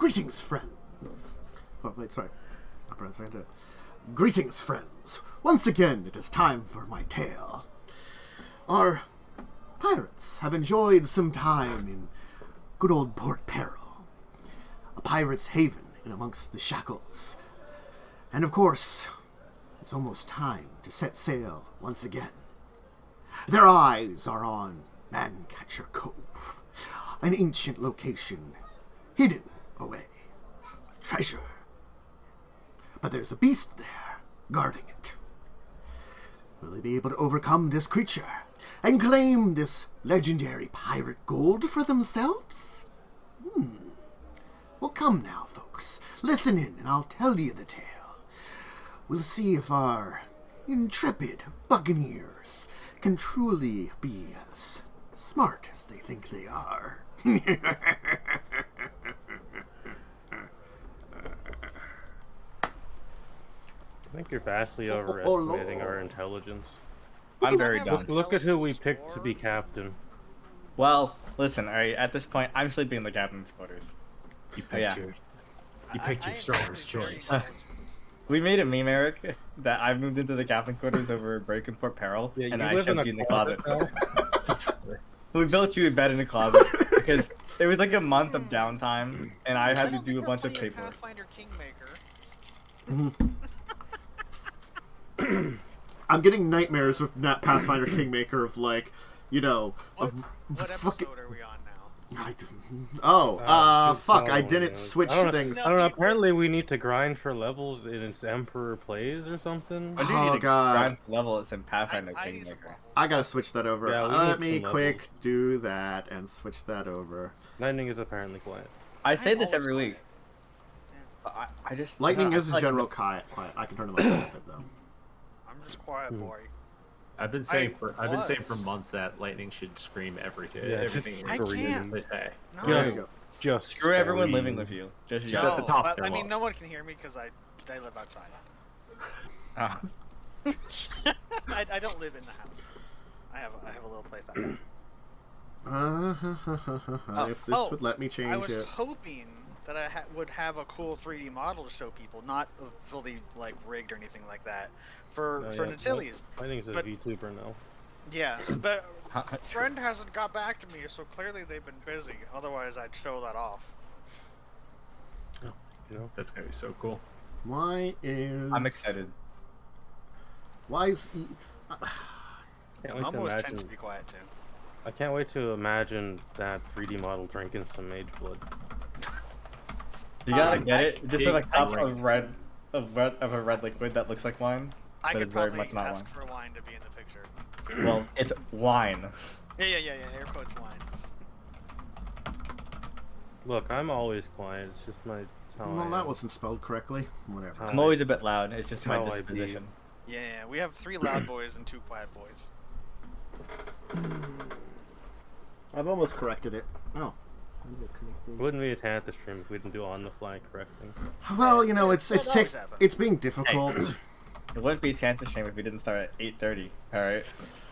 Greetings, friend. Oh, wait, sorry. Greetings, friends. Once again, it is time for my tale. Our pirates have enjoyed some time in good old Port Peril, a pirate's haven in amongst the shackles. And of course, it's almost time to set sail once again. Their eyes are on Mancatcher Cove, an ancient location hidden away with treasure. But there's a beast there guarding it. Will they be able to overcome this creature and claim this legendary pirate gold for themselves? Well, come now, folks. Listen in and I'll tell you the tale. We'll see if our intrepid Buccaneers can truly be as smart as they think they are. I think you're vastly overestimating our intelligence. I'm very done. Look at who we picked to be captain. Well, listen, alright, at this point, I'm sleeping in the captain's quarters. You picked your strongest choice. We made a meme, Erik, that I've moved into the captain quarters over break in Port Peril, and I shoved you in the closet. We built you a bed in a closet, because it was like a month of downtime, and I had to do a bunch of paperwork. Pathfinder Kingmaker. I'm getting nightmares with Pathfinder Kingmaker of like, you know, What episode are we on now? Fuck, I didn't switch things. I don't know, apparently we need to grind for levels in its Emperor Plays or something. I do need to grind level it's in Pathfinder I Kingmaker. I gotta switch that over. Yeah, Let me quick do that and switch that over. Lightning is apparently quiet. I say this every week. I just... Lightning is a general quiet. I can turn it up a little bit though. I'm just quiet boy. I've been saying for months that Lightning should scream everything. Yeah, everything I can't. they say. No. Just Screw everyone living with you. Just you. at the top but, there, I mean, well. no one can hear me because I live outside. I don't live in the house. I have a little place I live. If this would let me change I was it. hoping that I would have a cool 3D model to show people, not fully like rigged or anything like that. For Natileis. Lightning's a VTuber now. Yeah, but friend hasn't got back to me, so clearly they've been busy. Otherwise, I'd show that off. You know, that's gonna be so cool. Why is... I'm excited. Why is... Can't wait to Almost tends imagine. to be quiet too. I can't wait to imagine that 3D model drinking some mage blood. You gotta get it. Just like a cup of a red liquid that looks like wine. I But could it's very probably much not ask wine. for wine to be in the picture. Well, it's wine. Yeah. Air quotes wine. Look, I'm always quiet. It's just my how I Well, am. that wasn't spelled correctly. Whatever. I'm always a bit loud. It's just my How I be. disposition. Yeah, we have 3 loud boys and 2 quiet boys. I've almost corrected it. Oh. It wouldn't be a Tantha stream if we didn't do on the fly correcting. Well, you know, it's That always happens. it's being difficult. It wouldn't be a Tantha shame if we didn't start at 8:30. All right.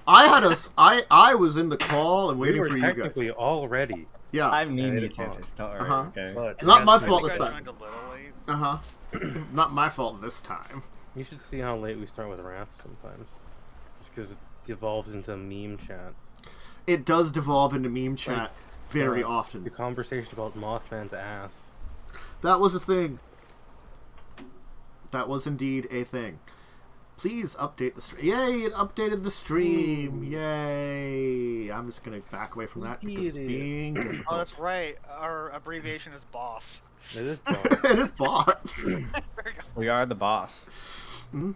I was in the call and waiting we for were you guys. technically all ready. Yeah. I mean Yeah, the it's fine. Tantas. Don't worry. Uh-huh. Okay. But Not my I fault think this I time. joined a little late. Not my fault this time. You should see how late we start with rants sometimes. Just because it devolves into meme chat. It does devolve into meme chat very The often. conversation about Mothman's ass. That was a thing. That was indeed a thing. Please update the stream. Yay, it updated the stream. Yay. I'm just going to back away from that because it's being difficult. Oh, that's right. Our abbreviation is BOSS. It is dumb. It is bots. We are the boss. Hmm?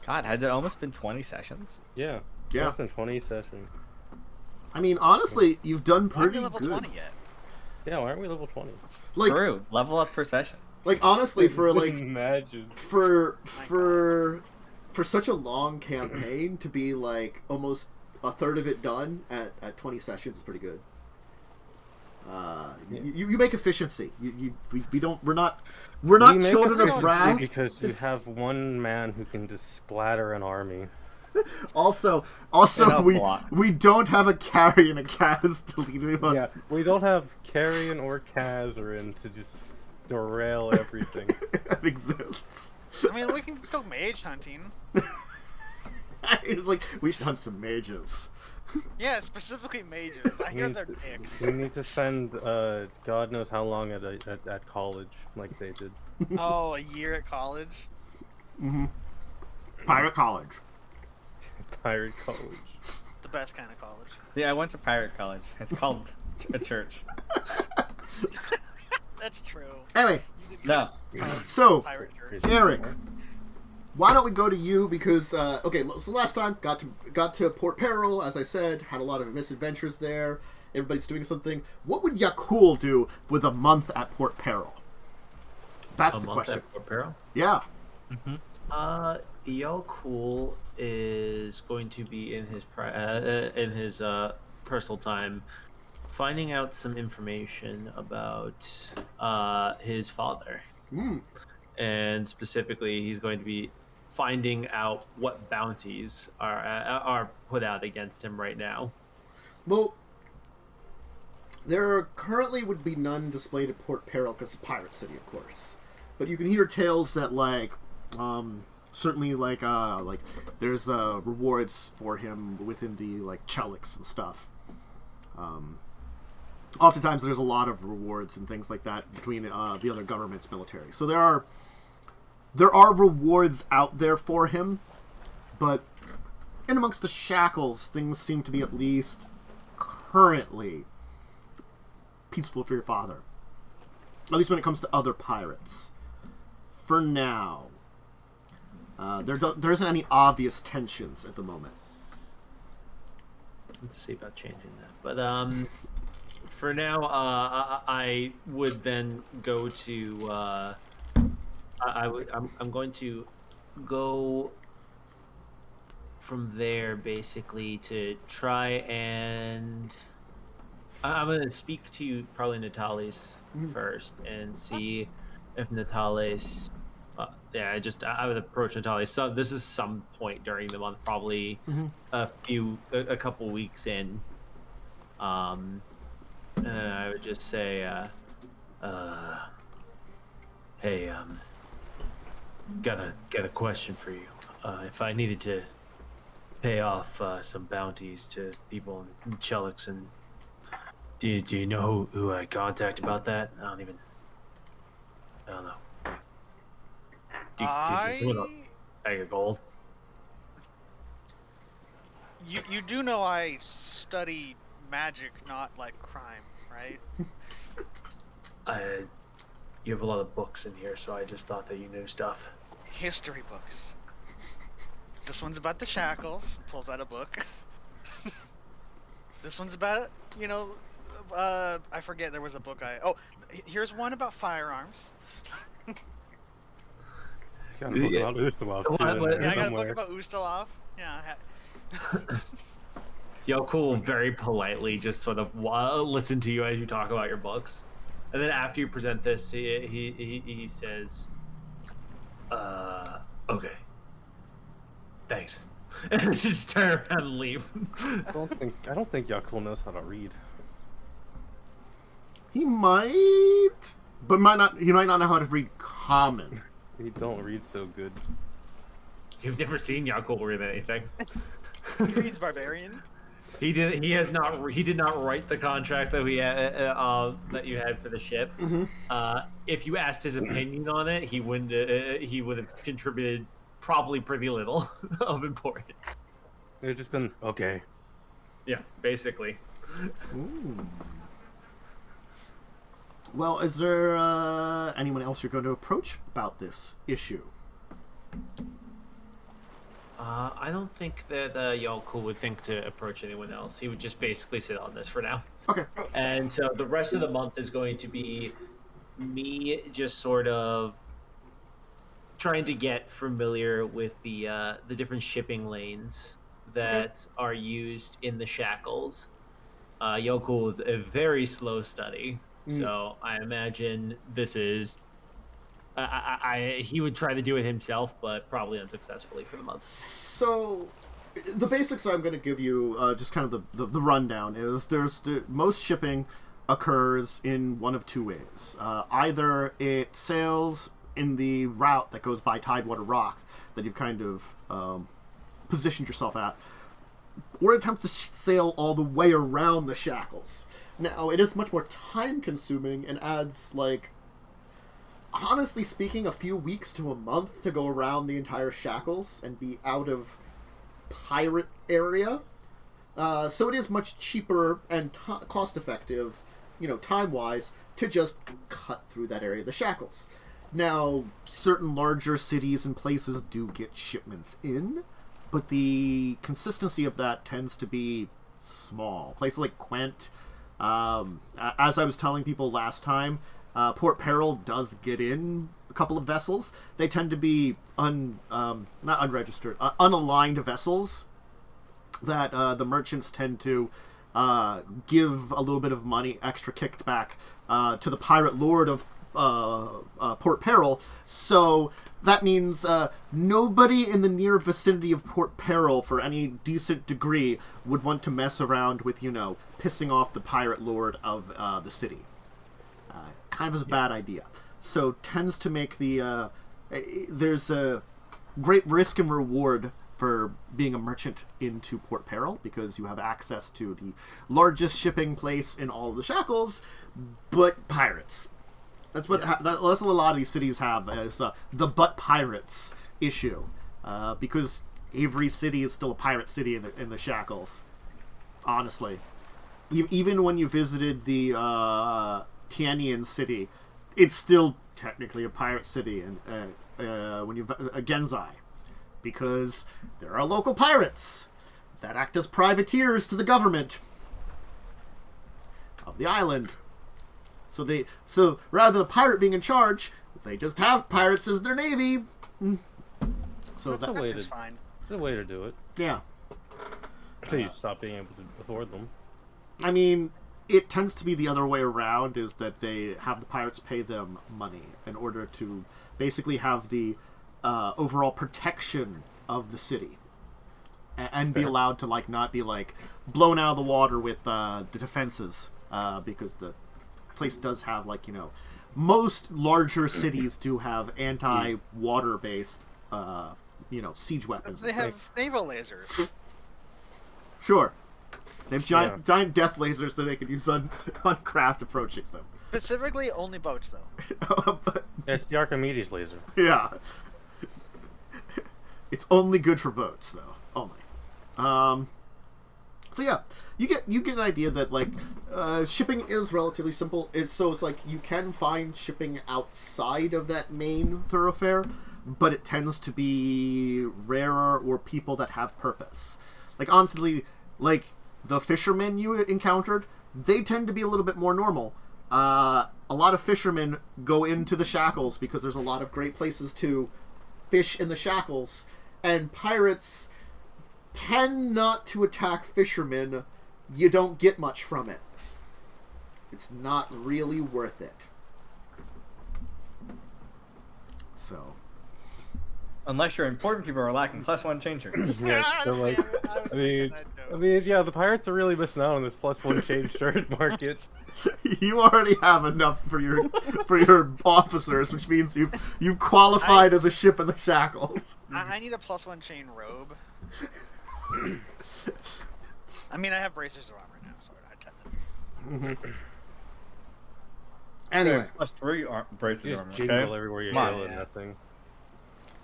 God, has it almost been 20 sessions? Yeah. Yeah. Less than 20 sessions. I mean, honestly, you've done Aren't pretty we level good. 20 yet? Yeah, why aren't we level 20? Like, True. Level up per session. like honestly, for like Imagine. for such a long campaign to be like almost a third of it done at 20 sessions is pretty good. You make efficiency. We're not We make children of efficiency wrath. because you have one man who can just splatter an army. Also, we don't have a carry and a Kaz to lead me on. Yeah, we don't have Carrion or Kazarin to just derail everything. That exists. I mean, we can go mage hunting. It's like, we should hunt some mages. Yeah, specifically mages. I hear they're dicks. We need to spend God knows how long at college, like they did. Oh, a year at college? Mm-hmm. Pirate college. Pirate college. The best kind of college. Yeah, I went to pirate college. It's called a church. That's true. Anyway, No. so, Pirate church. Erik, why don't we go to you? Because okay, so last time got to Port Peril, as I said, had a lot of misadventures there. Everybody's doing something. What would Yaalkol do with a month at Port Peril? That's the question. At Port Peril? Yeah. Mm-hmm. Yaalkol is going to be in his personal time finding out some information about his father. Mm. And specifically, he's going to be finding out what bounties are put out against him right now. Well, there currently would be none displayed at Port Peril because it's a pirate city, of course. But you can hear tales that, like, certainly, like there's rewards for him within the, like, Cheliks and stuff. Oftentimes there's a lot of rewards and things like that between the other government's military. So there are rewards out there for him, but in amongst the shackles, things seem to be at least currently peaceful for your father. At least when it comes to other pirates. For now. There isn't any obvious tensions at the moment. Let's see about changing that. But for now, I would then go to. I'm going to go from there basically to try and. I'm going to speak to probably Natileis first and see if Natileis. I would approach Natileis. So this is some point during the month, probably a couple weeks in. I would just say, hey, got a question for you. If I needed to pay off some bounties to people in Cheliks, and do you know who I contact about that? I don't know. Do you want a bag of gold? You do know I study magic, not like crime, right? You have a lot of books in here, so I just thought that you knew stuff. History books. This one's about the shackles. Pulls out a book. This one's about, I forget, there was a book here's one about firearms. Got a book about Ustalav too. I got a book about Ustalav. Yeah. Yaalkol very politely just sort of listen to you as you talk about your books, and then after you present this, he says, "Okay, thanks," and just turn around and leave. I don't think Yaalkol knows how to read. He might, but he might not know how to read common. He don't read so good. You've never seen Yaalkol read anything. He reads barbarian. He did not write the contract that we had, that you had for the ship. Mm-hmm. If you asked his opinion on it, he wouldn't. He would have contributed probably pretty little of importance. It would just been okay. Yeah, basically. Ooh. Well, is there anyone else you're going to approach about this issue? I don't think that Yaalkol would think to approach anyone else. He would just basically sit on this for now. Okay. And so the rest of the month is going to be me just sort of trying to get familiar with the different shipping lanes that are used in the shackles. Yaalkol is a very slow study, so I imagine this is. He would try to do it himself, but probably unsuccessfully for the month. So, the basics I'm going to give you, just kind of the rundown, is most shipping occurs in one of two ways. Either it sails in the route that goes by Tidewater Rock that you've kind of positioned yourself at, or it attempts to sail all the way around the Shackles. Now, it is much more time-consuming and adds, like, honestly speaking, a few weeks to a month to go around the entire Shackles and be out of pirate area. So it is much cheaper and cost-effective, time-wise, to just cut through that area of the Shackles. Now, certain larger cities and places do get shipments in, but the consistency of that tends to be small. Places like Quentin, as I was telling people last time, Port Peril does get in a couple of vessels. They tend to be not unregistered, unaligned vessels that the merchants tend to give a little bit of money, extra kickback, to the pirate lord of Port Peril. So that means nobody in the near vicinity of Port Peril, for any decent degree, would want to mess around with, pissing off the pirate lord of the city. Kind of is a bad idea. So tends to make the... there's a great risk and reward for being a merchant into Port Peril, because you have access to the largest shipping place in all of the Shackles, but pirates. That's what that's what a lot of these cities have, as the but pirates issue, because every city is still a pirate city in the Shackles. Honestly, even when you visited the Tianian city, it's still technically a pirate city, and when you Genzai, because there are local pirates that act as privateers to the government of the island. So rather than a pirate being in charge, they just have pirates as their navy. So that's fine. That's a way to do it. Yeah. Until you stop being able to afford them. I mean, it tends to be the other way around, is that they have the pirates pay them money in order to basically have the overall protection of the city. And be allowed to, not be, blown out of the water with the defenses, because the place does have, most larger cities do have anti-water based siege weapons. They have naval lasers. Sure, they have giant death lasers that they can use on craft approaching them. Specifically only boats, though. It's the Archimedes laser. Yeah, it's only good for boats, though. Only. So yeah, you get an idea that shipping is relatively simple. It's you can find shipping outside of that main thoroughfare, but it tends to be rarer or people that have purpose. Honestly, the fishermen you encountered, they tend to be a little bit more normal. A lot of fishermen go into the Shackles because there's a lot of great places to fish in the Shackles, and pirates tend not to attack fishermen. You don't get much from it. It's not really worth it. So, unless your important people are lacking +1 changers. Yeah, so the pirates are really missing out on this +1 change shirt market. You already have enough for your officers, which means you've qualified as a ship in the Shackles. I need a +1 chain robe. I mean, I have bracers of armor now, so I tend to. Anyway, +3 bracers of armor. Jingle everywhere you go in that thing.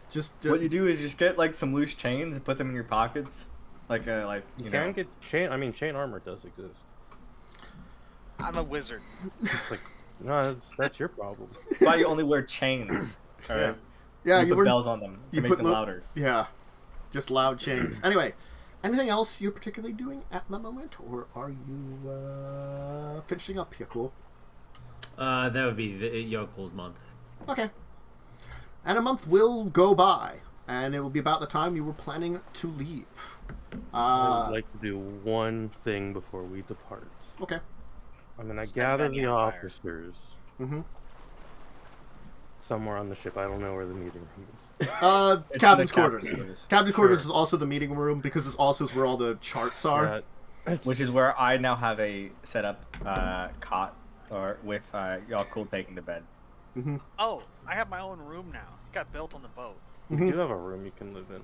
Just what you do is just get some loose chains and put them in your pockets, you can get chain. I mean, chain armor does exist. I'm a wizard. It's no, that's your problem. Why you only wear chains? All right. Yeah, you put bells on them to make them louder. Yeah, just loud chains. Anyway, anything else you're particularly doing at the moment, or are you finishing up? Yeah, cool. That would be the Yaalkol's month. Okay. And a month will go by, and it will be about the time you were planning to leave. I would like to do one thing before we depart. Okay. I'm gonna gather the officers. Mm-hmm. somewhere on the ship. I don't know where the meeting is. Captain's quarters. Captain's quarters is also the meeting room because it's also where all the charts are. Which is where I now have a set up cot or with Yaalkol taking the bed. Mm-hmm. Oh, I have my own room now. It got built on the boat. You do have a room you can live in.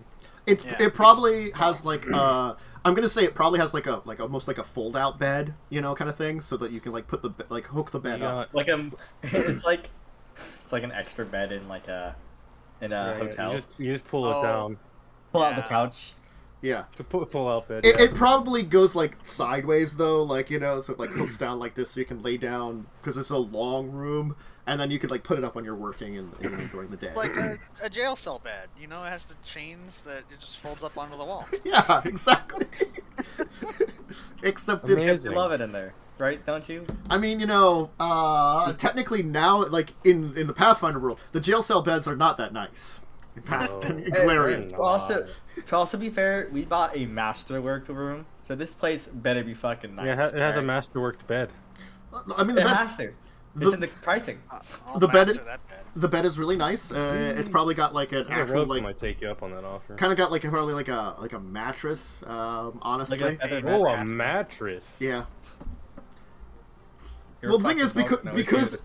It probably has like I'm gonna say it probably has like almost like a fold out bed, you know, kind of thing, so that you can like put the hook the bed up. Like it's like an extra bed in like a hotel. You just pull it down. Pull out the couch. Yeah. To pull out bed. It probably goes like sideways though, like, you know, so it like hooks down like this, so you can lay down because it's a long room, and then you could like put it up when you're working and during the day. It's like a jail cell bed, you know. It has the chains that it just folds up onto the wall. Yeah, exactly. Except you love it in there, right? Don't you? I mean, you know, technically now, like in the Pathfinder world, the jail cell beds are not that nice. To also be fair, we bought a masterworked room, so this place better be fucking nice. Yeah, it has a masterworked bed. I mean, it's in the pricing. The bed is really nice. It's probably got like an actual like. Might take you up on that offer. Kind of got like probably like a mattress. Honestly. Like a mattress. Yeah. Well, the thing is because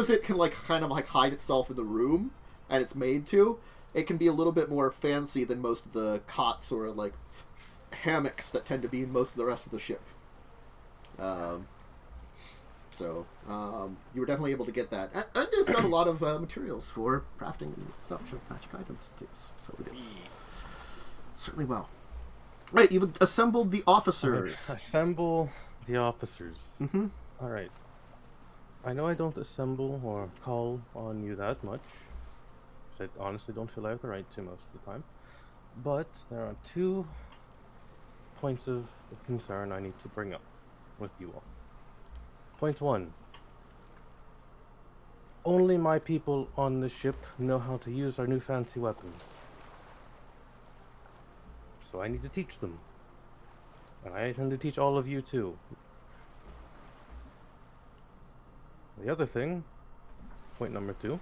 it can like kind of like hide itself in the room. And it's made to, it can be a little bit more fancy than most of the cots or like hammocks that tend to be in most of the rest of the ship. You were definitely able to get that, and it's got a lot of materials for crafting and stuff, magic items. So it is certainly well. Right, you've assembled the officers. Assemble the officers. Mm-hmm. All right. I know I don't assemble or call on you that much. I honestly don't feel I have the right to most of the time. But there are 2 points of concern I need to bring up with you all. Point 1. Only my people on the ship know how to use our new fancy weapons. So I need to teach them. And I intend to teach all of you too. The other thing, point number 2.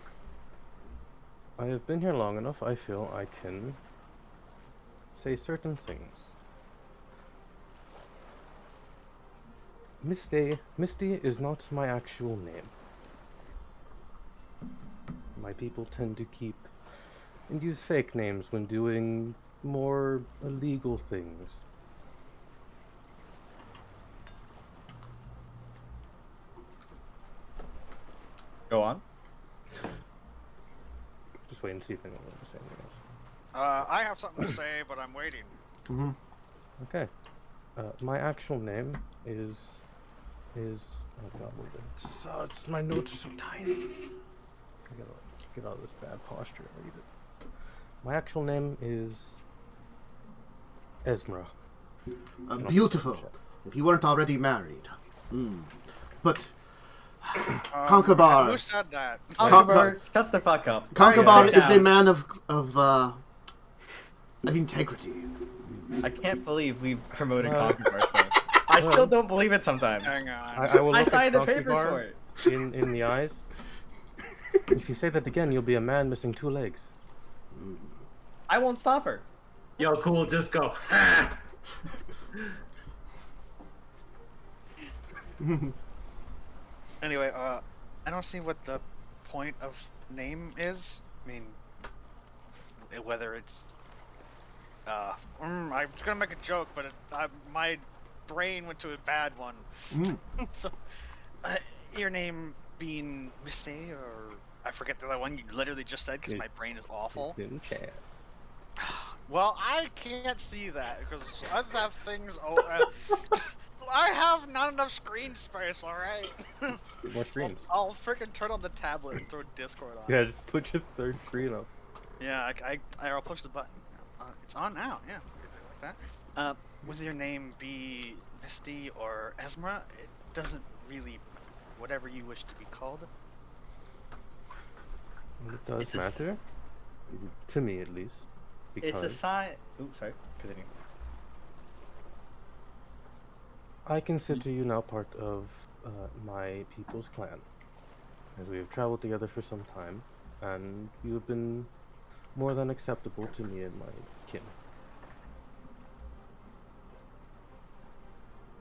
I have been here long enough, I feel I can say certain things. Misty is not my actual name. My people tend to keep and use fake names when doing more illegal things. Go on. Just wait and see if anyone wants to say anything else. I have something to say, but I'm waiting. Mm-hmm. Okay. My actual name is. Oh god, sucks. My notes are so tiny. I gotta get out of this bad posture and read it. My actual name is Ezra. Beautiful. If you weren't already married. But Concobar. Who said that? Concobar, shut the fuck up. Concobar is a man of integrity. I can't believe we promoted Concobar stuff. I still don't believe it sometimes. Hang on. I signed the papers for it. In the eyes. If you say that again, you'll be a man missing 2 legs. I won't stop her. Yo, cool, just go. Anyway, I don't see what the point of name is. I mean, whether it's I was gonna make a joke, but my brain went to a bad one. So, your name being Misty, or I forget the other one you literally just said because my brain is awful. Well, I can't see that because I have things. I have not enough screen space. All right. More screens. I'll freaking turn on the tablet and throw Discord on. Yeah, just put your 3rd screen up. Yeah, I'll push the button. It's on now. Yeah, like that. Would your name be Misty or Esmra? It doesn't really, whatever you wish to be called. It does matter, to me at least. It's a sign. Oops, sorry. Continue. I consider you now part of my people's clan. as we have traveled together for some time, and you have been more than acceptable to me and my kin.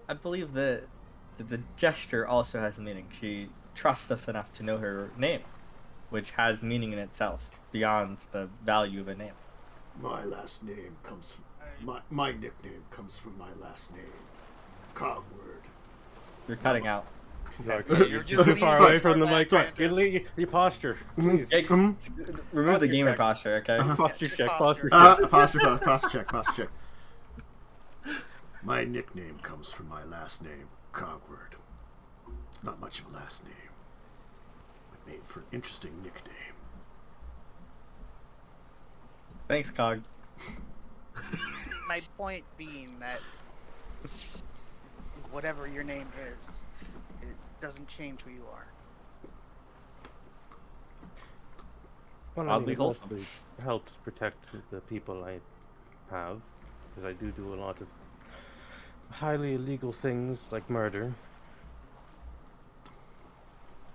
I believe that the gesture also has meaning. She trusts us enough to know her name, which has meaning in itself, beyond the value of a name. My last name comes from... My nickname comes from my last name. Cogword. You're cutting out. You're too far away from the mic. Your posture, please. Remove the gamer posture, okay? Posture check, posture check. Posture check. My nickname comes from my last name, Cogword. It's not much of a last name, but made for an interesting nickname. Thanks, Cog. My point being that whatever your name is, it doesn't change who you are. Well, I mean, it mostly helps protect the people I have, because I do a lot of highly illegal things like murder.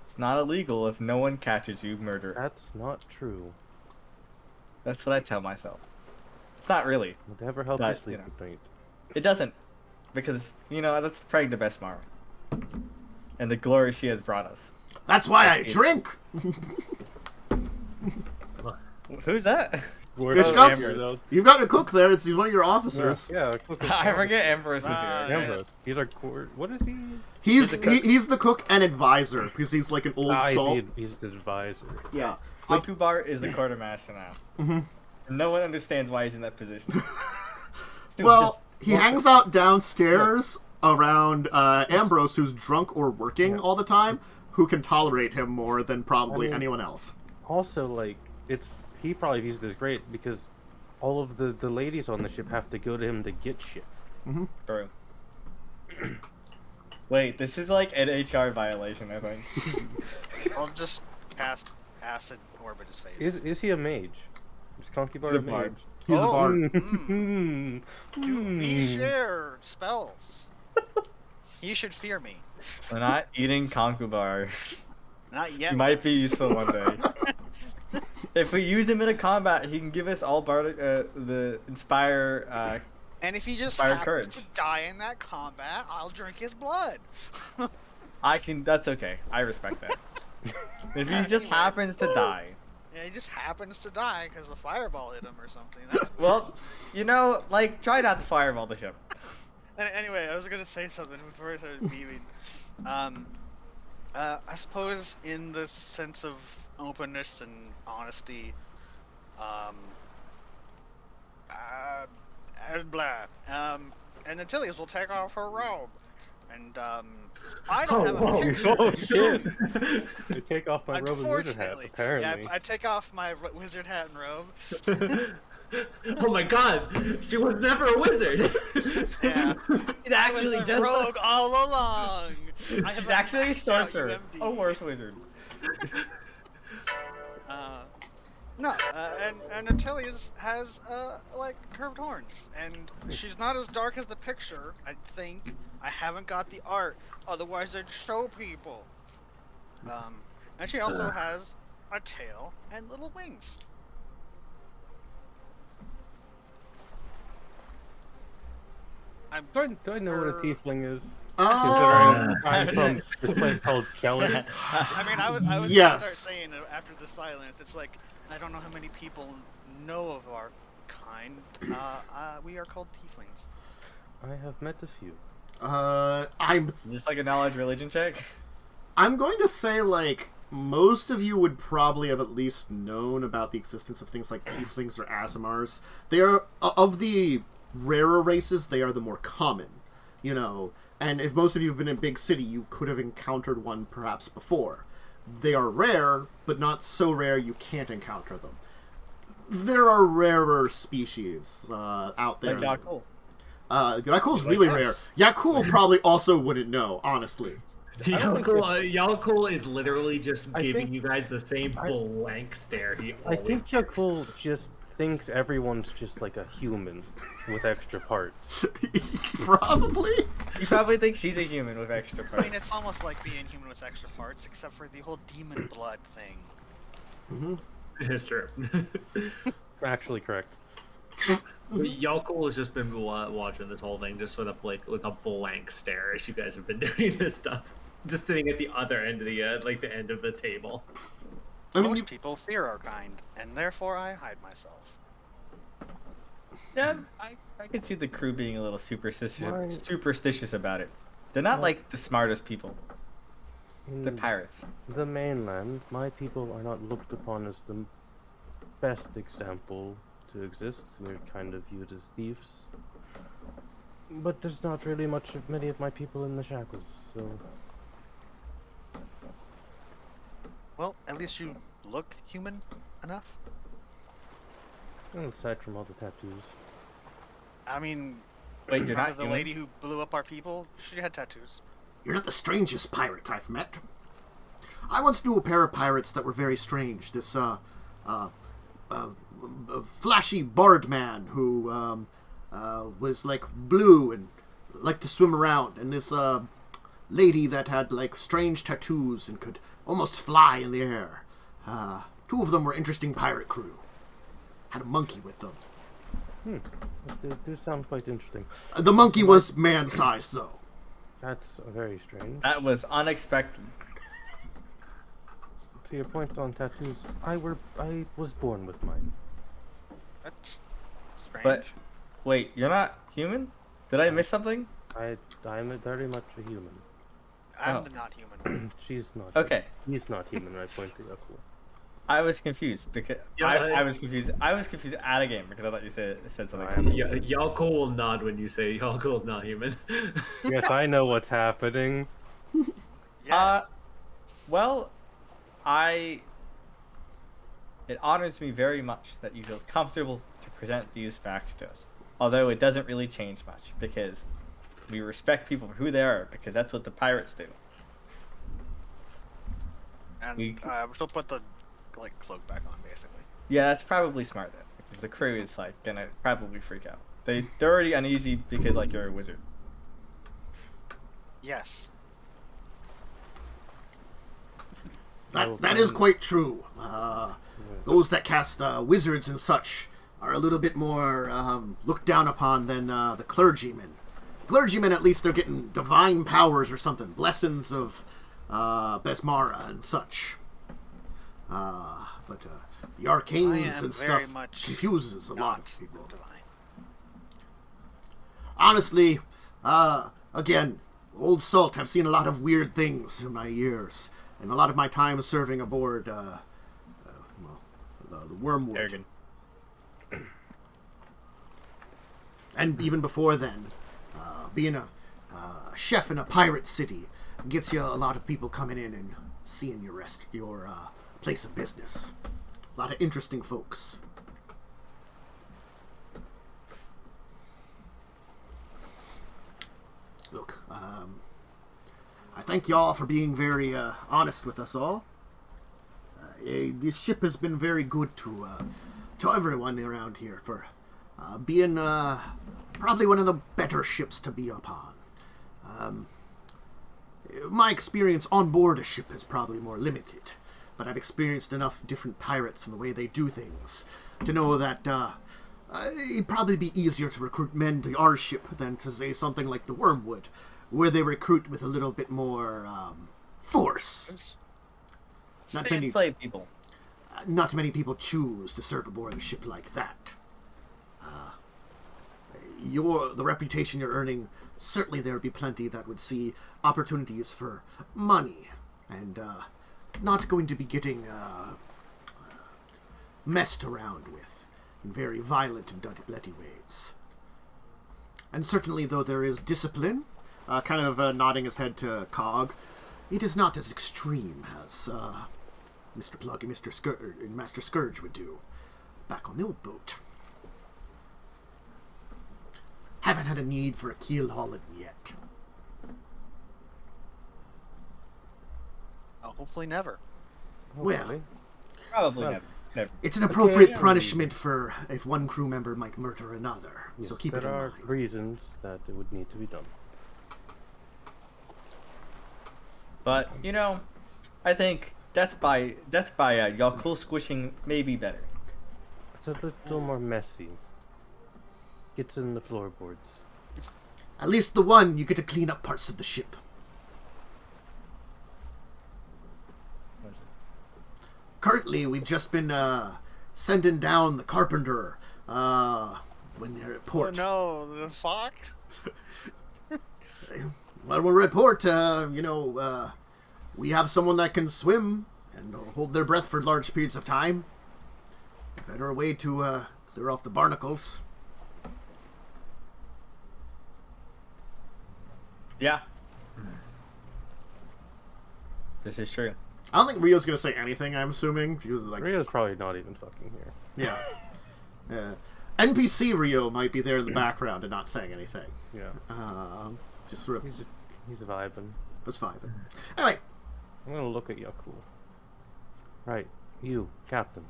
It's not illegal if no one catches you murder. That's not true. That's what I tell myself. It's not really. Whatever helps you sleep at night. It doesn't. Because, that's praying to Best Mara. And the glory she has brought us. That's why I drink! Who's that? Fish Cups? You've got a cook there. He's one of your officers. Yeah, I forget Ambrose is here. Ambrose. He's our what is he? He's the cook and advisor, because he's like an old salt. He's the advisor. Yeah. Akubar is the quartermaster now. Mm-hmm. No one understands why he's in that position. Well, he hangs out downstairs around Ambrose, who's drunk or working all the time, who can tolerate him more than probably anyone else. Also, he probably views it as great because all of the ladies on the ship have to go to him to get shit. Mm-hmm. True. Wait, this is like an HR violation, I think. I'll just cast acid orbit his face. Is he a mage? Is Concubar a mage? He's a bard. We share spells. You should fear me. We're not eating Concubar. Not yet. He might be useful one day. If we use him in a combat, he can give us all bardic, the inspire. And if he just happens happens to die in that combat, I'll drink his blood. That's okay. I respect that. If he just happens to die. Yeah, he just happens to die because the fireball hit him or something. That's well, try not to fireball the ship. Anyway, I was gonna say something before I started beaming. I suppose in the sense of openness and honesty, and Natileis will take off her robe, and I don't have a picture. Oh shit! I take off my robe and wizard hat. Apparently, yeah, I take off my wizard hat and robe. Oh my god, she was never a wizard. Yeah, she's actually I was a rogue all along. She's actually a sorcerer, a worse wizard. No, and Natileis has curved horns, and she's not as dark as the picture. I think I haven't got the art, otherwise I'd show people. And she also has a tail and little wings. Do I know what a tiefling is? Oh. Considering I'm from this place called Kelly. I mean, I was gonna start saying after the silence, it's like, I don't know how many people know of our kind. We are called Tieflings. I have met a few. Is this like a knowledge religion check? I'm going to say, most of you would probably have at least known about the existence of things like Tieflings or Aasimars. They are, of the rarer races, they are the more common, and if most of you have been in a big city, you could have encountered one perhaps before. They are rare, but not so rare you can't encounter them. There are rarer species out there. Like Yaalkol. Yaalkol's really rare. Yaalkol probably also wouldn't know, honestly. Yaalkol is literally just giving you guys the same blank stare he always I think Yaalkol just thinks everyone's just like a human with extra parts. Probably. He probably thinks he's a human with extra I parts. mean, it's almost like being human with extra parts, except for the whole demon blood thing. Mm-hmm. It's true. Actually correct. Yaalkol has just been watching this whole thing, just sort of like a blank stare as you guys have been doing this stuff. Just sitting at the other end of the the end of the table. I mean, Most people fear our kind, and therefore I hide myself. Yeah, I can see the crew being a little Why- superstitious about it. They're not like the smartest people. They're In pirates. the mainland, my people are not looked upon as the best example to exist. We're kind of viewed as thieves. But there's not really many of my people in the shackles, so... Well, at least you look human enough. Well, aside from all the tattoos. I mean, Wait, you're remember not the human? lady who blew up our people? She had tattoos. you're not the strangest pirate I've met. I once knew a pair of pirates that were very strange. This, flashy bard man who, was, like, blue and liked to swim around. And this, lady that had, like, strange tattoos and could almost fly in the air. Two of them were interesting pirate crew. Had a monkey with them. They do sound quite interesting. The monkey was man-sized, though. That's very strange. That was unexpected. To your point on tattoos, I was born with mine. That's strange. But wait, you're not human? Did I miss something? I'm very much a human. I'm Oh. the not human. She's not. Okay. He's not human. I point to Yaalkol. I was confused because Yeah, I was confused. I was confused at a game because I thought you said something. I am- Yaalkol will nod when you say Yaalkol is not human. Yes, I know what's happening. Yes. Well, it honors me very much that you feel comfortable to present these facts to us. Although it doesn't really change much because we respect people for who they are because that's what the pirates do. and we- we're still put the cloak back on, basically. Yeah, that's probably smart then because the crew is like gonna probably freak out. They're already uneasy because like you're a wizard. Yes. That is quite true. Those that cast wizards and such are a little bit more looked down upon than the clergymen. Clergymen, at least, they're getting divine powers or something, blessings of Besmara and such. But the I arcanes am and very stuff much confuses a lot not of people. divine. Honestly, again, Old Salt, I've seen a lot of weird things in my years, and a lot of my time serving aboard, the Wormwood. Arrogant. And even before then, being a chef in a pirate city gets you a lot of people coming in and seeing your place of business. A lot of interesting folks. Look, I thank y'all for being very honest with us all. This ship has been very good to everyone around here for being probably one of the better ships to be upon. My experience on board a ship is probably more limited, but I've experienced enough different pirates and the way they do things to know that it'd probably be easier to recruit men to our ship than to say something like the Wormwood, where they recruit with a little bit more force. Not many, Slave people. not many people choose to serve aboard a ship like that. The reputation you're earning, certainly there would be plenty that would see opportunities for money, and not going to be getting messed around with in very violent and bloody ways. And certainly, though there is discipline, kind of nodding his head to Cog, it is not as extreme as Mr. Plug and Master Scourge would do back on the old boat. Haven't had a need for a keel hauling yet. Hopefully never. Hopefully. Probably Well, never. never. It's an appropriate punishment for if one crew member might murder another. Yes, So keep it in mind. There are reasons that it would need to be done. But I think death by Yaalkol squishing may be better. It's a little more messy. Gets in the floorboards. At least the one, you get to clean up parts of the ship. Currently, we've just been sending down the carpenter when they're at port. Oh no, the fox? Well, we'll report, we have someone that can swim and hold their breath for large periods of time. Better way to clear off the barnacles. Yeah. This is true. I don't think Rio's going to say anything, I'm assuming. Because, Rio's probably not even fucking here. Yeah. NPC Rio might be there in the background and not saying anything. Yeah. Just sort of... He's vibing. Just vibing. Anyway. I'm going to look at Yaalkol. Right. You, Captain.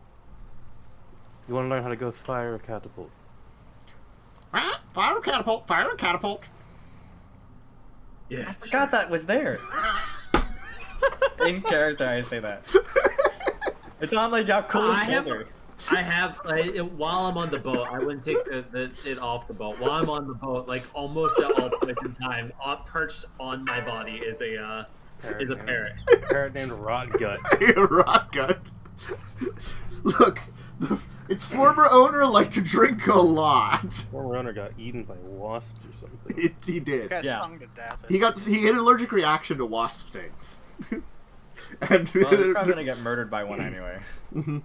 You want to learn how to go fire a catapult? Fire a catapult! Fire a catapult! Yeah. I forgot that was there. In character, I say that. It's on like Yaalkol's shoulder. I have while I'm on the boat, I wouldn't take it off the boat. While I'm on the boat, like almost at all points in time, perched on my body is a parrot. Parrot named Rotgut. Rotgut. Look, its former owner liked to drink a lot. Former owner got eaten by wasps or something. He did. Got stung to death. He had an allergic reaction to wasp stings. And they're probably gonna get murdered by one anyway. Mm-hmm.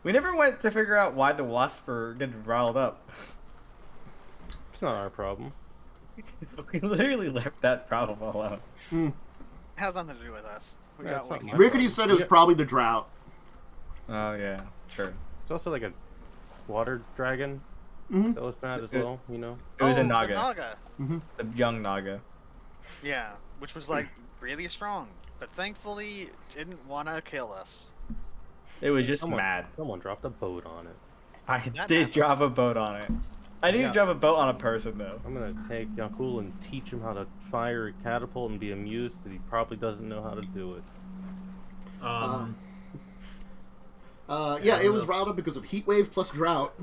We never went to figure out why the wasps were getting riled up. It's not our problem. We literally left that problem alone. It has nothing to do with us. We got what Rickety said it was probably the drought. Oh yeah, sure. It's also like a water dragon that was bad as well, It was a Naga. The Naga. Mm-hmm. A young Naga. Yeah, which was like really strong, but thankfully didn't want to kill us. It was just mad. Someone dropped a boat on it. I did drop a boat on it. I need to drop a boat on a person though. I'm gonna take Yaalkol and teach him how to fire a catapult and be amused that he probably doesn't know how to do it. Yeah, it was riled up because of heat wave plus drought.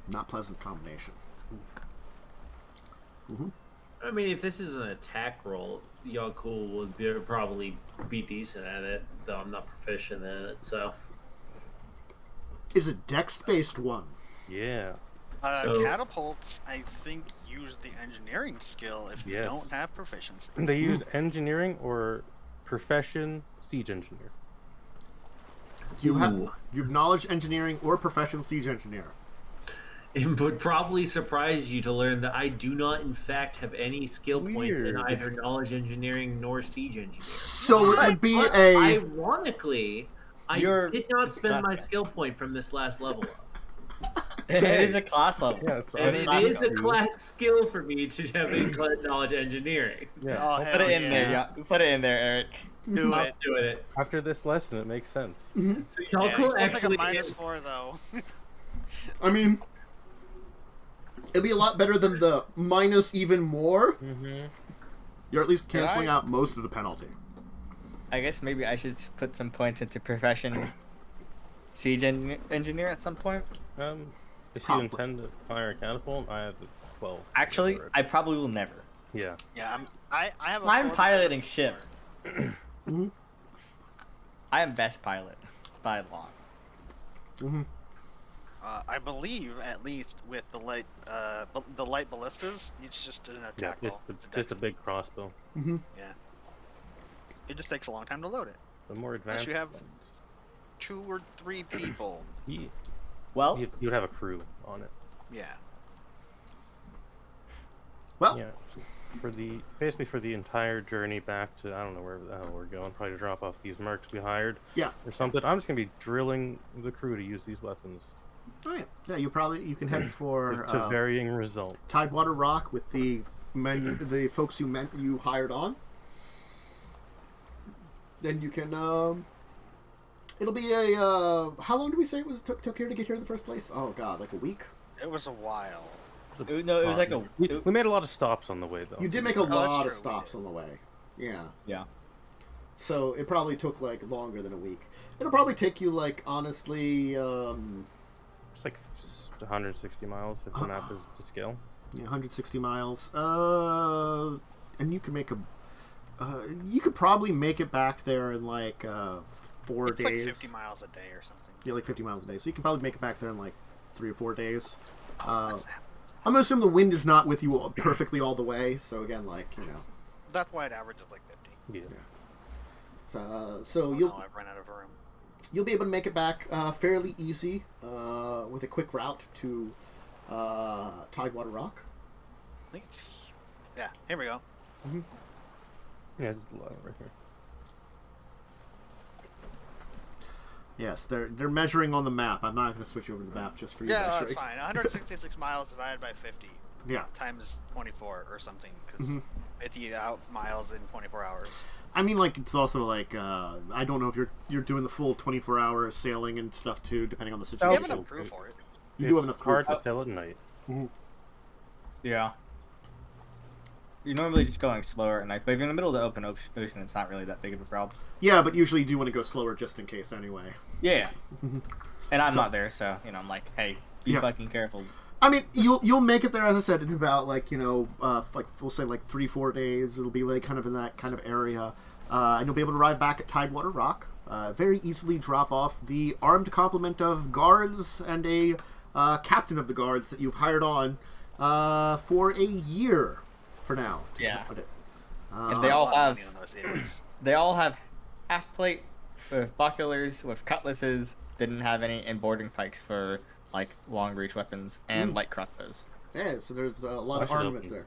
Not pleasant combination. Mm-hmm. I mean, if this is an attack roll, Yaalkol would probably be decent at it, though I'm not proficient in it, so... Is a dex-based one. Yeah. Catapults, I think, use the engineering skill if you don't have proficiency. They use engineering or profession siege engineer. You knowledge engineering or profession siege engineer. It would probably surprise you to learn that I do not, in fact, have any skill points in either knowledge engineering nor siege engineering. So it would be Ironically, I did not spend my skill point from this last level up. And it is a class level. Yeah, so And it is a class skill for me to have a knowledge engineering. Yeah. Oh, Put it in there. Yeah. Put it in there, Erik. Do I'm it. doing it. After this lesson, it makes sense. Mm-hmm. So Yaalkol actually like a -4 though. I mean, it'd be a lot better than the minus even more. Mm-hmm. You're at least canceling out most of the penalty. I guess maybe I should put some points into profession siege engineer at some point. If you intend to fire a catapult, I have a 12. Actually, I probably will never. Yeah. Yeah, I have a I'm 4 piloting ship. Mm-hmm. I am best pilot by long. Mm-hmm. I believe, at least with the light ballistas, it's just an attack roll. Just a big crossbow. Mm-hmm. Yeah. It just takes a long time to load it. The more advanced. Unless you have 2 or 3 people. Well, you'd have a crew on it. Yeah. Well, yeah. Basically for the entire journey back to, I don't know where the hell we're going, probably to drop off these mercs we hired. Yeah. Or something. I'm just gonna be drilling the crew to use these weapons. Oh yeah. Yeah, you can head for to varying results. Tidewater Rock with the folks you hired on. Then you can It'll be a. How long did we say it was took here to get here in the first place? Oh God, like a week. It was a while. No, it was like we made a lot of stops on the way though. You did make a lot of stops on the way. Yeah. Yeah. So it probably took like longer than a week. It'll probably take you like honestly. It's like 160 miles if the map is to scale. Yeah, 160 miles. And you can make a. You could probably make it back there in like 4 it's days. Like 50 miles a day or something. Yeah, like 50 miles a day. So you can probably make it back there in like 3 or 4 days. I'm gonna assume the wind is not with you perfectly all the way. So again, like That's why it averages like 50. Yeah. So I've run out of room. You'll be able to make it back fairly easy with a quick route to Tidewater Rock. I think yeah, here we go. Mm-hmm. Yeah, it's a lot right here. Yes, they're measuring on the map. I'm not going to switch over to the map just for you. Yeah, that's fine. 166 miles divided by 50. Yeah. Times 24 or something, because 50 miles in 24 hours. I mean, like, it's also like, I don't know if you're doing the full 24-hour sailing and stuff too, depending on the situation. You have enough crew for it. You do have enough crew. Hard to sail at night. Mm-hmm. Yeah. You're normally just going slower at night, but if you're in the middle of the open ocean, it's not really that big of a problem. Yeah, but usually you do want to go slower just in case anyway. Yeah. And I'm not there, so, I'm like, hey, be fucking careful. I mean, you'll make it there, as I said, in about, like, like, we'll say, like, 3-4 days. It'll be, like, kind of in that kind of area. And you'll be able to arrive back at Tidewater Rock. Very easily drop off the armed complement of guards and a captain of the guards that you've hired on for a year for now. Yeah. Put it. And they all have half plate with bucklers, with cutlasses, didn't have any boarding pikes for like long reach weapons and light crossbows. Yeah, so there's a lot of armaments there.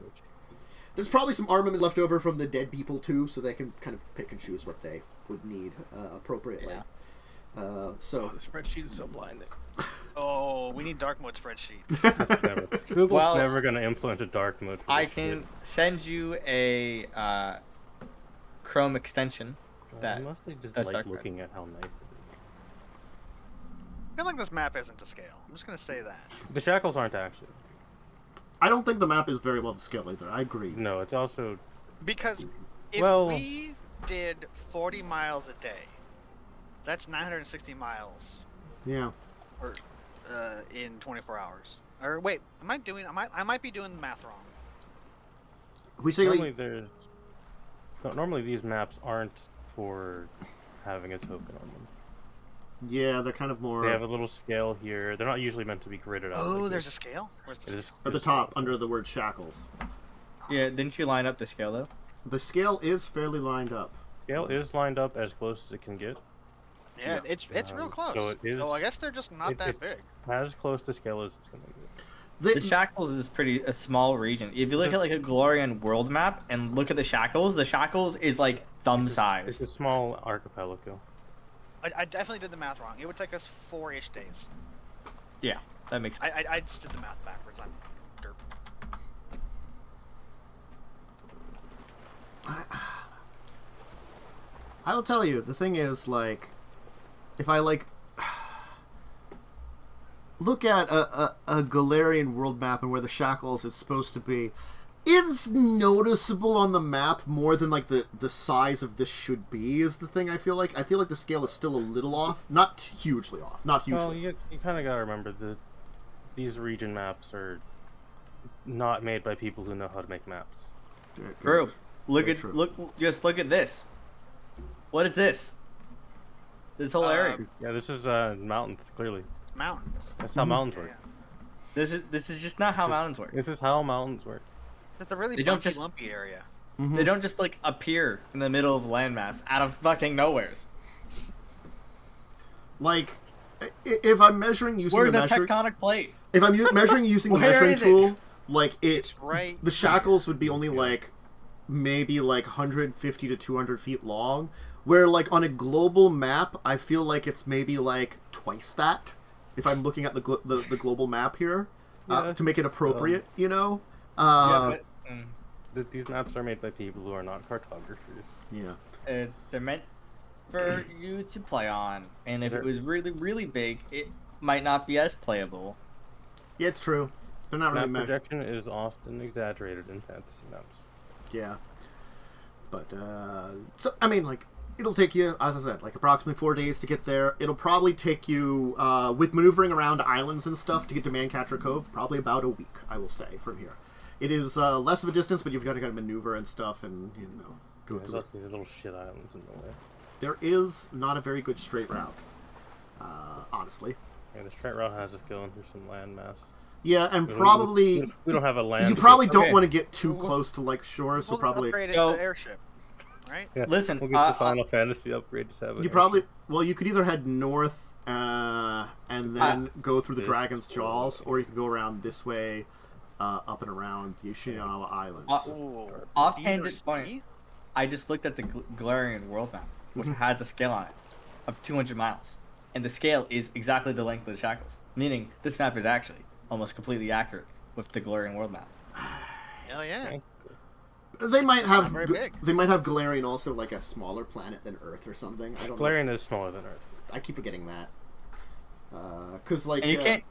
There's probably some armament left over from the dead people too, so they can kind of pick and choose what they would need appropriately. The spreadsheet is so blinding. Oh, we need dark mode spreadsheets. Google's never going to implement a dark mode. I can send you a Chrome extension that must just does like dark looking mode. at how nice it is. I feel like this map isn't to scale. I'm just going to say that. The shackles aren't actually. I don't think the map is very well to scale either. I agree. No, it's also... Because if we did 40 miles a day, that's 960 miles. Yeah. Or in 24 hours. Or wait, I might be doing the math wrong. If we say normally these maps aren't for having a token on them. Yeah, they're kind of more... They have a little scale here. They're not usually meant to be gridded out. Oh, there's a scale? Where's the scale? At the top, under the word shackles. Yeah, didn't you line up the scale though? The scale is fairly lined up. Scale is lined up as close as it can get. Yeah, it's real close. So it is. So I guess they're just not that big. As close to scale as it's going to get. The shackles is a small region. If you look at like a Glorian world map and look at the shackles is like thumb size. It's a small archipelago. I definitely did the math wrong. It would take us 4-ish days. Yeah, that makes sense. I just did the math backwards. I'm derp. I'll tell you, the thing is, like, if I, like, look at a Galarian world map and where the shackles is supposed to be, it's noticeable on the map more than, like, the size of this should be is the thing I feel like. I feel like the scale is still a little off. Not hugely off. Not hugely. Well, you kind of got to remember that these region maps are not made by people who know how to make maps. True. Look at this. What is this? This whole area. Yeah, this is mountains, clearly. Mountains. That's how mountains work. This is just not how mountains work. This is how mountains work. It's a really lumpy area. Mm-hmm. They don't just like appear in the middle of landmass out of fucking nowheres. Like, if I'm measuring using Where's the a tectonic plate? If I'm measuring using the Where measuring is it? tool, like It's right. the shackles would be only like maybe like 150 to 200 feet long, where like on a global map, I feel like it's maybe like twice that. If I'm looking at the global map here, to make it appropriate, you know. These maps are made by people who are not cartographers. Yeah. They're meant for you to play on, and if it was really, really big, it might not be as playable. Yeah, it's true. They're not really map projection is often exaggerated in fantasy maps. Yeah. But, so, I mean, like, it'll take you, as I said, like, approximately 4 days to get there. It'll probably take you, with maneuvering around islands and stuff to get to Mancatcher Cove, probably about a week, I will say, from here. It is, less of a distance, but you've got to kind of maneuver and stuff and, you know, go There's through lots of these little shit islands in the way. There is not a very good straight route, honestly. Yeah, the straight route has us going through some landmass. Yeah, and probably... We don't have a land... You probably ship. don't want to get too close to, like, shore, so We'll probably... upgrade it to airship, right? Yeah, Listen, we'll get the Final Fantasy upgrade to 7. You probably... Well, you could either head north and then go through the Dragon's Jaws, or you could go around this way, up and around the Yoshinawa Islands. Off tangent point, I just looked at the Galarian world map, which Mhm. has a scale on it of 200 miles. And the scale is exactly the length of the Shackles, meaning this map is actually almost completely accurate with the Galarian world map. Hell yeah. They might have... Not very big. They might have Galarian also, like, a smaller planet than Earth or something. I don't know. Galarian is smaller than Earth. I keep forgetting that. Because, like... And you can't...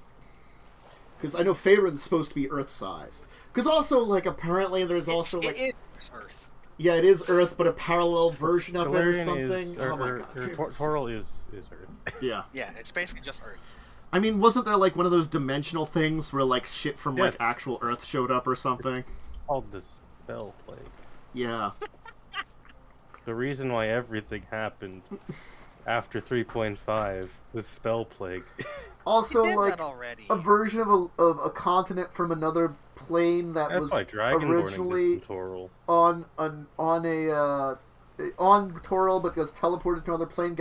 Because I know Faerun's supposed to be Earth-sized. Because also, like, apparently there's also, like... It is Earth. Yeah, it is Earth, but a parallel version of it or Galarian something. is... Oh my god. Toral is Earth. Yeah. Yeah, it's basically just Earth. I mean, wasn't there, like, one of those dimensional things where, like, shit from, like, actual Earth showed up or something? Called the Spell Plague. Yeah. The reason why everything happened after 3.5 was Spell Plague. Also, We did like, that already. a version of a continent from another plane that That's was why Dragonborn originally exists in Toral. on Toral, but was teleported to another plane,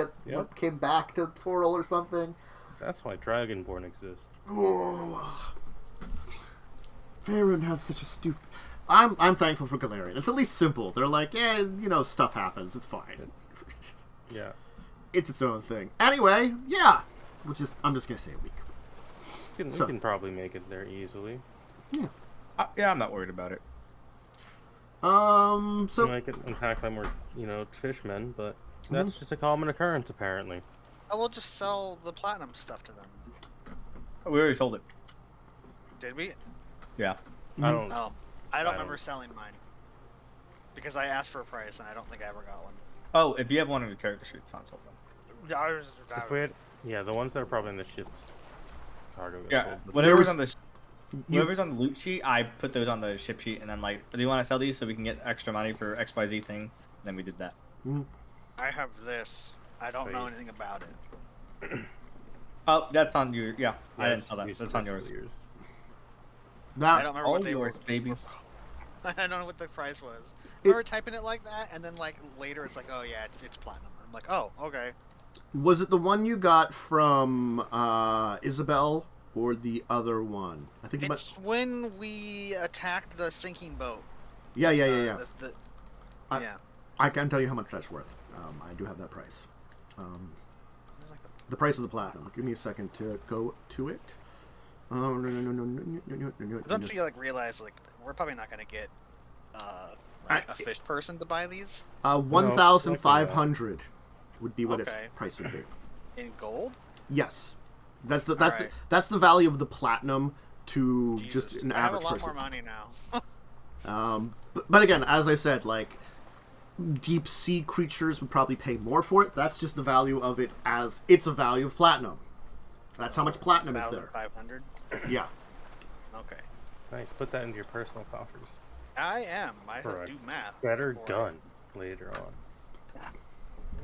came back to Toral or something. That's why Dragonborn exists. Oh. Faerun has such a stupid... I'm thankful for Galarian. It's at least simple. They're like, yeah, you know, stuff happens. It's fine. Yeah. It's its own thing. Anyway, yeah. I'm just gonna say a week. We can probably make it there easily. Yeah. Yeah, I'm not worried about it. So... I could unpack by more, fishmen, but that's just a common occurrence, apparently. I will just sell the platinum stuff to them. We already sold it. Did we? Yeah. I don't... Oh. I don't remember selling mine. Because I asked for a price and I don't think I ever got one. Oh, if you have one of your character sheets, not sold them. If we had, the ones that are probably in the ship's cargo. Yeah, whatever's on the loot sheet, I put those on the ship sheet, and then like, do you want to sell these so we can get extra money for XYZ thing? And then we did that. I have this. I don't know anything about it. Oh, that's on you. Yeah, I didn't sell that. That's on yours. I don't remember what they yours, were. baby. I don't know what the price was. I remember typing it like that, and then like later it's like, oh yeah, it's platinum. I'm like, oh, okay. Was it the one you got from Isabel or the other one? I think It's when we attacked the sinking boat. Yeah. Yeah. I can't tell you how much that's worth. I do have that price. The price of the platinum. Give me a second to go to it. Oh no. Don't you like realize like we're probably not gonna get a fish person to buy these? 1,500 would be what its price would be. In gold? Yes, that's the value of the platinum to Jesus. just an I have average a lot person. more money now. But again, as I said, like deep sea creatures would probably pay more for it. That's just the value of it as it's a value of platinum. That's how much platinum is there. 1,500. Yeah. Okay. Nice. Put that into your personal coffers. I am. I For do math. Better gun later on.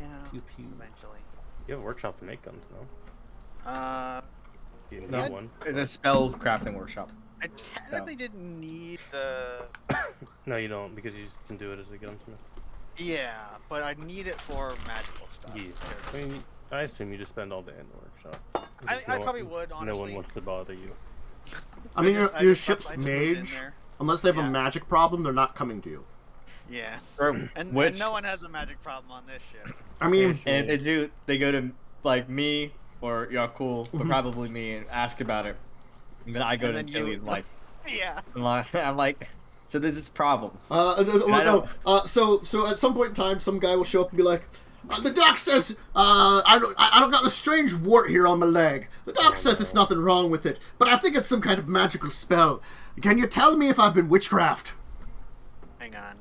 Yeah. Pew pew. Eventually. You have a workshop to make guns, though. You need Yeah. one. It's a spell crafting workshop. I technically didn't need the. No, you don't, because you can do it as a gunsmith. Yeah, but I need it for magical stuff. Yeah. 'cause I mean, I assume you just spend all day in the workshop. I probably would, honestly. No one wants to bother you. I mean, I your just ship's moved in mage. there. Unless they have Yeah. a magic problem, they're not coming to you. Yeah. And Which, no one has a magic problem on this ship. I mean, and if they do, they go to like me or Yaalkol, but probably me, and ask about it. And then I go And to then you- Natileis and like, Yeah. I'm like, so there's this problem. so at some point in time, some guy will show up and be like, The doc says, I don't got a strange wart here on my leg. The doc says there's nothing wrong with it, but I think it's some kind of magical spell. Can you tell me if I've been witchcraft? Hang on.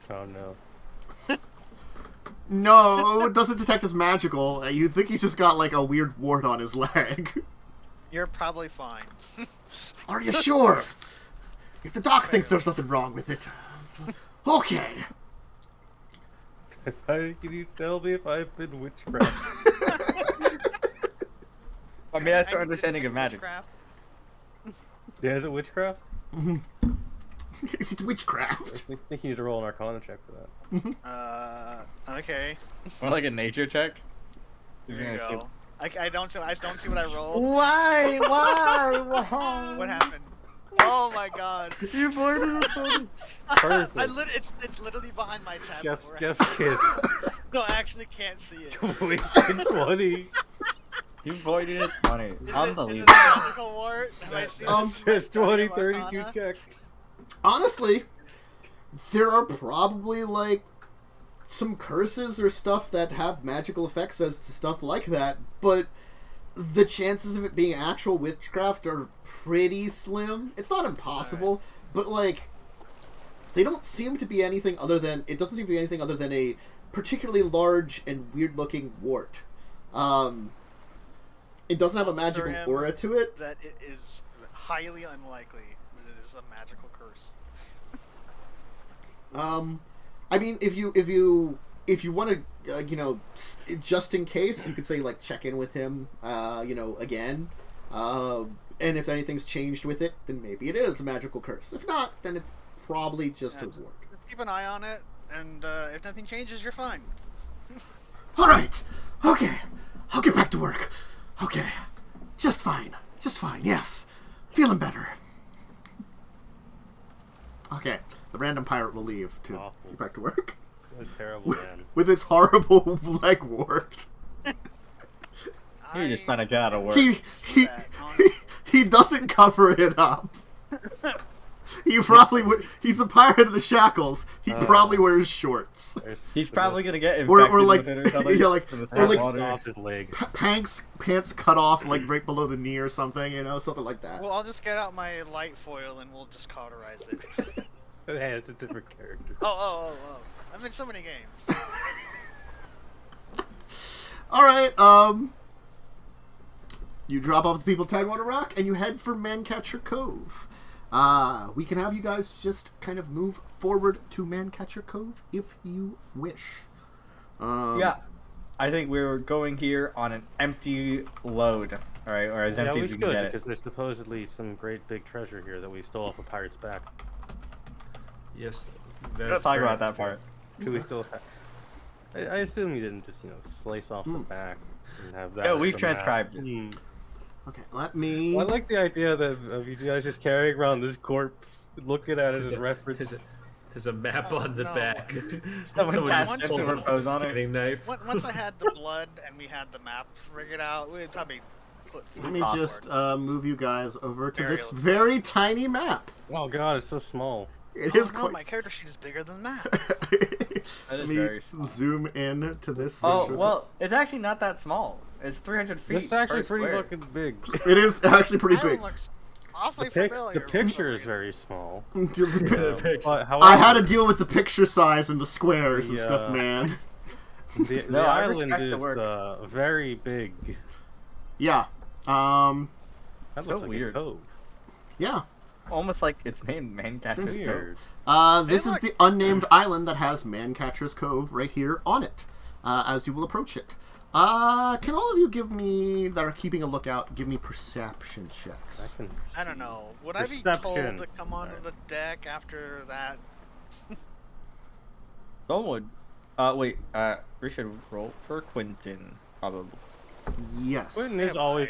Oh no. No, it doesn't detect as magical. You think he's just got, like, a weird wart on his leg. You're probably fine. Are you sure? If the doc thinks there's nothing wrong with it. Okay. Can you tell me if I've been witchcraft? I mean, that's our understanding of magic. Yeah, is it witchcraft? Is it witchcraft? I think you need to roll an Arcana check for that. Okay. Or like a nature check. Here you go. I don't see what I rolled. Why? Why? What happened? Oh my god. You avoided it. Perfect. It's literally behind my tablet. Jeff's kiss. No, I actually can't see it. Wasted 20. You avoided it. Funny. Is it Unbelievable. a magical wart? Have I seen this in my Just study 20, of 32 Arcana? checks. Honestly, there are probably, like, some curses or stuff that have magical effects as to stuff like that, but the chances of it being actual witchcraft are pretty slim. It's not impossible, but, like, they don't seem to be anything other than... It doesn't seem to be anything other than a particularly large and weird-looking wart. It doesn't have a magical aura to it. That it is highly unlikely that it is a magical curse. I mean, if you want to, just in case, you could say, like, check in with him, again. And if anything's changed with it, then maybe it is a magical curse. If not, then it's probably just a wart. Keep an eye on it, and if nothing changes, you're fine. All right. Okay. I'll get back to work. Okay. Just fine. Yes. Feeling better. Okay. The random pirate will leave to get back to work. What a terrible man. With his horrible leg wart. You're just trying to get out of work. He doesn't cover it up. He probably would. He's a pirate of the shackles. He probably wears shorts. He's probably gonna get infected like, with it or something. yeah, like, or like off his leg. pants cut off like right below the knee or something. Something like that. Well, I'll just get out my light foil and we'll just cauterize it. Hey, it's a different character. Oh. I'm in so many games. All right. You drop off the people Tagwater Rock and you head for Mancatcher Cove. We can have you guys just kind of move forward to Mancatcher Cove if you wish. Yeah, I think we're going here on an empty load, all right, or as empty as we can get it. Because there's supposedly some great big treasure here that we stole off a pirate's back. Yes. Let's talk about that part. Do we still have... I assume you didn't just, slice off the back and have that. Yeah, we've transcribed it. Okay, let me... Well, I like the idea of you guys just carrying around this corpse, looking at it as reference. There's a map on the back. Someone just just pulls out a superpose on it. skinning knife. Once I had the blood and we had the map figured out, we'd probably put Let me just move you guys over to this Very very tiny map. Oh god, it's so small. It is no, quite... my character sheet is bigger than the map. Let me zoom in to this. Oh, well, it's actually not that small. It's 300 feet. This is actually per pretty square. fucking big. It is actually pretty Island big. looks awfully The familiar. picture is very small. I However, had to deal with the picture size and the squares and stuff, man. The No, I island respect the is work. very big. Yeah. That So looks like weird. a cove. Yeah. Almost like it's named Mancatcher Weird. Cove. This is the unnamed island that has Mancatcher's Cove right here on it, as you will approach it. Can all of you that are keeping a lookout, give me perception checks? I don't know. Would I be Perception. told to come onto the deck after that? Someone would. Wait, we should roll for Quentin, probably. Yes. Quentin is always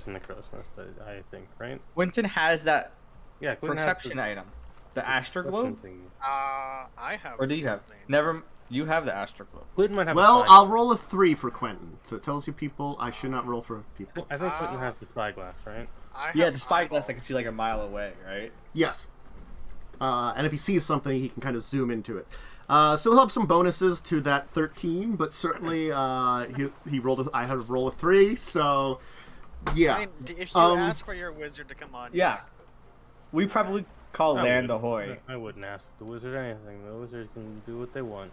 in the crow's nest, I think, right? Quentin has that Yeah, Quentin perception has item. The Astroglobe? I have. Or do you have? something. You have the Astroglobe. Quentin might have Well, a I'll roll a 3 for Quentin. So it tells you people I should not roll for people. I think Quentin has the spyglass, right? Yeah, the spyglass I can see like a mile away, right? Yes. And if he sees something, he can kind of zoom into it. So we'll have some bonuses to that 13, but certainly he rolled. I had to roll a 3, so yeah. I mean, if you ask for your wizard to come on, yeah, we probably call Land Ahoy. I wouldn't ask the wizard anything. The wizard can do what they want.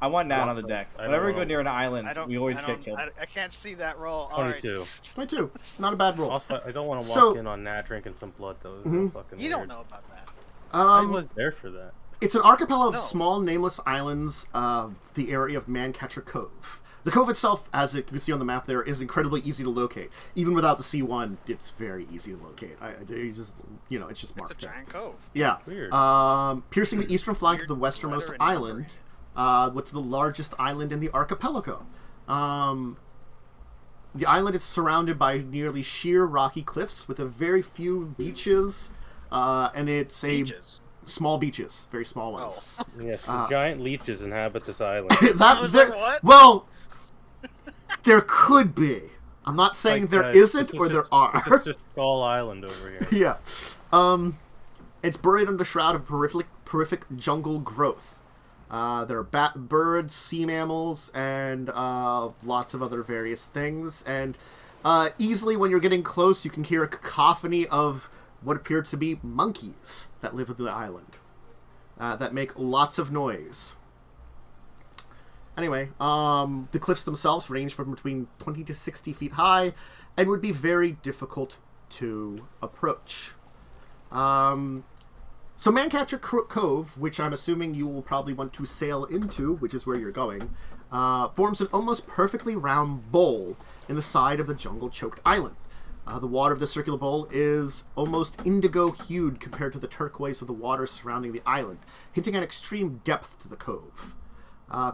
I want Nat on the deck. Whenever we go near an island, we always get killed. I can't see that roll. 22. Right. 22. Not a bad roll. Also, I don't want to walk in on Nat drinking some blood, though. Fucking You weird. don't know about that. I was there for that. It's an archipelago of small, nameless islands, the area of Mancatcher Cove. The cove itself, as you can see on the map there, is incredibly easy to locate. Even without the C1, it's very easy to locate. It's just marked It's a there. giant cove. Yeah. Weird. Piercing the eastern flank of the westernmost island, what's the largest island in the archipelago. The island is surrounded by nearly sheer rocky cliffs with a very few beaches, and it's small beaches, very small ones. Oh. Yes, giant leeches inhabit this island. What? Well, there could be. I'm not saying there isn't or there are. It's just Skull Island over here. Yeah. It's buried under a shroud of horrific jungle growth. There are birds, sea mammals, and lots of other various things. And easily, when you're getting close, you can hear a cacophony of what appear to be monkeys that live on the island that make lots of noise. Anyway, the cliffs themselves range from between 20 to 60 feet high and would be very difficult to approach. So Mancatcher Cove, which I'm assuming you will probably want to sail into, which is where you're going, forms an almost perfectly round bowl in the side of the jungle-choked island. The water of the circular bowl is almost indigo-hued compared to the turquoise of the water surrounding the island, hinting at extreme depth to the cove.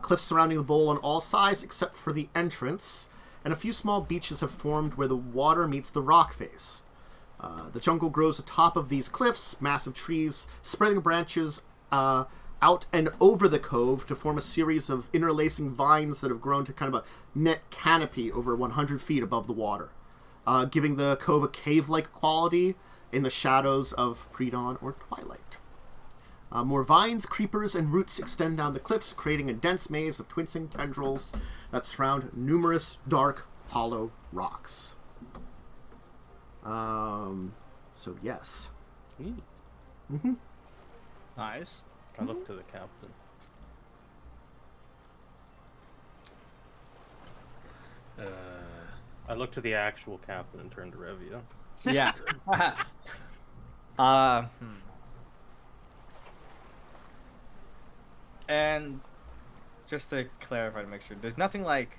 Cliffs surrounding the bowl on all sides except for the entrance, and a few small beaches have formed where the water meets the rock face. The jungle grows atop of these cliffs, massive trees spreading branches out and over the cove to form a series of interlacing vines that have grown to kind of a net canopy over 100 feet above the water, giving the cove a cave-like quality in the shadows of pre-dawn or twilight. More vines, creepers, and roots extend down the cliffs, creating a dense maze of twinsing tendrils that surround numerous dark, hollow rocks. So yes. Neat. Nice. I look to the captain. I look to the actual captain and turn to Revia. Yeah. And just to clarify, to make sure, there's nothing like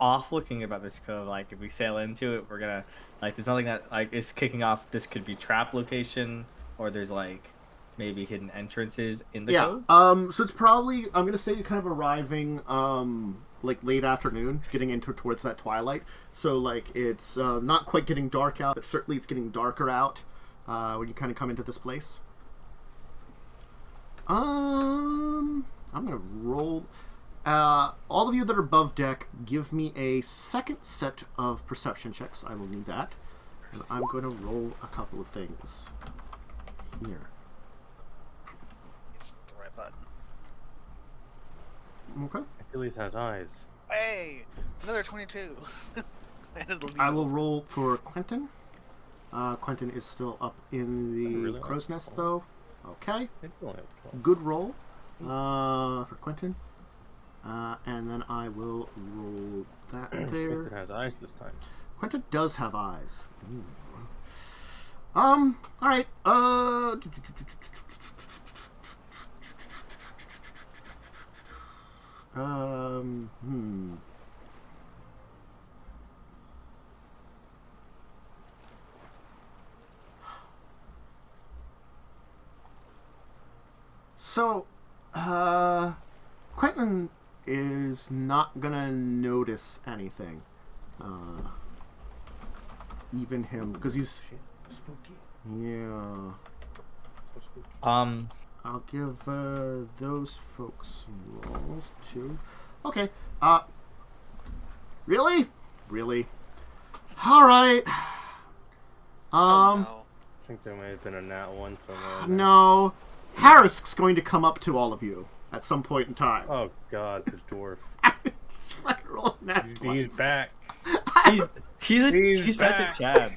off-looking about this cove. Like if we sail into it, we're gonna there's nothing that is kicking off. This could be trap location, or there's maybe hidden entrances in the cove. So it's probably, I'm gonna say, you're kind of arriving late afternoon, getting into towards that twilight. So it's not quite getting dark out, but certainly it's getting darker out when you kind of come into this place. I'm gonna roll. All of you that are above deck, give me a second set of perception checks. I will need that. And I'm going to roll a couple of things here. It's the right button. Okay. Achilles has eyes. Hey, another 22. I will roll for Quentin. Quentin is still up in the crow's nest, though. Okay. Good roll for Quentin. And then I will roll that there. Quentin has eyes this time. Quentin does have eyes. Ooh. Alright. So, Quentin is not gonna notice anything. Even him, because he's spooky. Yeah. So spooky. I'll give those folks some rolls too. Okay. Really? All right. Oh, no. I think there may have been a nat one somewhere. No. Harrisk's going to come up to all of you at some point in time. Oh God, the dwarf. He's fucking rolling that. He's back. He's such a Chad.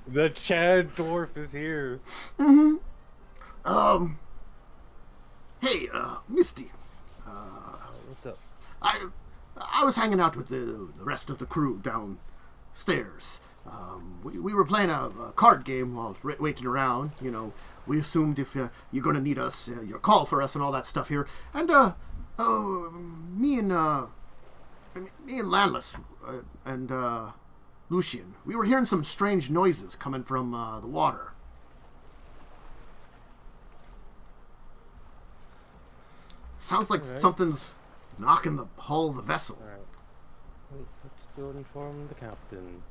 The Chad dwarf is here. Mm-hmm. Hey, Misty. What's up? I was hanging out with the rest of the crew downstairs. We were playing a card game while waiting around. You know, we assumed if you're going to need us, your call for us and all that stuff here. And me and Landless and Lucian, we were hearing some strange noises coming from the water. Sounds like something's knocking the hull of the vessel. All right. Let's go inform the captain.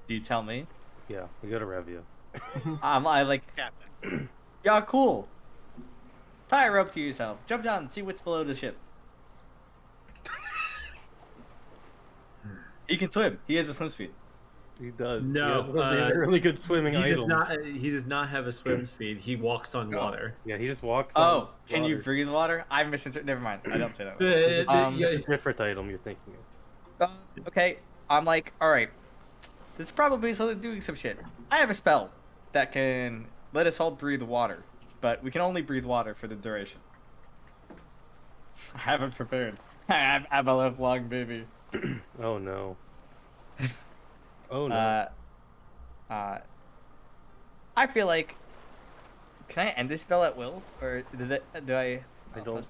Do you tell me? Yeah, we go to Revia. I like Captain. Yeah, cool. Tie a rope to yourself. Jump down and see what's below the ship. He can swim. He has a swim speed. He does. No, he has a really good swimming item. He does not have a swim speed. He walks on water. Yeah, he just walks. Oh, can water. you breathe water? I'm misinterpreting. Never mind. I don't say that. It's a different item you're thinking of. Okay. I'm like, all right. This is probably something doing some shit. I have a spell that can let us all breathe water, but we can only breathe water for the duration. I haven't prepared. I'm a lifelong baby. Oh no. Oh no. I feel like. Can I end this spell at will, or does it? Do I? I don't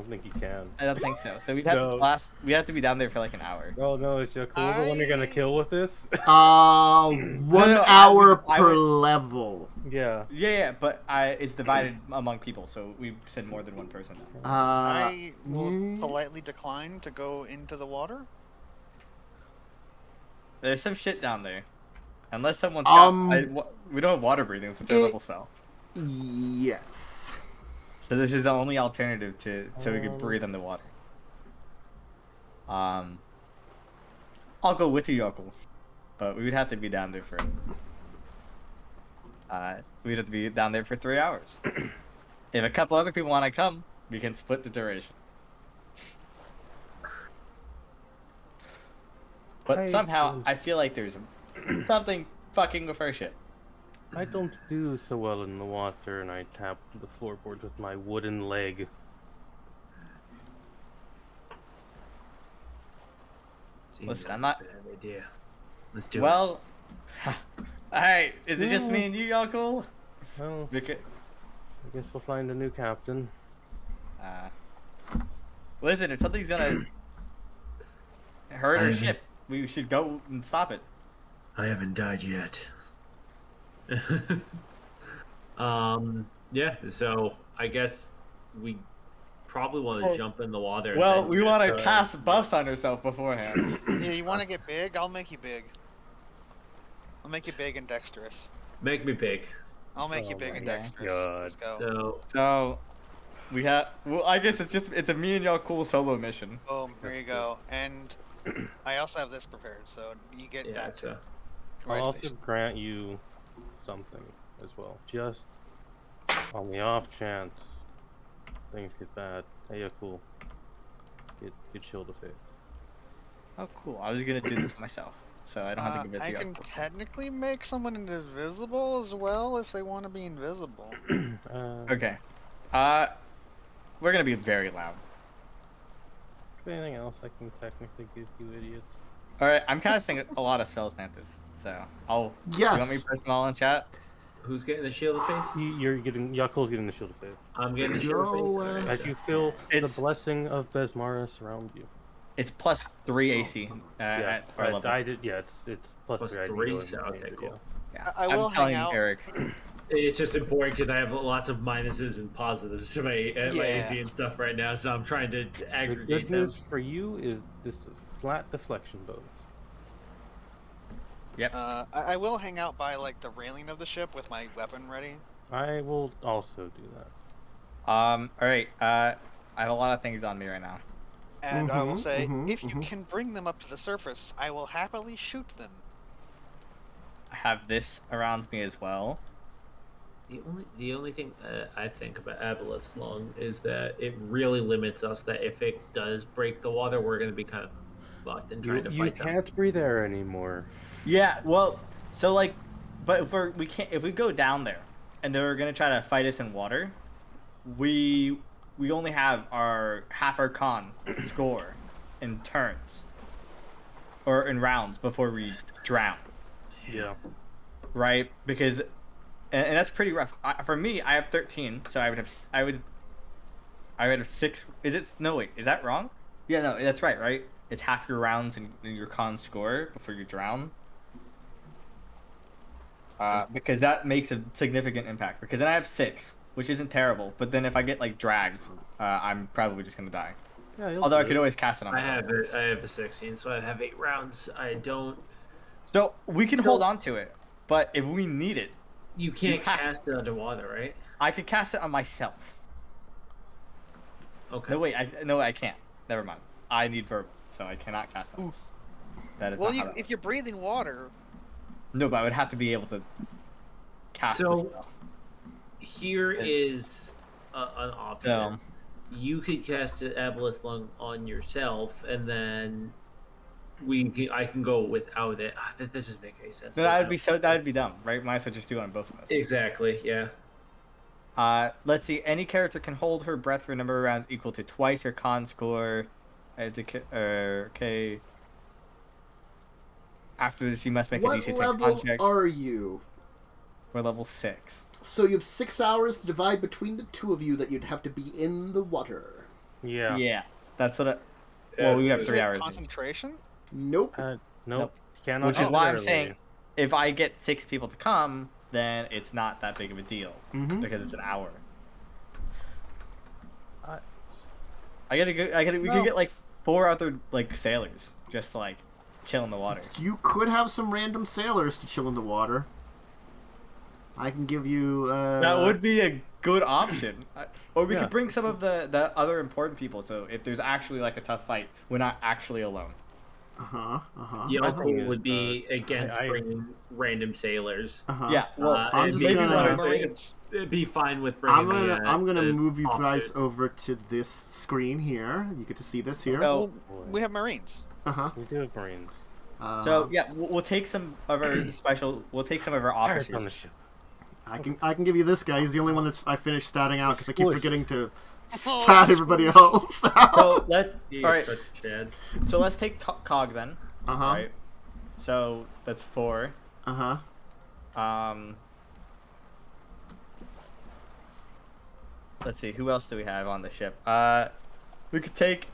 think you can. I don't think so. So we'd have to we have to be down there for like an hour. Oh no, is Yaalkol the one you're gonna kill with this? 1 hour per level. Yeah. Yeah, but it's divided among people, so we said more than one person. I will politely decline to go into the water. There's some shit down there. Unless someone's got... we don't have water breathing. It's a third level spell. Yes. So this is the only alternative so we can breathe underwater. I'll go with you, Yaalkol. But we would have to be down there for... we'd have to be down there for 3 hours. If a couple other people want to come, we can split the duration. But somehow, I feel like there's something fucking with our shit. I don't do so well in the water, and I tap the floorboards with my wooden leg. Listen, I'm not... Bad idea. Let's do it. Well... Alright, is it just me and you, Yaalkol? Well, I guess we'll find a new captain. Listen, if something's gonna hurt our ship, we should go and stop it. I haven't died yet. Yeah, so I guess we probably want to jump in the water. Well, we want to cast buffs on ourselves beforehand. Yeah, you want to get big? I'll make you big. I'll make you big and dexterous. Make me big. I'll make you big and dexterous. God. Let's go. So we have. Well, I guess it's a me and Yaalkol solo mission. Boom. Here you go. And I also have this prepared, so you get that. So. I'll also grant you something as well, just on the off chance things get bad. Hey, Yaalkol, get Shield of Faith. Oh, cool. I was gonna do this myself, so I don't have to give it to I you. can technically make someone invisible as well if they want to be invisible. Okay. We're gonna be very loud. Anything else I can technically give you, idiots? All right, I'm casting a lot of spells, Nantis. So I'll. Yes. You want me to post them all in chat? Who's getting the Shield of Faith? You're getting Yaalkol's getting the Shield of Faith. I'm getting the Shield of Faith. As you feel the blessing of Besmara surround you. It's +3 AC Yeah, at our level. I did. Yeah, it's plus 3. So okay, cool. Yeah. I will I'm telling hang you, out. Erik. It's just important because I have lots of minuses and positives to my AC and stuff right now, so I'm trying to The aggregate good them. news for you is this flat deflection bonus. Yep. I will hang out by like the railing of the ship with my weapon ready. I will also do that. All right. I have a lot of things on me right now. And I will say, if you can bring them up to the surface, I will happily shoot them. have this around me as well. The only thing I think about Aboleth's Lung is that it really limits us. That if it does break the water, we're going to be kind of locked in trying to fight them. You can't breathe air anymore. Yeah, well, so like, but if we go down there, and they're going to try to fight us in water, we only have half our con score in turns or in rounds before we drown. Yeah. Right, because. And that's pretty rough. For me, I have 13, so I would have 6. Is it? No, wait. Is that wrong? Yeah, no, that's right. Right? It's half your rounds and your con score before you drown. Because that makes a significant impact. Because then I have 6, which isn't terrible. But then if I get like dragged, I'm probably just gonna die. Yeah, although I could always cast it on myself. I have a 16, so I have 8 rounds. I don't. So we can hold on to it, but if we need it. You can't cast it underwater, right? I could cast it on myself. Okay. No, wait. I can't. Never mind. I need verbal, so I cannot cast it. Oof. That is well, not if you're breathing water. No, but I would have to be able to cast this spell. Here is an option. So, you could cast an Aboleth's Lung on yourself, and then I can go without it. That doesn't make any sense. No, that would be dumb, right? Might as well just do it on both of us. Exactly, yeah. Let's see. Any character can hold her breath for a number of rounds equal to twice her con score. Okay. After this, you must make a DC check. What level are you? We're level 6. So you have 6 hours to divide between the two of you that you'd have to be in the water. Yeah. Yeah. That's what. Well, we have 3 hours. Concentration? Nope. Nope. Cannot. Which is why I'm saying, if I get 6 people to come, then it's not that big of a deal because it's an hour. We could get like 4 other like sailors just to like chill in the water. You could have some random sailors to chill in the water. I can give you. That would be a good option. Or we could bring some of the other important people. So if there's actually like a tough fight, we're not actually alone. Yaalkol would be against bringing random sailors. Yeah, well, I'm just gonna. It'd be fine with bringing. I'm gonna move you guys over to this screen here. You get to see this here. So, we have Marines. We do have Marines. So yeah, we'll take some of our We'll take some of our officers on the ship. I can give you this guy. He's the only one that's I finished statting out because I keep forgetting to stat everybody else. So let's So let's take Cog then. Right. So that's 4. Let's see. Who else do we have on the ship? We could take.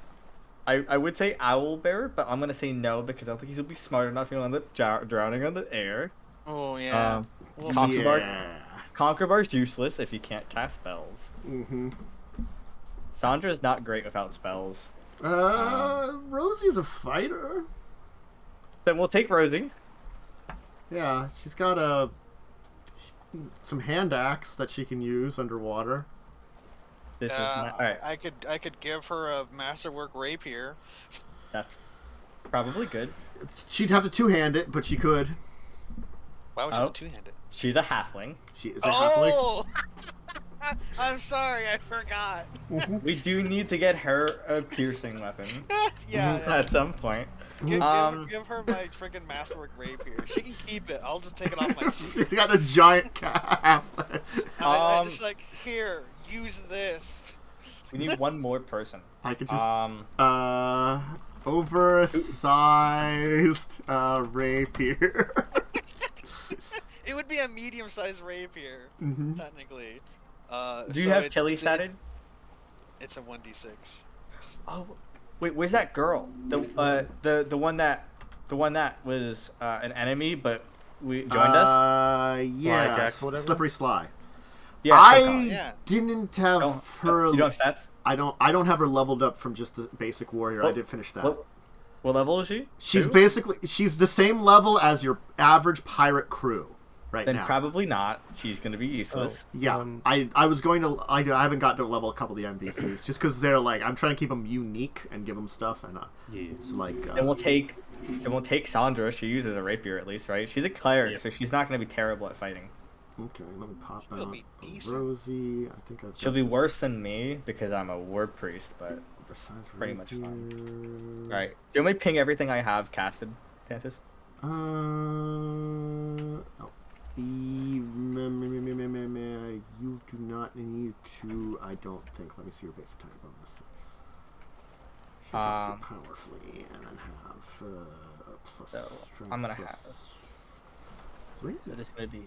I would say Owlbear, but I'm gonna say no because I don't think he'll be smart enough to end up drowning on the air. Oh yeah. Conquer Bar's useless if you can't cast spells. Sandra's not great without spells. Rosie's a fighter. Then we'll take Rosie. Yeah, she's got some hand axe that she can use underwater. This is not, all right. I could give her a masterwork rapier. That's probably good. She'd have to two-hand it, but she could. Why would she two-hand it? She's a halfling. She is a halfling. I'm sorry, I forgot. We do need to get her a piercing weapon. Yeah. At some point. Give her my freaking masterwork rapier. She can keep it. I'll just take it off my sheet. She's got a giant calf. I just like, here, use this. We need one more person. I could just oversized rapier. It would be a medium-sized rapier, technically. Do you have Tilly statted? It's a 1d6. Oh, wait, where's that girl? The one that was an enemy, but we joined us. Yeah, Slippery Sly. Yeah, I didn't have her. You don't have stats? I don't have her leveled up from just the basic warrior. I did finish that. What level is she? She's the same level as your average pirate crew. Right then now. Probably not. She's going to be useless. Yeah, I was going to. I haven't gotten to level a couple of the NPCs just because they're like I'm trying to keep them unique and give them stuff and so like. Then we'll take It won't take Sandra. She uses a rapier at least, right? She's a cleric, so she's not going to be terrible at fighting. Okay, let me pop She'll out be decent. Rosie. I think I've She'll got be this worse than me because I'm a Warpriest, but precise pretty much rapier. fine. Alright, do you want me to ping everything I have casted, Tantus? Oh. You do not need to. I don't think. Let me see your base attack bonus. Should powerfully and then have plus. So strength I'm gonna plus have. 3. So this is gonna be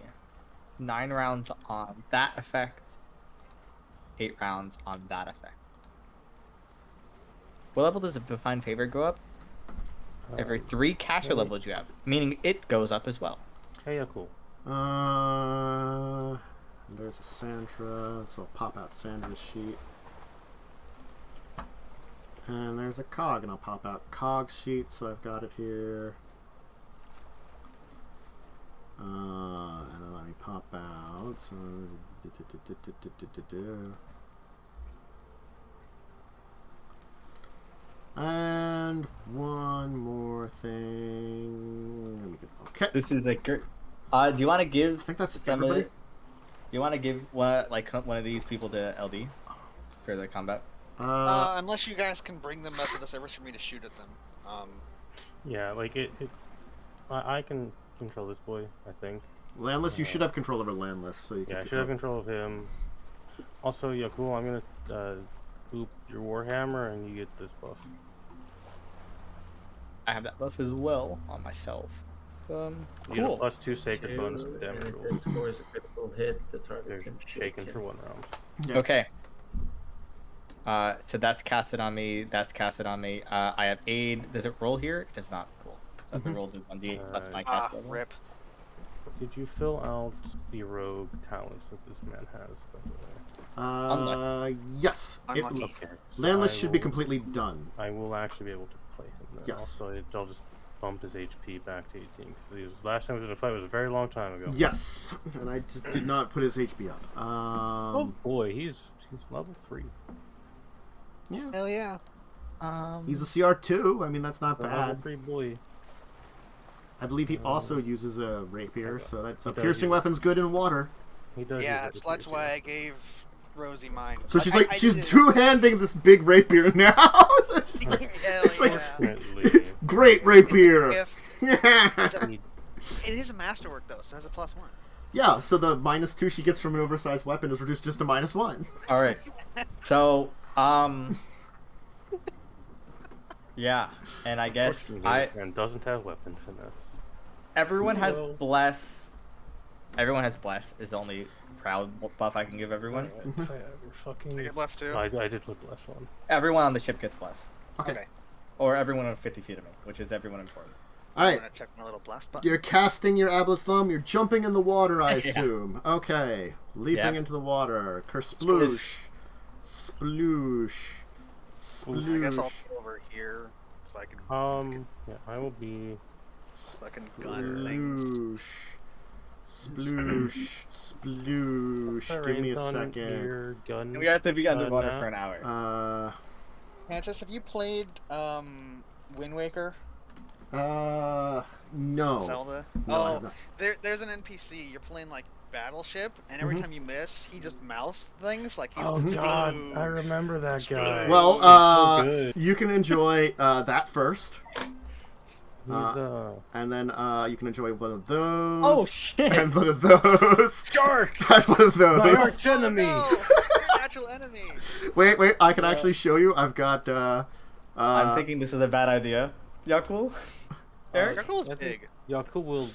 9 rounds on that effect, 8 rounds on that effect. What level does a Divine Favor go up? Every 3 caster levels you have, meaning it goes up as well. Hey, yeah, cool. There's a Sandra, so I'll pop out Sandra's sheet. And there's a Cog, and I'll pop out Cog's sheet, so I've got it here. And then let me pop out. So, and one more thing. Let me get, okay. This is a great. Do you want to give? I think that's somebody? everybody. Do you want to give one of these people to LD for the combat? Unless you guys can bring them up to the service for me to shoot at them. Yeah, like I can control this boy, I think. Landless, you should have control over Landless, so you can. Yeah, I should have control of him. Also, yeah, cool. I'm gonna boop your Warhammer, and you get this buff. I have that buff as well on myself. You get a Cool. +2 sacred bonus to damage It rolls. scores a critical hit. The target They're can shaken for 1 round. Yeah. Okay. So that's casted on me. That's casted on me. I have aid. Does it roll here? It does not. Cool. So I have to roll to 1d. That's my cast level. Rip. Did you fill out the rogue talents that this man has, by the way? Yes. Unlucky. Okay. so Landless I should be will- completely done. I will actually be able to play him then. Yes. Also, I'll just bump his HP back to 18. Because last time we did a fight was a very long time ago. Yes, and I just did not put his HP up. Oh boy, he's level 3. Yeah. Hell yeah. He's a CR2. I mean, that's not A level bad. 3 boy. I believe he also uses a rapier, so that's He a does piercing use- weapon's good in water. He does. Yeah, use it that's with why I piercing. gave Rosie mine. So she's I she's did it. two-handing this big rapier now. It's just like, Hell it's like yeah. Definitely. great rapier. If Yeah. He- it is a masterwork though, so it has a +1. Yeah. So the -2 she gets from an oversized weapon is reduced just to -1. All right. So yeah, and I guess Unfortunately, this man doesn't have weapon finesse. everyone has Well. bless. Everyone has bless is the only proud buff I can give everyone. Alright, I have your fucking. I get +2. I did put less one. Everyone on the ship gets bless, Okay. or everyone on 50 feet of me, which is everyone important. All I'm right. gonna check my little blast button. You're casting your Abla's Thumb. You're jumping in the water, I Yeah. assume. Okay. Leaping Yep. into the water. Kersploosh. Sploosh. I guess I'll Sploosh. go over here so I can Yeah, I will be. fucking gun things. Sploosh. Sploosh. Give me a second. Your gun. And we have to be underwater now? for an hour. Manchester, have you played Wind Waker? No. Zelda? No, I have not. There's an NPC. You're playing like Battleship, and every time you miss, he just mouse things like he's Oh god, I Sploosh. remember that guy. Well, so good. you can enjoy that first, He's and then you can enjoy one of those. Oh shit! And one of those. Shark! And one of My those. arch enemy! Oh, no! Your natural enemy. Wait, I can actually show you. I've got. I'm thinking this is a bad idea. Yaalkol? Erik? Yaalkol's I think big. Yaalkol will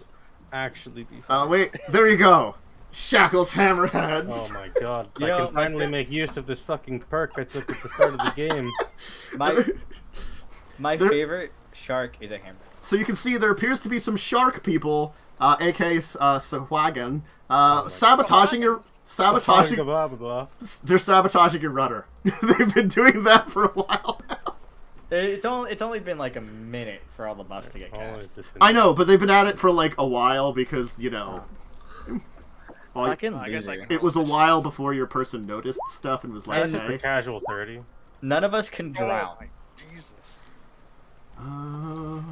actually be fine. Wait, there you go. Shackles Hammerheads. Oh my god. You I know, can finally my- make use of this fucking perk I took at the start of the game. My There- favorite shark is a hammer. So you can see there appears to be some shark people, aka Sahuagin, sabotaging your Blah, blah, blah. They're sabotaging your rudder. They've been doing that for a while now. It's only been like a minute for all the buffs to get Oh, cast. it's just I know, but they've been at it for like a while because you know. Well, Fucking I guess I loser. can- it was a while before your person noticed stuff and was like, That's just for "Hey." casual 30. None of us can drown. Oh, my Jesus. So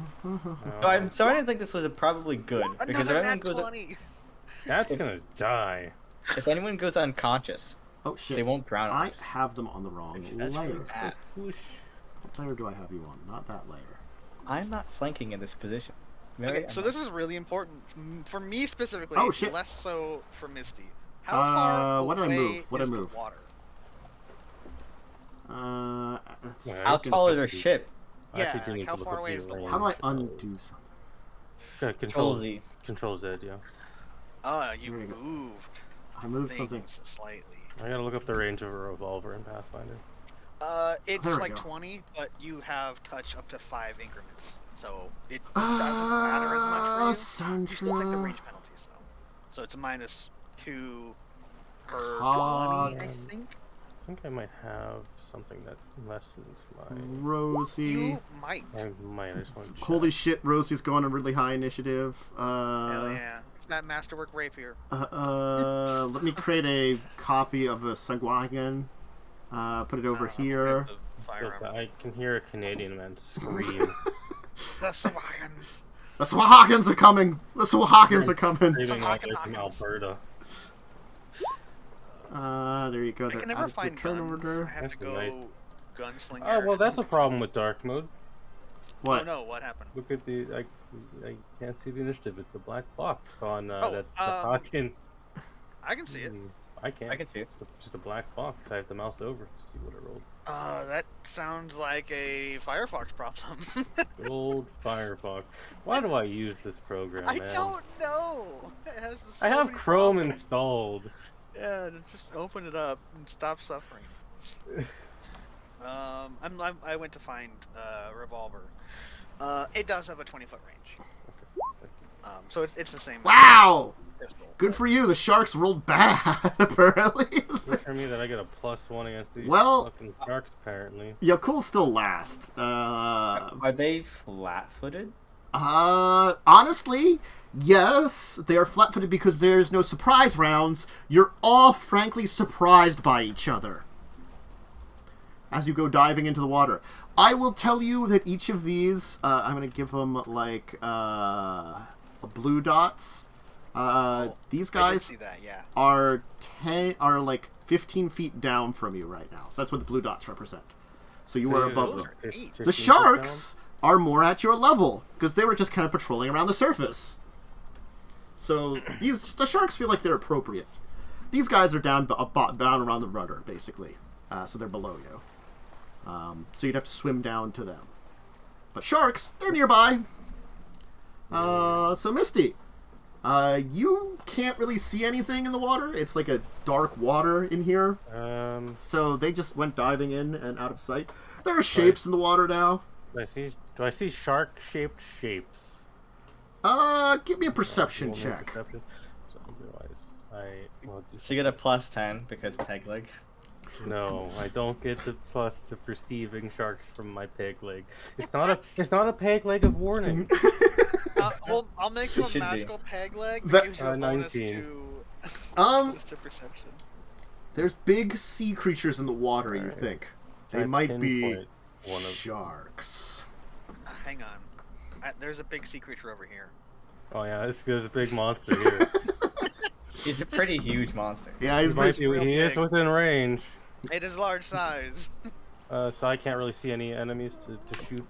I'm starting to think this was probably good because if Another anyone nat goes, 20. That's gonna die. if anyone goes unconscious, Oh shit! they won't drown I us. have them on the wrong Because that's layer. really bad. What layer do I have you on? Not that layer. I'm not flanking in this position. Okay, so this is really important for me specifically. Oh, shit. Less so for Misty. How far what did I away move? What did I is the move? water? How tall is our ship? I actually Yeah, do need how to look far up away the is the range. How do I undo something? Control Z. Control Z, yeah. Oh, you There you go. moved I moved something. things slightly. I gotta look up the range of a revolver in Pathfinder. It's There we like go. 20, but you have touch up to 5 increments, so it doesn't matter as much for you. You still take the range penalties though, so it's a -2 per 20, I think. I think I might have something that lessens my... Rosie. You might. I might, I just want to check. Holy shit, Rosie's going a really high initiative. Hell yeah. It's that masterwork rapier. Let me create a copy of a Sagwagan. Put it over here. The fire armor. I can hear a Canadian man scream. The Sawagans. The Swahagans are coming! The Swahagans are coming! Screaming out there Hawkins. from Alberta. There you go. I can never find turn guns. I order. have to That's nice. go Gunslinger. Oh, well, and that's a then- problem with dark mode. What? Oh no, what happened? Look at the... I can't see the initiative. It's a black box on Oh, that Sahakin. I can see it. I can't. I can see it. Just a black box. I have to mouse over to see what it rolled. That sounds like a Firefox problem. Good old Firefox. Why do I use this program, I man? don't know. It has the I so have many Chrome problems. installed. Yeah, just open it up and stop suffering. I went to find revolver. It does have a 20-foot range. So it's the same. Wow! Pistol. Good for you. The sharks rolled bad, apparently. Good for me that I get a +1 against these Well- fucking sharks, apparently. Yaalkol still last. Are they flat-footed? Honestly, yes, they are flat-footed because there's no surprise rounds. You're all frankly surprised by each other as you go diving into the water. I will tell you that each of these, I'm going to give them like blue dots. These I did guys see that, yeah. are like 15 feet down from you right now. So that's what the blue dots represent. So you are above them. The sharks are more at your level because they were just kind of patrolling around the surface. So the sharks feel like they're appropriate. These guys are down around the rudder, basically. So they're below you. So you'd have to swim down to them. But sharks, they're nearby. So Misty, you can't really see anything in the water. It's like a dark water in here. So they just went diving in and out of sight. There are shapes in the water now. Do I see shark-shaped shapes? Give me a perception Roll me a check. perception. So otherwise, So you get a +10 because peg leg. no, I don't get the plus to perceiving sharks from my peg leg. It's not a peg leg of warning. Well, I'll make you a Should be. magical peg leg That- that gives you a bonus 19. to bonus to perception. There's big sea creatures in the water. You Alright. think Try they to might be pinpoint one of sharks? Hang on. There's a big sea creature over here. Oh yeah, there's a big monster here. He's a pretty huge monster. Yeah, he's big. real He is big. within range. It is large size. So I can't really see any enemies to shoot.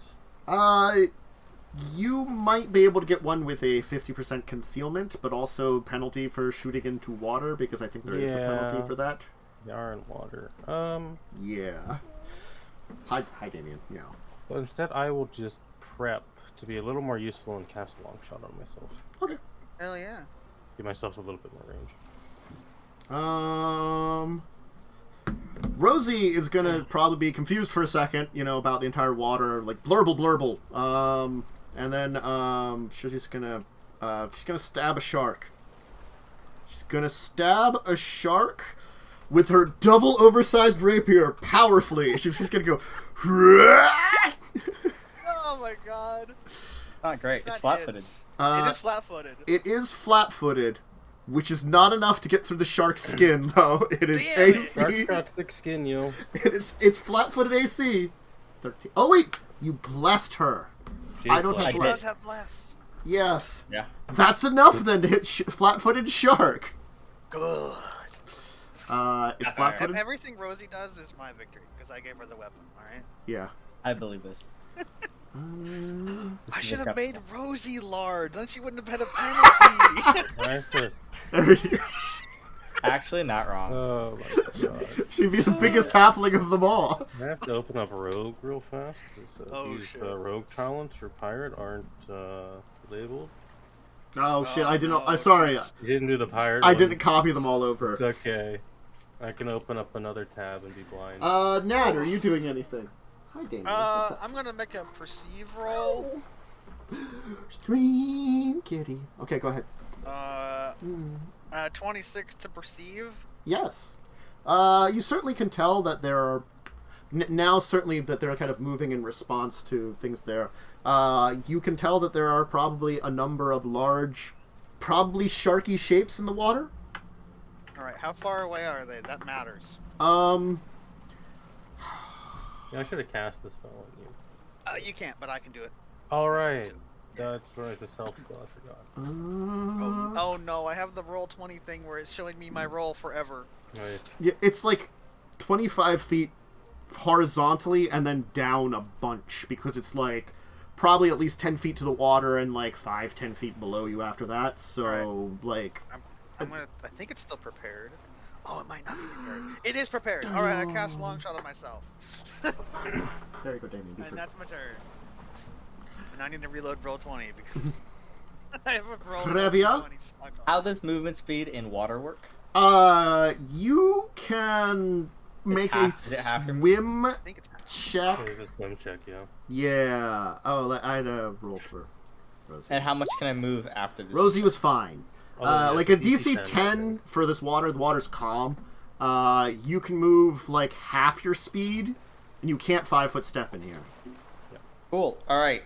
You might be able to get one with a 50% concealment, but also penalty for shooting into water because I think there is a penalty Yeah. for that. They are in water. Yeah. Hi, Damien. Yeah. But instead I will just prep to be a little more useful and cast a long shot on myself. Okay. Hell yeah. Give myself a little bit more range. Rosie is gonna probably be confused for a second, about the entire water, like blurble. And then she's gonna stab a shark. She's gonna stab a shark with her double oversized rapier powerfully. She's just gonna go. Oh my god. Not great. That It's flat-footed. hits. It is flat-footed. It is flat-footed, which is not enough to get through the shark's skin, though. It is Damn it. AC. Shark's got thick skin, yo. It's flat-footed AC. 13. Oh wait, You blessed her. She I don't blessed. She bless. does have bless. Yes. Yeah. That's enough then to hit flat-footed shark. Good. It's flat-footed. Everything Rosie does is my victory because I gave her the weapon. All right. Yeah. I believe this. I should have made Rosie large. Then she wouldn't have had a penalty. Nice. There you go. Actually, not wrong. Oh my god. She'd be the biggest halfling of them all. I have to open up Rogue real fast. Oh, These shit. Rogue talents for Pirate aren't labeled. Oh shit! I didn't. no, I'm sorry. You didn't do the Pirate I one? didn't copy them all over. It's okay. I can open up another tab and be blind. Nat, are you doing anything? Hi, Daniel. What's up? I'm gonna make a perceive roll. Stream kitty. Okay, go ahead. 26 to perceive. Yes. You certainly can tell that there are now certainly that they're kind of moving in response to things there. You can tell that there are probably a number of large, probably sharky shapes in the water. All right, how far away are they? That matters. Yeah, I should have cast this spell on you. You can't, but I can do it. All right. Yeah. That's right. It's a self spell. I forgot. Oh no, I have the roll 20 thing where it's showing me my roll forever. Right. Yeah, it's like 25 feet horizontally and then down a bunch because it's like probably at least 10 feet to the water and like 5-10 feet below you after that. So like, I think it's still prepared. Oh, it might not be prepared. It is prepared. All right, I cast long shot on myself. there you go, Damien. And that's my turn. And I need to reload roll 20 because I haven't rolled Revia? 20 stuck on. How does movement speed in water work? You can make a Is it half your- swim I think it's half. check. Okay, the swim check, yeah. Yeah. Oh, I had a roll for Rosie. And how much can I move after this? Rosie was fine. Oh, yeah, Like a DC DC 10 for this water. The water's calm. You can move like half your speed, and you can't 5-foot step in here. Cool. All right.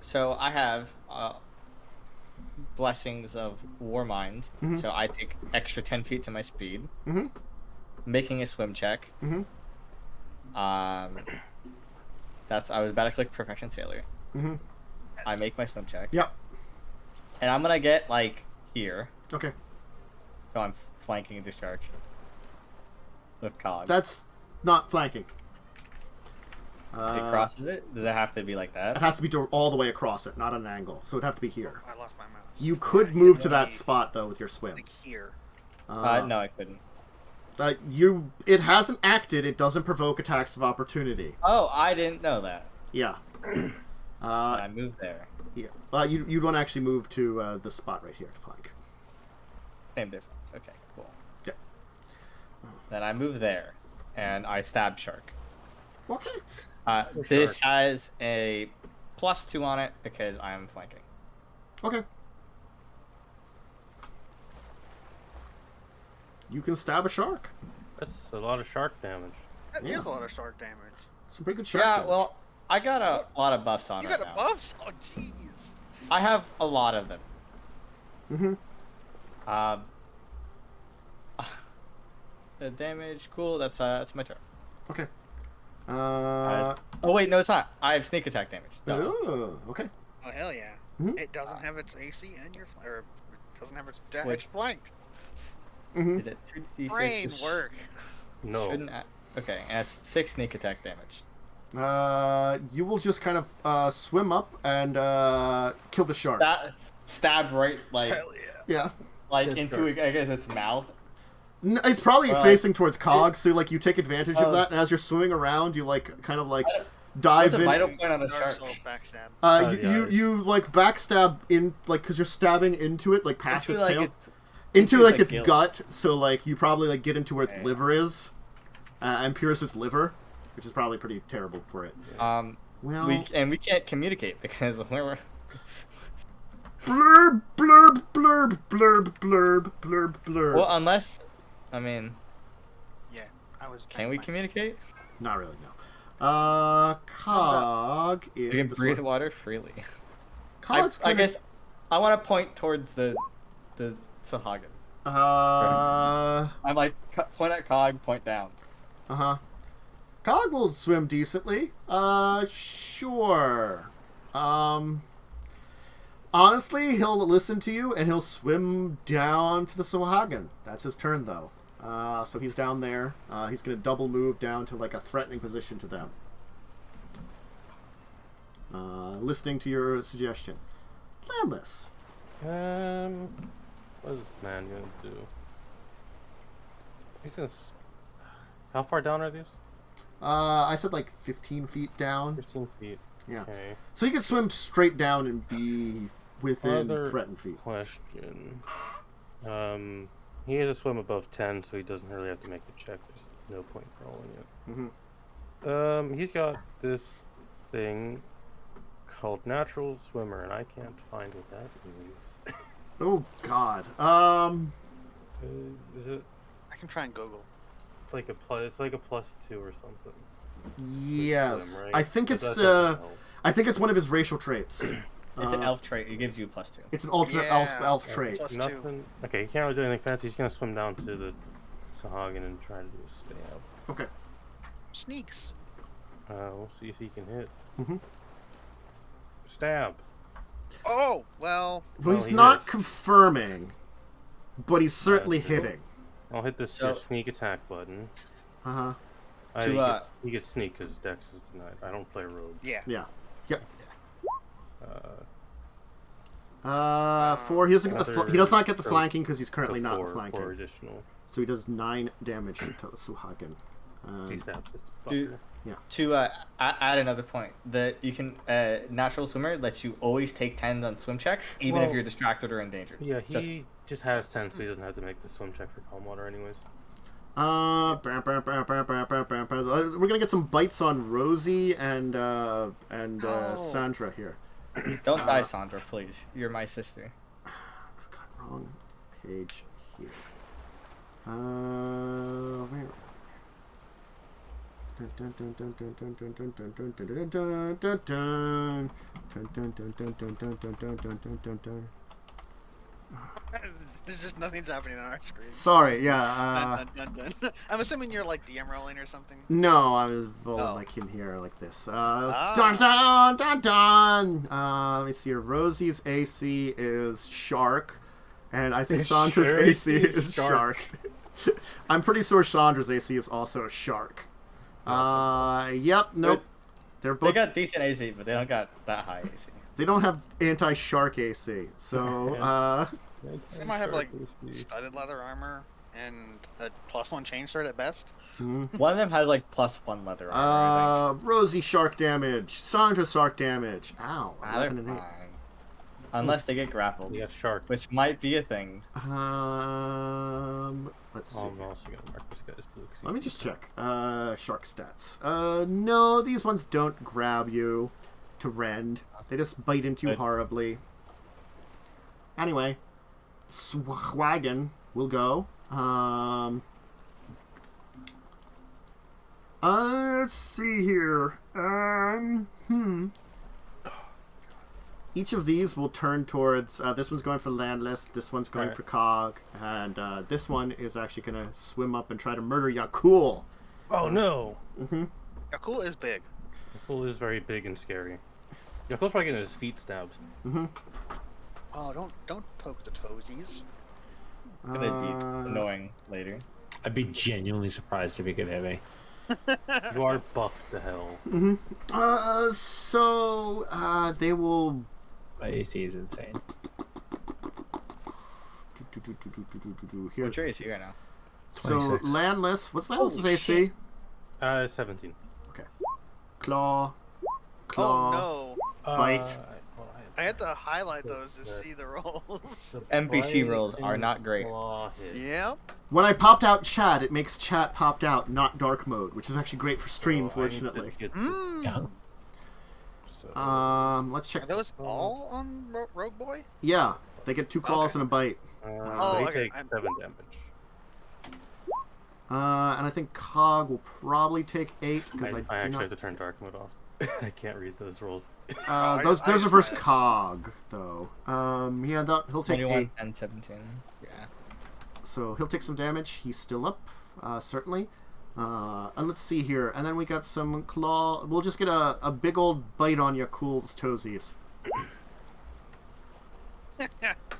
So I have blessings of War Mind. Mhm. So I take extra 10 feet to my speed. Mhm. Making a swim check. Mhm. I was about to click Profession Sailor. Mhm. I make my swim check. Yep. And I'm gonna get like here. Okay. So I'm flanking the shark. With Cog. That's not flanking. It crosses it? Does it have to be like It that? has to be all the way across it, not at an angle. So it'd have to be here. I lost my mouse. You could move to that spot though with your swim. Like here. No, I couldn't. It hasn't acted. It doesn't provoke attacks of opportunity. Oh, I didn't know that. Yeah. I moved there. Yeah. You'd want to actually move to the spot right here to flank. Same difference. Okay, cool. Yeah. Then I move there, and I stab shark. Okay. This has a +2 on it because I'm flanking. Okay. You can stab a shark. That's a lot of shark damage. That Yeah. is a lot of shark damage. Some pretty good shark. Yeah, damage. well, I got a lot of buffs on You right got a now. buffs? Oh, jeez. I have a lot of them. Mm-hmm. The damage, cool. That's my turn. Okay. Oh wait, no, it's not. I have sneak attack damage. No. Oh, okay. Oh, hell yeah. Mhm. It doesn't have its AC and your or it doesn't have its Which- it's flanked. Mm-hmm. Is it 2d6? Brain work. No. Okay, and it's 6 sneak attack damage. You will just kind of swim up and kill the shark. Stab right like Yeah. Yes, into sir. I guess its mouth. It's probably Well, facing towards Cog, so like you take advantage of Oh. that, and as you're swimming around, you like kind of like What's dive a in. vital point on a Dark shark? Souls backstab. You like backstab in like because you're stabbing into it like past Into, its like, tail, its- into into, like like, its gills. gut. So like you probably like get into where its Okay. liver is, and pierce its liver, which is probably pretty terrible for it. Well, we can't communicate because we're blurb blurb blurb blurb blurb blurb blurb. well unless I mean Yeah, I was. can we communicate? Not really, no. Cog is You can the breathe swim. water freely. Cog's I kinda- guess I want to point towards the Sahagan. Uh I'm like point at Cog, point down. huh. Cog will swim decently. Sure. Honestly, he'll listen to you and he'll swim down to the Suhagan. That's his turn, though. So he's down there. He's going to double move down to like a threatening position to them. Listening to your suggestion. Landless. What is this man going to do? He's going to... How far down are these? I said like 15 feet down. 15 feet. Yeah. Okay. So you can swim straight down and be within threatened feet. Question. He has to swim above 10, so he doesn't really have to make the check. There's no point rolling it. Mm-hmm. He's got this thing called Natural Swimmer, and I can't find what that means. Oh God. Is it I can try and Google. like a plus? It's like a +2 or something. Yes. Swim, right? I think But it's that doesn't help. I think it's one of his racial traits. It's an elf trait. It gives you +2. It's an alternate Yeah, elf yeah, trait. plus 2. Nothing. Okay, he can't really do anything fancy. He's gonna swim down to the Sahagan and try to do a stab. Okay. Sneaks. We'll see if he can hit. Mm-hmm. Stab. Oh, well. Well, he's he not is. confirming, but he's certainly so- hitting. I'll hit this So- sneak attack button. Uh huh. He gets sneak because Dex is denied. I don't play rogue. Yeah. Yeah. Yep. 4 He doesn't get the he does not get the Another- flanking because he's currently not four flanking. additional. So he does 9 damage to the Suhagan. He stabs this Dude. fucker. To add another point, that you can natural swimmer lets you always take 10s on swim checks, even if Well, you're distracted or endangered. Yeah, he just has 10, so he doesn't have to make the swim check for calm water anyways. We're gonna get some bites on Rosie and Sandra here. Don't die, Sandra, please. You're my sister. God, wrong page here. Where? There's just nothing's happening on our screen. Sorry, yeah. Dun, dun, dun. I'm assuming you're like DM rolling or something. No, I was rolling Oh. like in here, like this. Dun dun dun dun. Let me see here. Rosie's AC is Shark, and I think Sandra's Sure AC is is Shark. I'm pretty sure Sandra's AC is also Shark. Yep, nope. They're both. They got decent AC, but they don't got that high AC. They don't have anti-shark AC, so They might have like studded leather armor and a +1 chain sword at best. One of them has like +1 leather armor. Rosie shark damage, Sandra shark damage. Ow. They're 11 and 8. fine. Unless they get grappled, Yeah, shark. which might be a thing. Let's see. I'm also gonna mark this guy's blue. 'cause Let me he's- just check. Shark stats. No, these ones don't grab you to rend. They just bite into you Good. horribly. Anyway, Swaggin will go. Let's see here. Each of these will turn towards. This one's going for Landless. This one's going for Cog, and this one is actually going to swim up and try to murder Yaalkol. Oh no! Yaalkol is big. Yaalkol is very big and scary. Yaalkol's probably getting his feet stabbed. Oh, don't poke the toesies. Gonna be annoying later. I'd be genuinely surprised if he could hit me. You are buffed to hell. So they will. My AC is insane. Here's, What's your AC right now? so 26. Landless. What's Landless's Holy AC? shit. 17. Okay. Claw. Oh no! Bite. I had to highlight those to see the rolls. NPC rolls are not great. Yep. When I popped out chat, it makes chat popped out, not dark mode, which is actually great for stream, fortunately. Yeah. Let's check. Are those all on Rogue Boy? Yeah, they get 2 claws Okay. and a bite. They okay, take 7 damage. And I think Cog will probably take 8 because I I do actually not. have to turn dark mode off. I can't read those rolls. Those I are just versus read it. Cog though. Yeah, he'll take 21 8. and 17. Yeah. So he'll take some damage. He's still up, certainly. And let's see here. And then we got some claw. We'll just get a big old bite on your cool's toesies.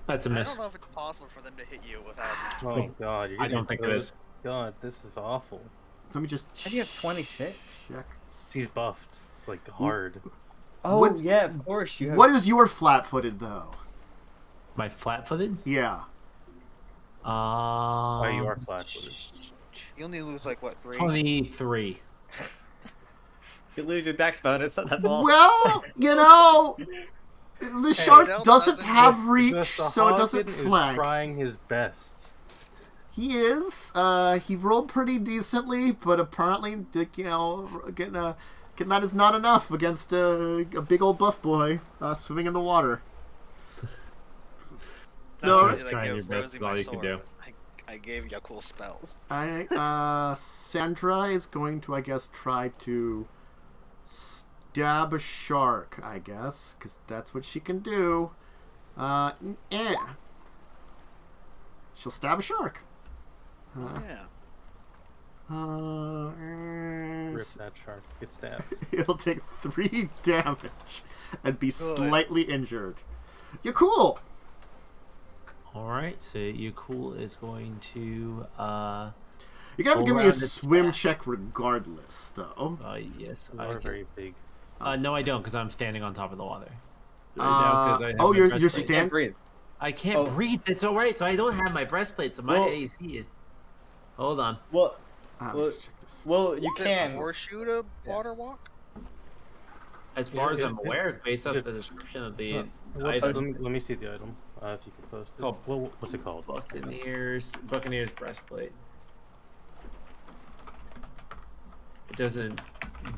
That's a I miss. don't know if it's possible for them to hit you without. Oh God, I don't think it is. God, this is awful. Let me just How do you have 26? check. He's buffed, like hard. Oh, What- yeah, of course. You have... What is your flat-footed, though? My flat-footed? Yeah. Oh, you are flat-footed. You only lose like what 3? 23. You lose your dex bonus, that's all. Well, you know, the shark Del doesn't doesn't have reach, Just the so it doesn't Hagen is flank. trying his best. He is. He rolled pretty decently, but apparently, you know, getting that is not enough against a big old buff boy swimming in the water. No, That's trying your give best Rosie is all my you can sword, do. but I gave Yaalkol spells. Sandra is going to, I guess, try to stab a shark, I guess, because that's what she can do. She'll stab a shark. Yeah. Rip that shark. Get stabbed. It'll take 3 damage and be slightly injured. You're cool. Alright, so Yaalkol is going to You're gonna have to Go give me a around the swim attack. check regardless, though. yes, You I are can. very big. No, I don't, because I'm standing on top of the water. Oh, you're You standing. can't breathe. I can't Oh. breathe. It's alright, so I don't have my breastplate, so my Well- AC is. Hold on. Well, Let's Well- check this. well, you Does it can. force you to water walk? As far Yeah, as I'm it- aware, based off it- the description of the Let item, me see the item. If you can post it. Oh. What's it called? Buccaneers breastplate. It doesn't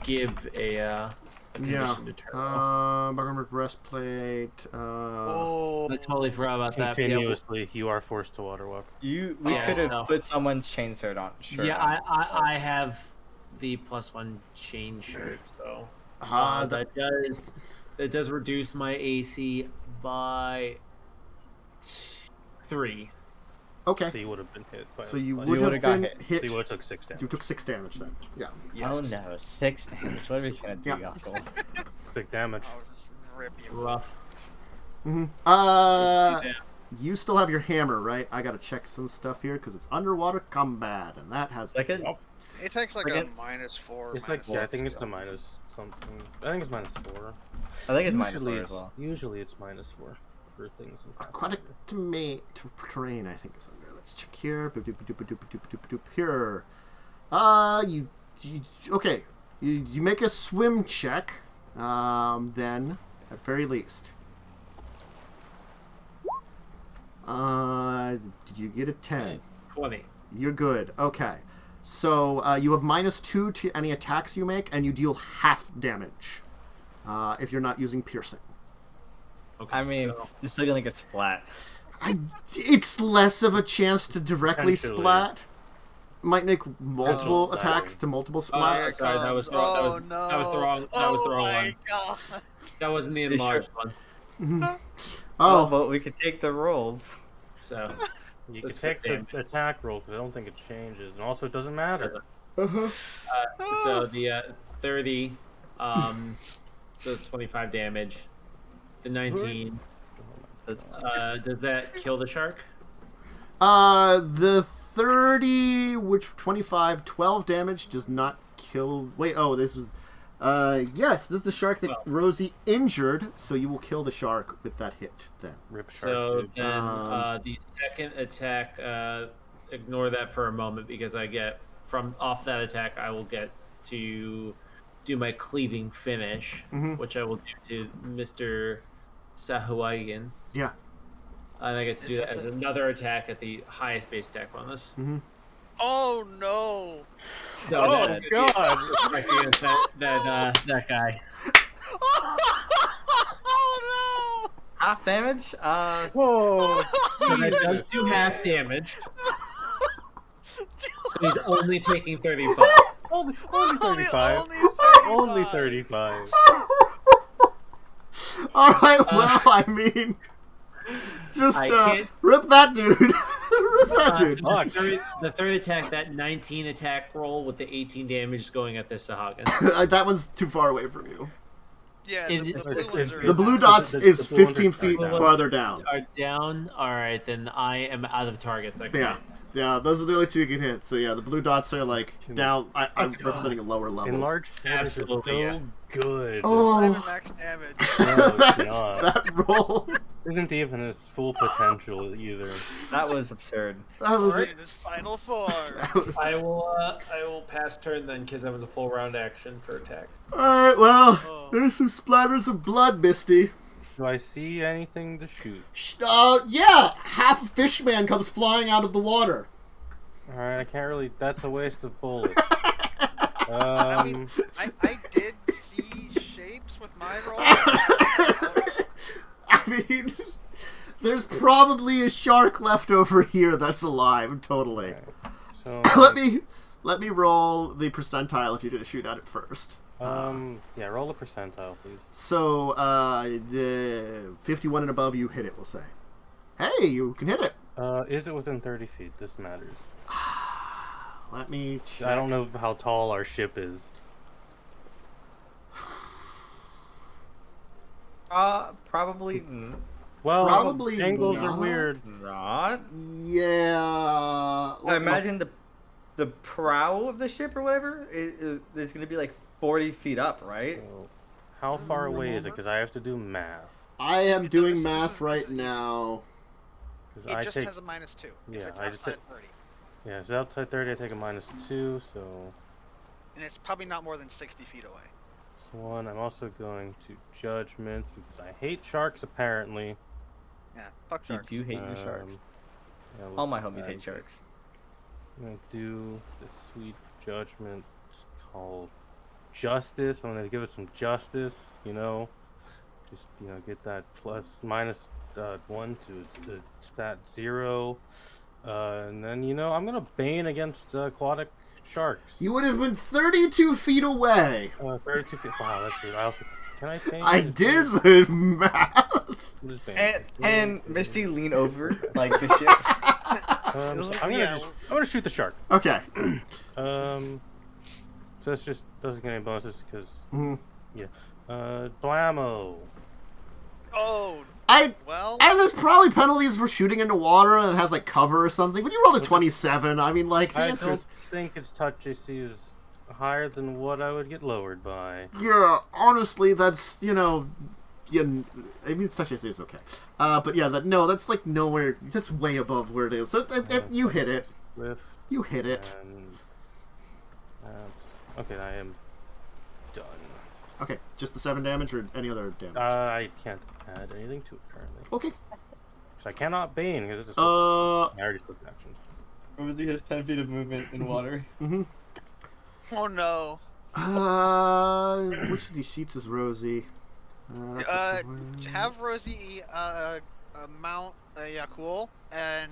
give a condition to turn off. Buccaneers breastplate. Oh. I totally forgot about that. Yeah, Continuously, you are forced to water walk. We Yeah, could have no. put someone's chain shirt on. Sure. yeah, I have the +1 chain shirt, so that that does reduce my AC by 3. okay. So you would have been hit. By So you by- would have would've got been hit. hit. So you would have took 6 damage. You took 6 damage then. Yeah. Oh no, 6 damage. What are we gonna do, Yeah. Yaalkol? Big damage. I'll just rip you. Rough. Mm-hmm. Yeah. You still have your hammer, right? I gotta check some stuff here because it's underwater combat, and that has. Second? It takes like Again? a -4. It's like, -6 yeah, I think it's a skill. minus something. I think it's -4. I think it's Usually -4 as it's- well. Usually it's -4 for things. in Aquatic Pathfinder. terrain, I think is under. Let's check here. Boop, doop, doop, doop, doop, doop, doop, here. Okay. You make a swim check. Then, at very least. Did you get a 10? 20. You're good. Okay. So you have -2 to any attacks you make, and you deal half damage if you're not using piercing. Okay. I mean, so- you're still gonna get splat. It's less of a chance to directly Potentially. splat. Might make multiple Oh, attacks that to multiple Here splats. it sorry, that was comes. wrong. Oh, no. That was the wrong. That was the wrong Oh my one. God. That wasn't the You enlarged sure? one. Oh, Oh, but we could take the rolls. So You can That's take damage. the attack roll because I don't think it changes, and also it doesn't matter. so the 30, does 25 damage. The 19. That's, Does that kill the shark? the 30, which 25, 12 damage does not kill. Wait, oh, this is. Yes, this is the shark that Well. Rosie injured, so you will kill the shark with that hit then. Rip shark. So dude. then the second attack, ignore that for a moment because I get from off that attack I will get to do my cleaving finish, Mhm. which I will do to Mr. Sahuagin. Yeah. And I get to do Is that that as the- another attack at the highest base attack bonus. Mm-hmm. Oh no. So Oh, that's God. strike against that guy. Oh half damage? Whoa! So that does do half damage. no. So he's only taking 35. Only 35. Only 35. All right. Well, I mean, just I can't- rip that dude. Rip that, dude? The third attack, that 19 attack roll with the 18 damage is going at the Sahagin. That one's too far away from you. Yeah, It- the it's- blue it's- ones are. The blue dots the is blue ones 15 are feet down. farther down. Are down. All right, then I am out of targets. I Yeah. Yeah, those are the only two you can hit. So yeah, the blue dots are like down. I'm representing a lower level. Enlarged fortress is Absolutely, so yeah. good. Oh. Not even max damage. God. that roll. Isn't even his full potential either. That was absurd. That was Alright, it's final form. I will pass turn then because that was a full round action for attacks. Alright, well, Oh. there's some splatters of blood, Misty. Do I see anything to shoot? Yeah, half a fishman comes flying out of the water. Alright, I can't really. That's a waste of bullets. I mean, I did see shapes with my roll. I mean, there's probably a shark left over here that's alive, totally. So Let me roll the percentile if you're gonna shoot at it first. yeah, roll a percentile, please. So, the 51 and above, you hit it, we'll say. Hey, you can hit it. Is it within 30 feet? This matters. Let me check. I don't know how tall our ship is. Probably Well, Probably angles are not. weird. not. Yeah. I imagine the prow of the ship or whatever is going to be like 40 feet up, right? So, how far away is it? Because I have to do math. I am doing this math is- right now. 'Cause It I just take, has a -2 if Yeah, it's I just outside 30. yeah, it's outside 30. I take a -2, so And it's probably not more than 60 feet away. it's 1. I'm also going to judgment because I hate sharks. Apparently, Yeah, fuck You sharks. do hate your sharks. yeah, All look my at homies that. hate sharks. I'm gonna do the sweet judgment called justice. I'm gonna give it some justice. Just get that -1 to the stat 0, and then I'm gonna bane against aquatic sharks. You would have been 32 feet away. 32 feet. Wow, that's good. I also can I bane? I did the math. I'm just baning. And Misty lean over like the ship. I'm gonna shoot the shark. Okay. So it's just doesn't get any bonuses because Mhm. blammo. Oh, well. And there's probably penalties for shooting into water and it has like cover or something. But you rolled a 27. I mean, like the I answer don't is think its touch AC is higher than what I would get lowered by. yeah. Honestly, that's I mean, its touch AC is okay. But yeah, that's like nowhere. That's way above where it is. So you hit it. Swift You hit it. and okay, I am done. Okay, just the 7 damage or any other damage. I can't add anything to it currently. Okay. So I cannot bane because it's I already took actions. Rosie has 10 feet of movement in water. Oh no. Which of these sheets is Rosie? Have Rosie mount Yaalkol and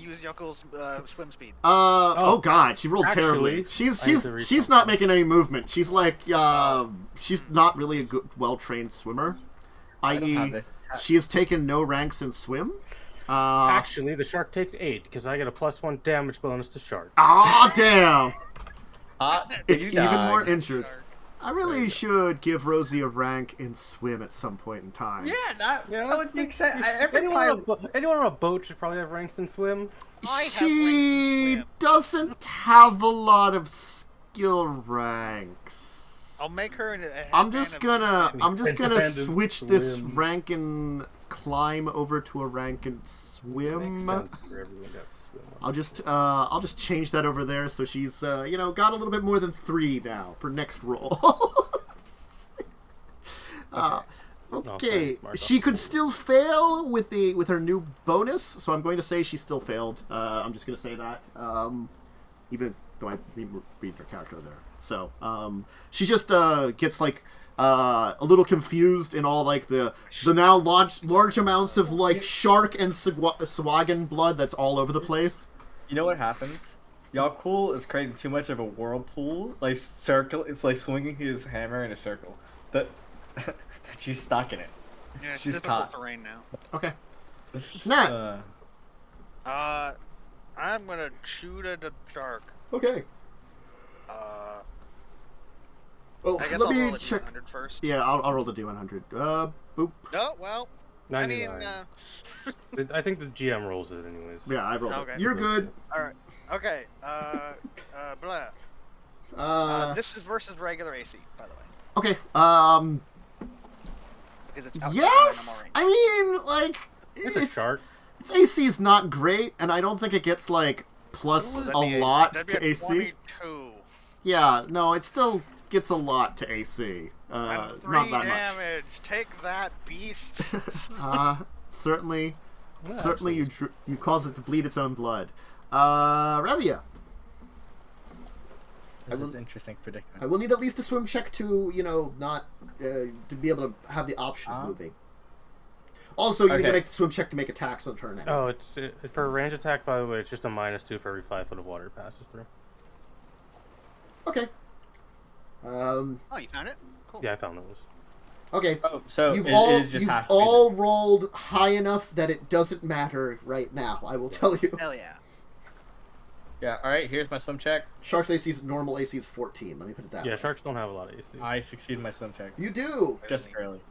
use Yaalkol's swim speed. Oh god, she rolled terribly. Actually, She's not making any movement. She's like she's not really a good, well-trained swimmer. I.e., she has taken no ranks in swim. Actually, the shark takes 8 because I get a +1 damage bonus to shark. Ah, damn! It's You even died. more injured. I really should give Rosie a rank in swim at some point in time. Yeah, that would make sense. Every Anyone on a boat should probably have ranks in swim. I have ranks in She swim. doesn't have a lot of skill ranks. I'll make her an. I'm just gonna Independent switch this swim. rank in climb over to a rank in Makes swim. sense for everyone to have swim. I'll just change that over there so she's got a little bit more than 3 now for next roll. Okay, thanks, Mark. she could still fail with her new bonus, so I'm going to say she still failed. I'm just going to say that, even though I read her character there. So she just gets like a little confused in all like the now large amounts of like shark and Swagan blood that's all over the place. You know what happens? Yaalkol is creating too much of a whirlpool, like circle. It's like swinging his hammer in a circle. That she's stuck in it. Yeah, it's She's difficult caught. terrain now. Okay. Nat. I'm gonna shoot at the shark. Okay. Well, I guess let I'll me roll a check. D100 first. Yeah, I'll roll the D100. Boop. Oh, well. I mean, 99. I think the GM rolls it anyways. Yeah, I rolled Okay. it. You're good. Alright. Okay. Blah. This is versus regular AC, by the way. Okay. Because it's outside Yes! my I mean, like... It's a shark. Its AC is not great, and I don't think it gets, like, plus a lot to AC. 22. Yeah, no, it still gets a lot to AC. I'm 3 not that damage. Take that, beast. much. Certainly, Yeah, certainly you cause it to bleed its own blood. Revia. This is an interesting predicament. I will need at least a swim check to, not to be able to have the option of moving. Also, you need to make the swim check to make attacks on turn. Anyway. Oh, it's for a range attack, by the way, it's just a -2 for every 5 foot of water it passes through. Okay. Oh, you found it? Cool. Yeah, I found those. Okay. Oh, so you've you've all rolled high enough that it doesn't matter right now. I will tell you. Hell yeah. Yeah, alright, here's my swim check. Shark's normal AC is 14. Let me put it that way. Yeah, sharks don't have a lot of AC. I succeeded my swim check. You do. Just barely.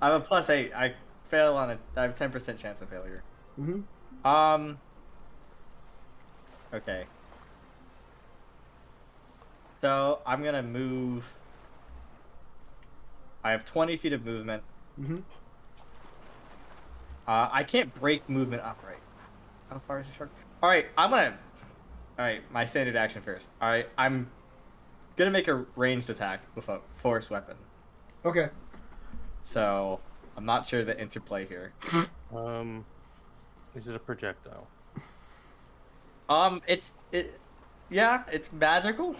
I have a +8. I fail on it. I have 10% chance of failure. Mm-hmm. Okay. So, I'm gonna move... I have 20 feet of movement. Mm-hmm. I can't break movement upright. How far is the shark? Alright, I'm gonna... Alright, my standard action first. Alright, I'm gonna make a ranged attack with a force weapon. Okay. So, I'm not sure the interplay here. Is it a projectile? Yeah, it's magical.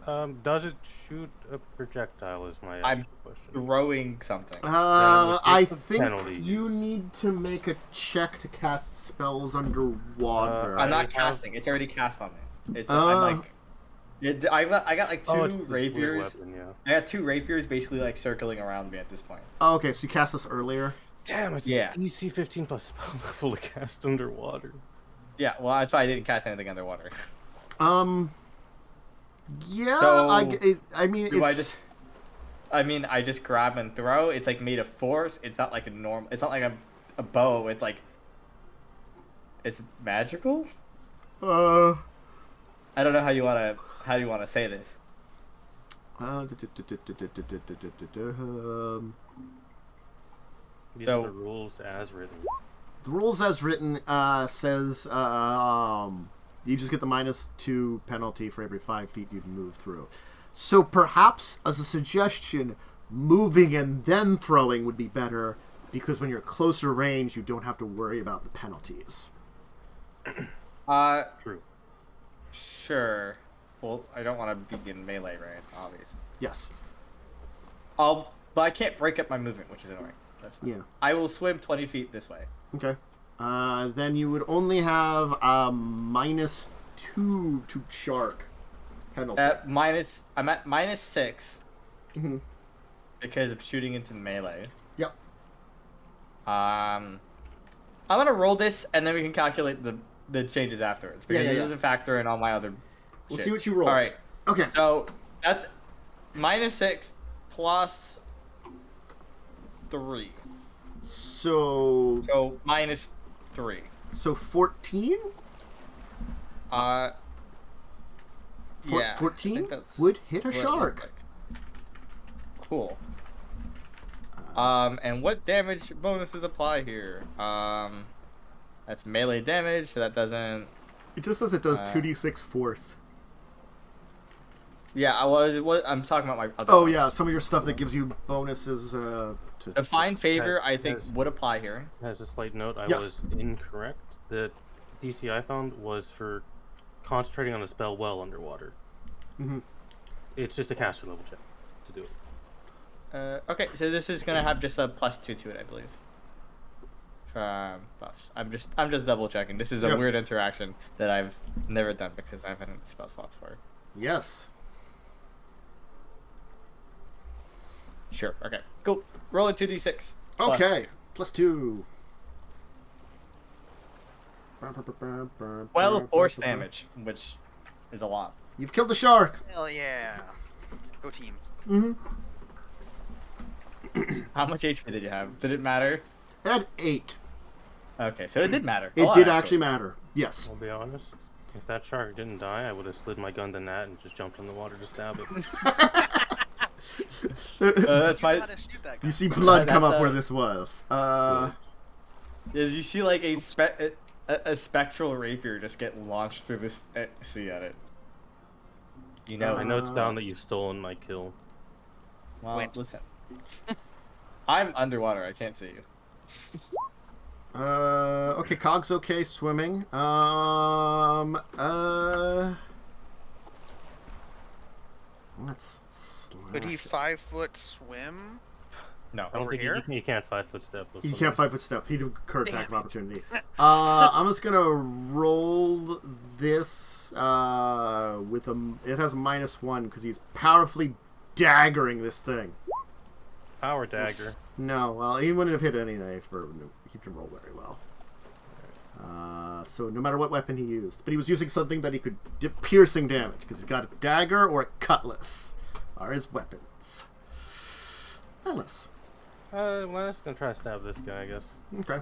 Does it shoot a projectile? Is my I'm question. throwing something. I the think penalty you used? need to make a check to cast spells underwater. I'm not I casting. It's already cast on me. It's Oh. I got like two it's the rapiers. weapon, yeah. I got 2 rapiers basically like circling around me at this point. Oh, okay, so you cast this earlier. Damn, it's Yeah. DC 15 plus spell level to cast underwater. Yeah, well that's why I didn't cast anything underwater. Yeah, So, I mean, it's... I just grab and throw. It's like made of force. It's not like it's not like a bow. It's like it's magical. I don't know how you wanna say this. These are the rules as written. The rules as written says you just get the -2 penalty for every 5 feet you move through. So perhaps, as a suggestion, moving and then throwing would be better, because when you're closer range, you don't have to worry about the penalties. True. Sure. Well, I don't want to be in melee, right? Obviously. Yes. But I can't break up my movement, which is annoying. That's fine. Yeah. I will swim 20 feet this way. Okay. Then you would only have -2 to shark penalty. I'm at -6 Mm-hmm. because of shooting into melee. Yep. I'm gonna roll this, and then we can calculate the changes afterwards, because this doesn't factor in all my other. We'll shit. see what you roll. All right. Okay. So that's -6 plus 3. So -3. So 14? Yeah. 14 I think that's would hit a what it shark. looked like. Cool. And what damage bonuses apply here? That's melee damage, so that doesn't. It just says it does 2d6 force. Yeah, I'm talking about my. Other Oh ones. yeah, some of your stuff that gives you bonuses. The Find Favor, I think, Yes. would apply here. As a slight note, I Yes. was incorrect. The DC I found was for concentrating on a spell while underwater. Mm-hmm. It's just a caster level check to do it. Okay, so this is gonna have just a +2 to it, I believe. Buffs. I'm just double checking. This is a Yep. weird interaction that I've never done because I haven't spell slots for it. Yes. Sure. Okay. Cool. Roll a 2d6. Okay. +2. 12 force damage, which is a lot. You've killed the shark. Hell yeah. Go team. Mm-hmm. How much HP did you have? Did it matter? It had 8. Okay, so it did matter. It did actually matter. Yes. I'll be honest. If that shark didn't die, I would have slid my gun to Nat and just jumped in the water to stab it. That's fine. You see blood come up where this was. As you see like a spectral rapier just get launched through this sea at it. You know. I notes down that you've stolen my kill. Well, listen. I'm underwater. I can't see you. Okay, Cog's okay swimming. Let's slash. Could he 5-foot swim? No. I don't Over think here? you can't 5-foot step. With You someone. can't 5-foot step. He'd incur attack of Damn it. opportunity. I'm just gonna roll this with a. It has a -1 because he's powerfully daggering this thing. Power dagger. No, well, he wouldn't have hit anyway. He can roll very well. So no matter what weapon he used, but he was using something that he could do piercing damage because he's got a dagger or a cutlass are his weapons. Cutlass. Let's gonna try to stab this guy, I guess. Okay.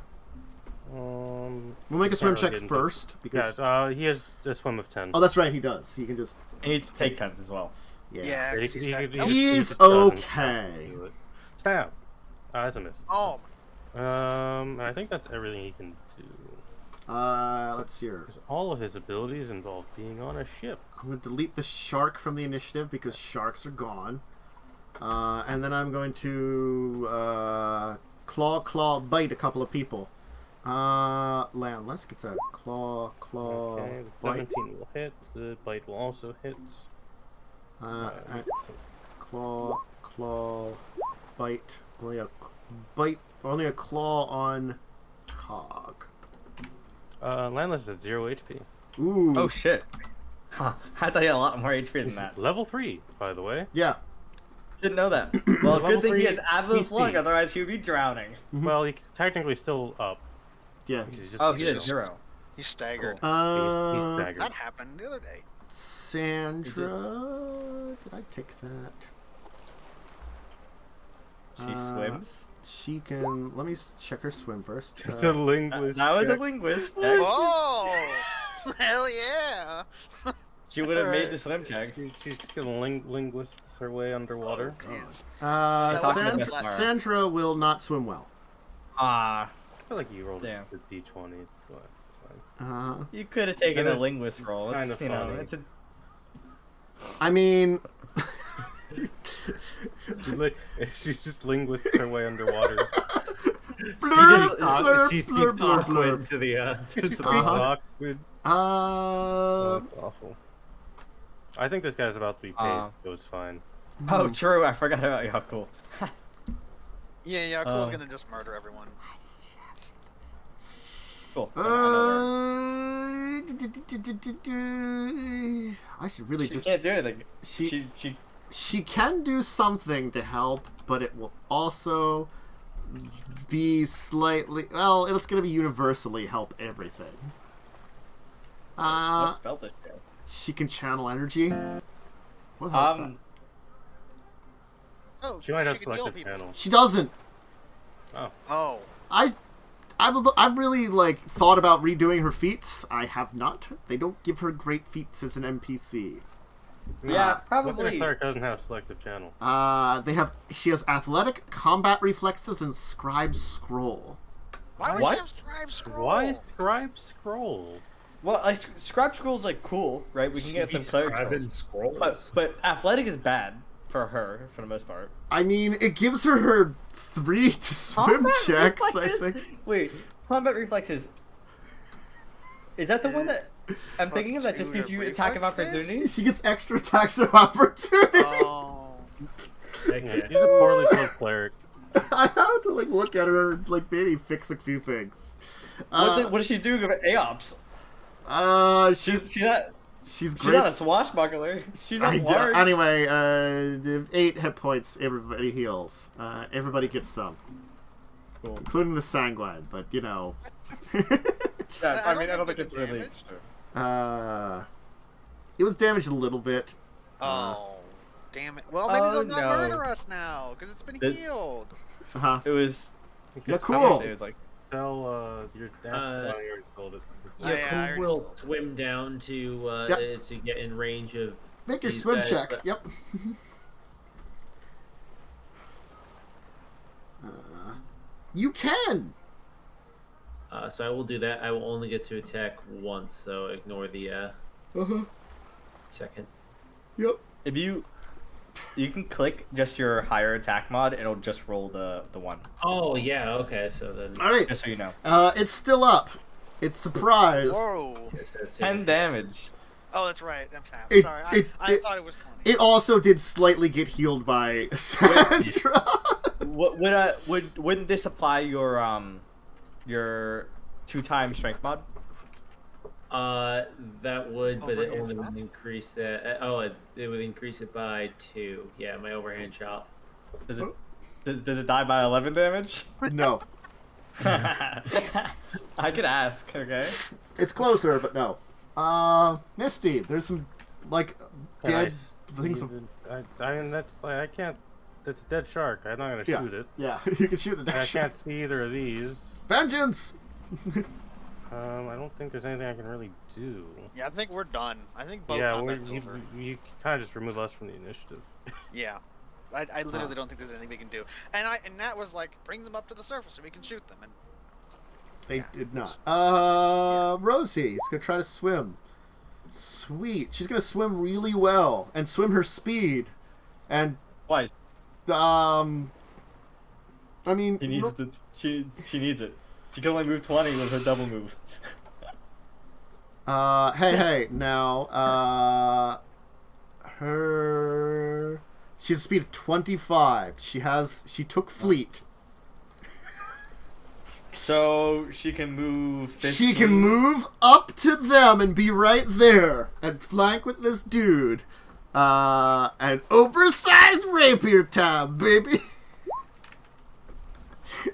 We'll We'll make a swim check first because. Yeah, he has a swim of 10. Oh, that's right. He does. He can just. You need to take 10s as well. Yeah. Yeah, 'cause he's got- He's okay. Stab. That's a miss. Oh, I think that's everything he can do. Let's see here. 'Cause all of his abilities involve being on a ship. I'm going to delete the shark from the initiative because sharks are gone. And then I'm going to claw, bite a couple of people. Let's get that claw, Okay, the bite. 17 will hit. The bite will also hit. Claw, bite. Only a claw on Cog. Landless is at 0 HP. Ooh. Oh shit. Huh. I thought he had a lot more HP than that. Level 3, by the way. Yeah. Didn't know that. Well, Level good thing he 3 has Avast lung, PC. otherwise he would be drowning. Mhm. Well, he's technically still up. Yeah. He's just, Oh, he he's is 0. he's staggered. he's Uh, staggered. That happened the other day. Sandra, did I take that? She swims. She can. Let me check her swim first. It's a linguist. That was a check. linguist. check. Oh, hell yeah! She would have made the swim check. She's gonna linguist her way underwater. Talking to Miss Mara. Sandra will not swim well. Ah, I feel like you rolled Damn. the D20, but it's fine. you could have taken That a is linguist role. kind It's, of funny. it's a I mean, She's just linguists her way underwater. She speaks awkward to the She to speaks the awkward. Oh, uh, that's awful. I think this guy's about to be paid, so it's fine. Oh, true. I forgot about Yaalkol. Yeah, Yaalkol's gonna just murder everyone. Cool. I should really She just. can't do anything. She She she can do something to help, but it will also be slightly. Well, it's going to be universally help everything. what spell this shit? She can channel energy. What the hell is that? Oh, She might have can heal selective people. channel. She doesn't. Oh, I've really thought about redoing her feats. I have not. They don't give her great feats as an NPC. Yeah, Weapon probably. Cleric doesn't have selective channel. She has athletic, combat reflexes, and scribe scroll. why would What? you have Scribe Scroll? Why Scribe Scroll? Well, like scribe scroll's like cool, right? We can get some cleric scrolls. But athletic is bad for her for the most part. I mean, it gives her 3 to swim Combat checks. I reflexes? think. Wait, combat reflexes. Is that the one that I'm Plus thinking of that just 2 gives you reflex attack of saves? opportunity? She gets extra attacks of opportunity. Oh, Yeah, she's a poorly built cleric. I have to look at her, maybe fix a few things. What is she doing with AOPS? She's not. She's She's great. not a swashbuckler. She's not large. Anyway, 8 hit points. Everybody heals. Everybody gets some, Cool. including the sanguine. But Yeah, I mean, I don't think it's really. It was damaged a little bit. Oh, damn it. Well, maybe they'll not murder us now, because it's been healed. It was... Yeah, cool. It was like... Tell your dad. I already told it. Yeah, we'll swim down to get in range of. Make your swim guys, check. but... Yep. You can. So I will do that. I will only get to attack once, so ignore the second. Yep. If you can click just your higher attack mod, it'll just roll the one. Oh yeah, okay. So then. All right. Just so you know. It's still up. It's surprised. Whoa. 10 damage. Oh, that's right. I'm sorry. I thought it was 20. It also did slightly get healed by Sandra. Wouldn't this apply your 2-time strength mod? That would, but it only would increase that. It would increase it by 2. Yeah, my overhand shot. Does it die by 11 damage? No. I could ask. Okay. It's closer, but no. Misty, there's some dead things. I mean, that's like I can't. That's a dead shark. I'm not gonna shoot it. Yeah, you can shoot the dead I shark. can't see either of these. Vengeance. I don't think there's anything I can really do. Yeah, I think we're done. I think both combat's over. You kind of just remove us from the initiative. Yeah. I literally don't think there's anything we can do. And that was like, bring them up to the surface so we can shoot them. And they did not. Rosie is going to try to swim. Sweet. She's going to swim really well and swim her speed. And... Why? I mean... She needs it. She needs it. She can only move 20 with her double move. Hey, now, she has a speed of 25. She took fleet. So she can move 15. She can move up to them and be right there and flank with this dude. An oversized rapier time, baby.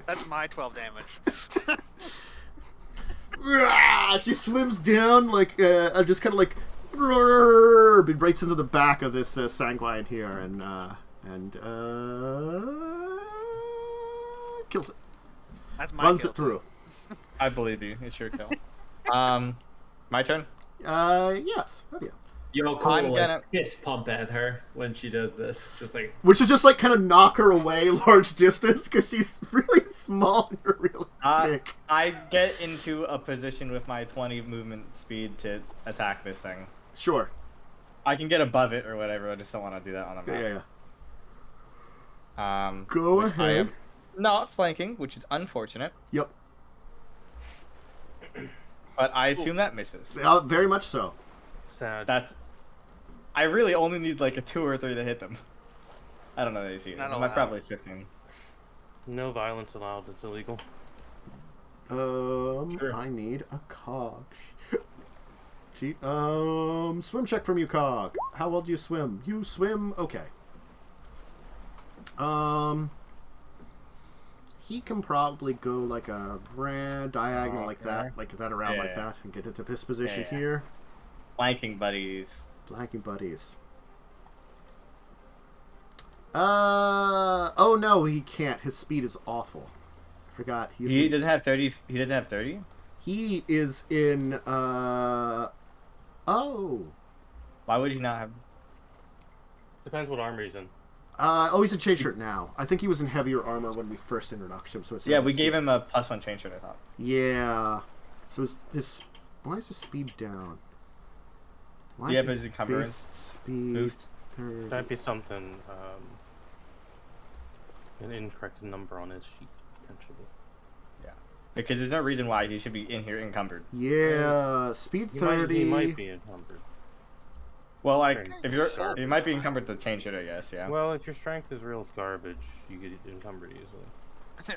That's my 12 damage. She swims down just kind of right into the back of this sanguine here and kills it. That's my runs kill. It through. I believe you. It's your kill. My turn. Yes. Revia. Yaalkol will fist pump at her when she does this, which is just kind of knock her away large distance because she's really small and you're really thick. I get into a position with my 20 movement speed to attack this thing. Sure. I can get above it or whatever. I just don't want to do that on the map. Yeah. Go ahead. I am not flanking, which is unfortunate. Yep. But I assume that misses. Very much so. Sad. I really only need a 2 or 3 to hit them. I don't know the AC. My probably is 15. No violence allowed. It's illegal. Sure. I need a cog. Cheat. Swim check from you, cog. How well do you swim? You swim okay. He can probably go a grand diagonal like that around that, and get into this position here. Flanking buddies. Oh no, he can't. His speed is awful. I forgot. He doesn't have 30. He doesn't have 30. He is in. Oh. Why would he not have? Depends what armor he's in. He's in chain shirt now. I think he was in heavier armor when we first introduced him. So it's we gave him a +1 chain shirt. I thought. Yeah. So his why is his speed down? Why but his encumbrance speed 30. That'd be something. An incorrect number on his sheet potentially. Yeah, because there's no reason why he should be in here encumbered. Yeah, speed 30. He might be encumbered. Well, if you might be encumbered to change it, I guess. Yeah. Well, if your strength is real garbage, you get encumbered easily.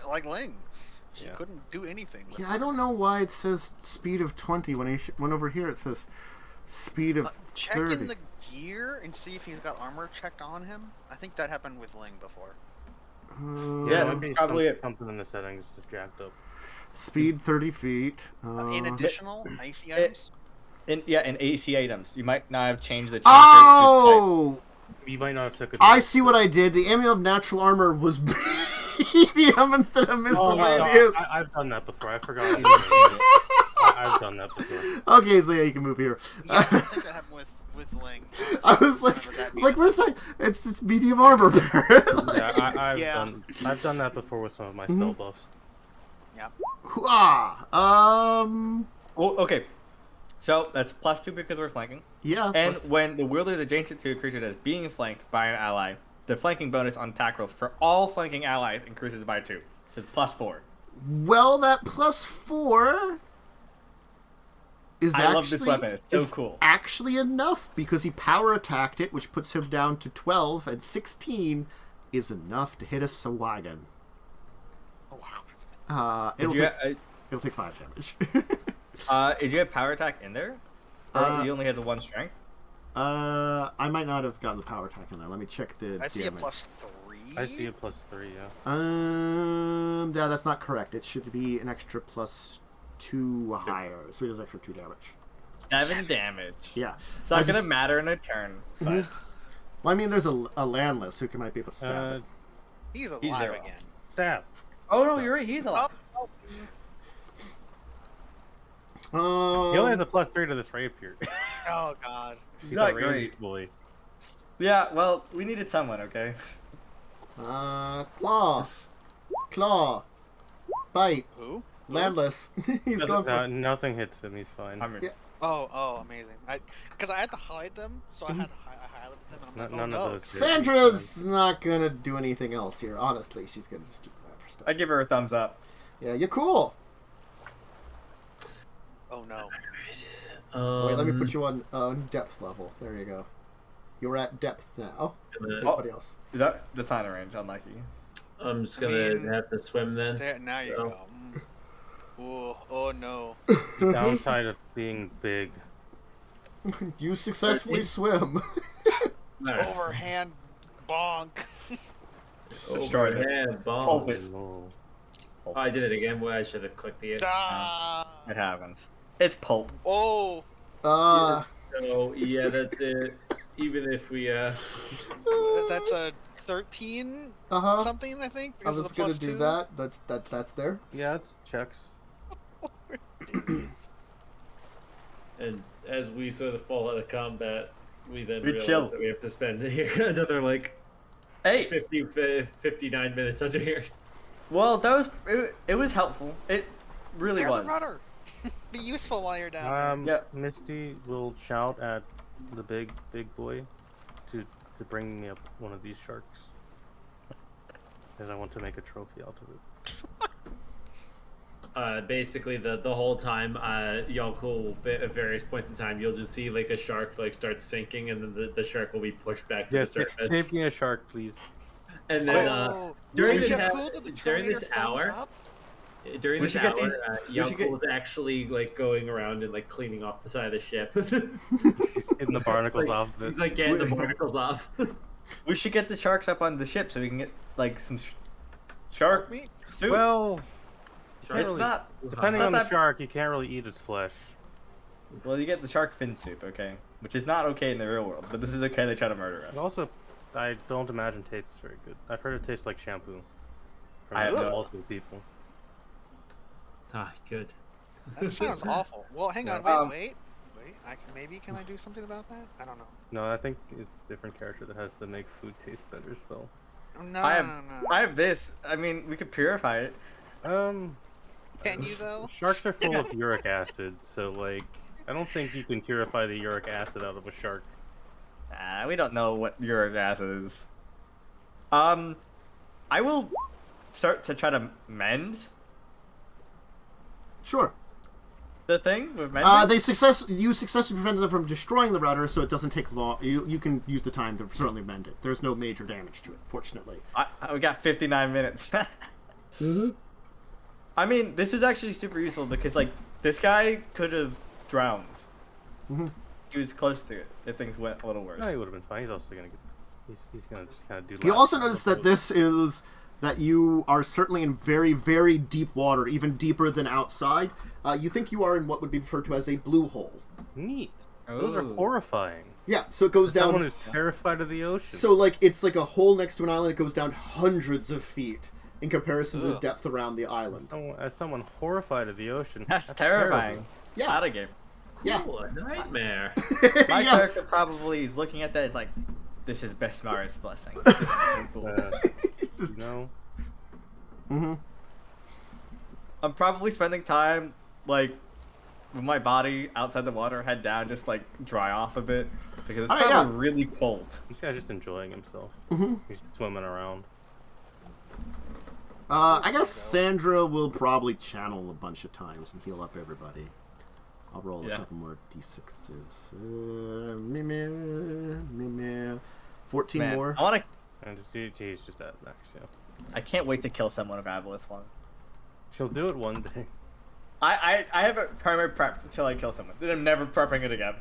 Like Ling, she couldn't do anything. Yeah, I don't know why it says speed of 20 when when over here it says speed of 30. Check in the gear and see if he's got armor checked on him. I think that happened with Ling before. Yeah, it might be it's probably something in the settings just jacked up. Speed 30 feet. In additional icy items? in AC items. You might not have changed the changer to Oh! You might not have took it. I see what I did. The amulet of natural armor was medium instead of miscellaneous. I've done that before. I forgot. I've done that before. Okay, so yeah, you can move here. Yeah, I think that happened with Ling. I was like, where's that? It's medium armor, apparently. Yeah, I've done that before with some of my spell buffs. Yeah. Well, okay. So that's +2 because we're flanking. Yeah. And when the wielder is adjacent to a creature that is being flanked by an ally, the flanking bonus on attack rolls for all flanking allies increases by 2. So it's +4. Well, that +4 is I love this weapon. It's so cool. Actually enough because he power attacked it, which puts him down to 12, and 16 is enough to hit a Sawagan. Oh wow. It'll take 5 damage. Did you have power attack in there? Or he only has a 1 strength? I might not have gotten the power attack in there. Let me check the I see damage. a +3. I see a +3, yeah. Yeah, that's not correct. It should be an extra +2 higher, so he does extra 2 damage. 7 damage. Yeah. It's not going to matter in a turn. But... Well, I mean, there's a landless who might be able to stab it. He's alive again. Stab. Oh, no, you're right. He's alive. He only has a +3 to this rapier. Oh god. He's not a ranged great. bully. Yeah, well, we needed someone, okay? Claw. Bite. Who? Landless. He's going for... Nothing hits him, he's fine. Yeah. Oh, amazing. Because I had to hide them, so I highlighted them, and I'm like, None oh of no. those. Sandra's not gonna do anything else here. Honestly, she's gonna just keep that for stuff. I give her a thumbs up. Yeah, you're cool. Oh no. Wait, let me put you on depth level. There you go. You're at depth now. Everybody else. That's not a range, unlucky. I'm just gonna have to swim then. There, now you go. Oh no. The downside of being big. You successfully swim. Overhand bonk. Overhand Pulp bonk. it. Oh. Oh, I did it again. Well, I should have clicked the. It happens. It's pulp. Oh. So yeah, that's it. Even if we That's a 13 something, I think. I was gonna do that. That's there. Yeah, it's checks. And as we sort of fall out of combat, we then We realize chill. that we have to spend here another like 59 minutes under here. Well, that was it was helpful. It really was. The rudder. Be useful while you're down Yeah, Misty will shout at the big boy to bring me up one of these sharks, because I want to make a trophy out of it. Basically, the whole time, Yaalkol, at various points in time, you'll just see like a shark like start sinking, and then the shark will be pushed back to the surface. Save me a shark, please. And then during this hour, Yaalkol is actually like going around and like cleaning off the side of the ship. Getting the barnacles off of it. He's like getting the barnacles off. We should get the sharks up on the ship so we can get like some shark meat soup. Well, it's not depending on the shark, you can't really eat its flesh. Well, you get the shark fin soup, okay, which is not okay in the real world, but this is okay. They try to murder us. It also, I don't imagine tastes very good. I've heard it tastes like shampoo. I have multiple people. Ah, good. That sounds awful. Well, hang on, wait. Maybe can I do something about that? I don't know. No, I think it's a different character that has to make food taste better spell. No, I have this. I mean, we could purify it. Can you though? Sharks are full of uric acid, so like, I don't think you can purify the uric acid out of a shark. We don't know what uric acid is. I will start to try to mend. Sure. The thing with mending? You successfully prevented them from destroying the rudder, so it doesn't take long. You can use the time to certainly mend it. There's no major damage to it, fortunately. We got 59 minutes. I mean, this is actually super useful because, like, this guy could have drowned. He was close to it if things went a little worse. No, he would have been fine. He's also gonna get. He's gonna just kind of do. You also notice that this is that you are certainly in very, very deep water, even deeper than outside. You think you are in what would be referred to as a blue hole. Neat. Those are horrifying. Yeah, so it goes down... Someone who's terrified of the ocean. So, like, it's like a hole next to an island. It goes down hundreds of feet in comparison to the depth around the island. As someone horrified of the ocean... That's terrifying. Yeah. Out of game. Yeah. Ooh, a nightmare. My character probably is looking at that. It's like, this is Besmara's blessing. This is so cool. You know? Mm-hmm. I'm probably spending time, like, with my body outside the water, head down, just, like, dry off a bit. Because it's probably really cold. This guy's just enjoying himself. Mm-hmm. He's swimming around. I guess Sandra will probably channel a bunch of times and heal up everybody. I'll roll a couple more d6s. 14 Man, more. I want to... And he's just at max, yeah. I can't wait to kill someone of Avast long. She'll do it one day. I have a primary prep until I kill someone. Then I'm never prepping it again.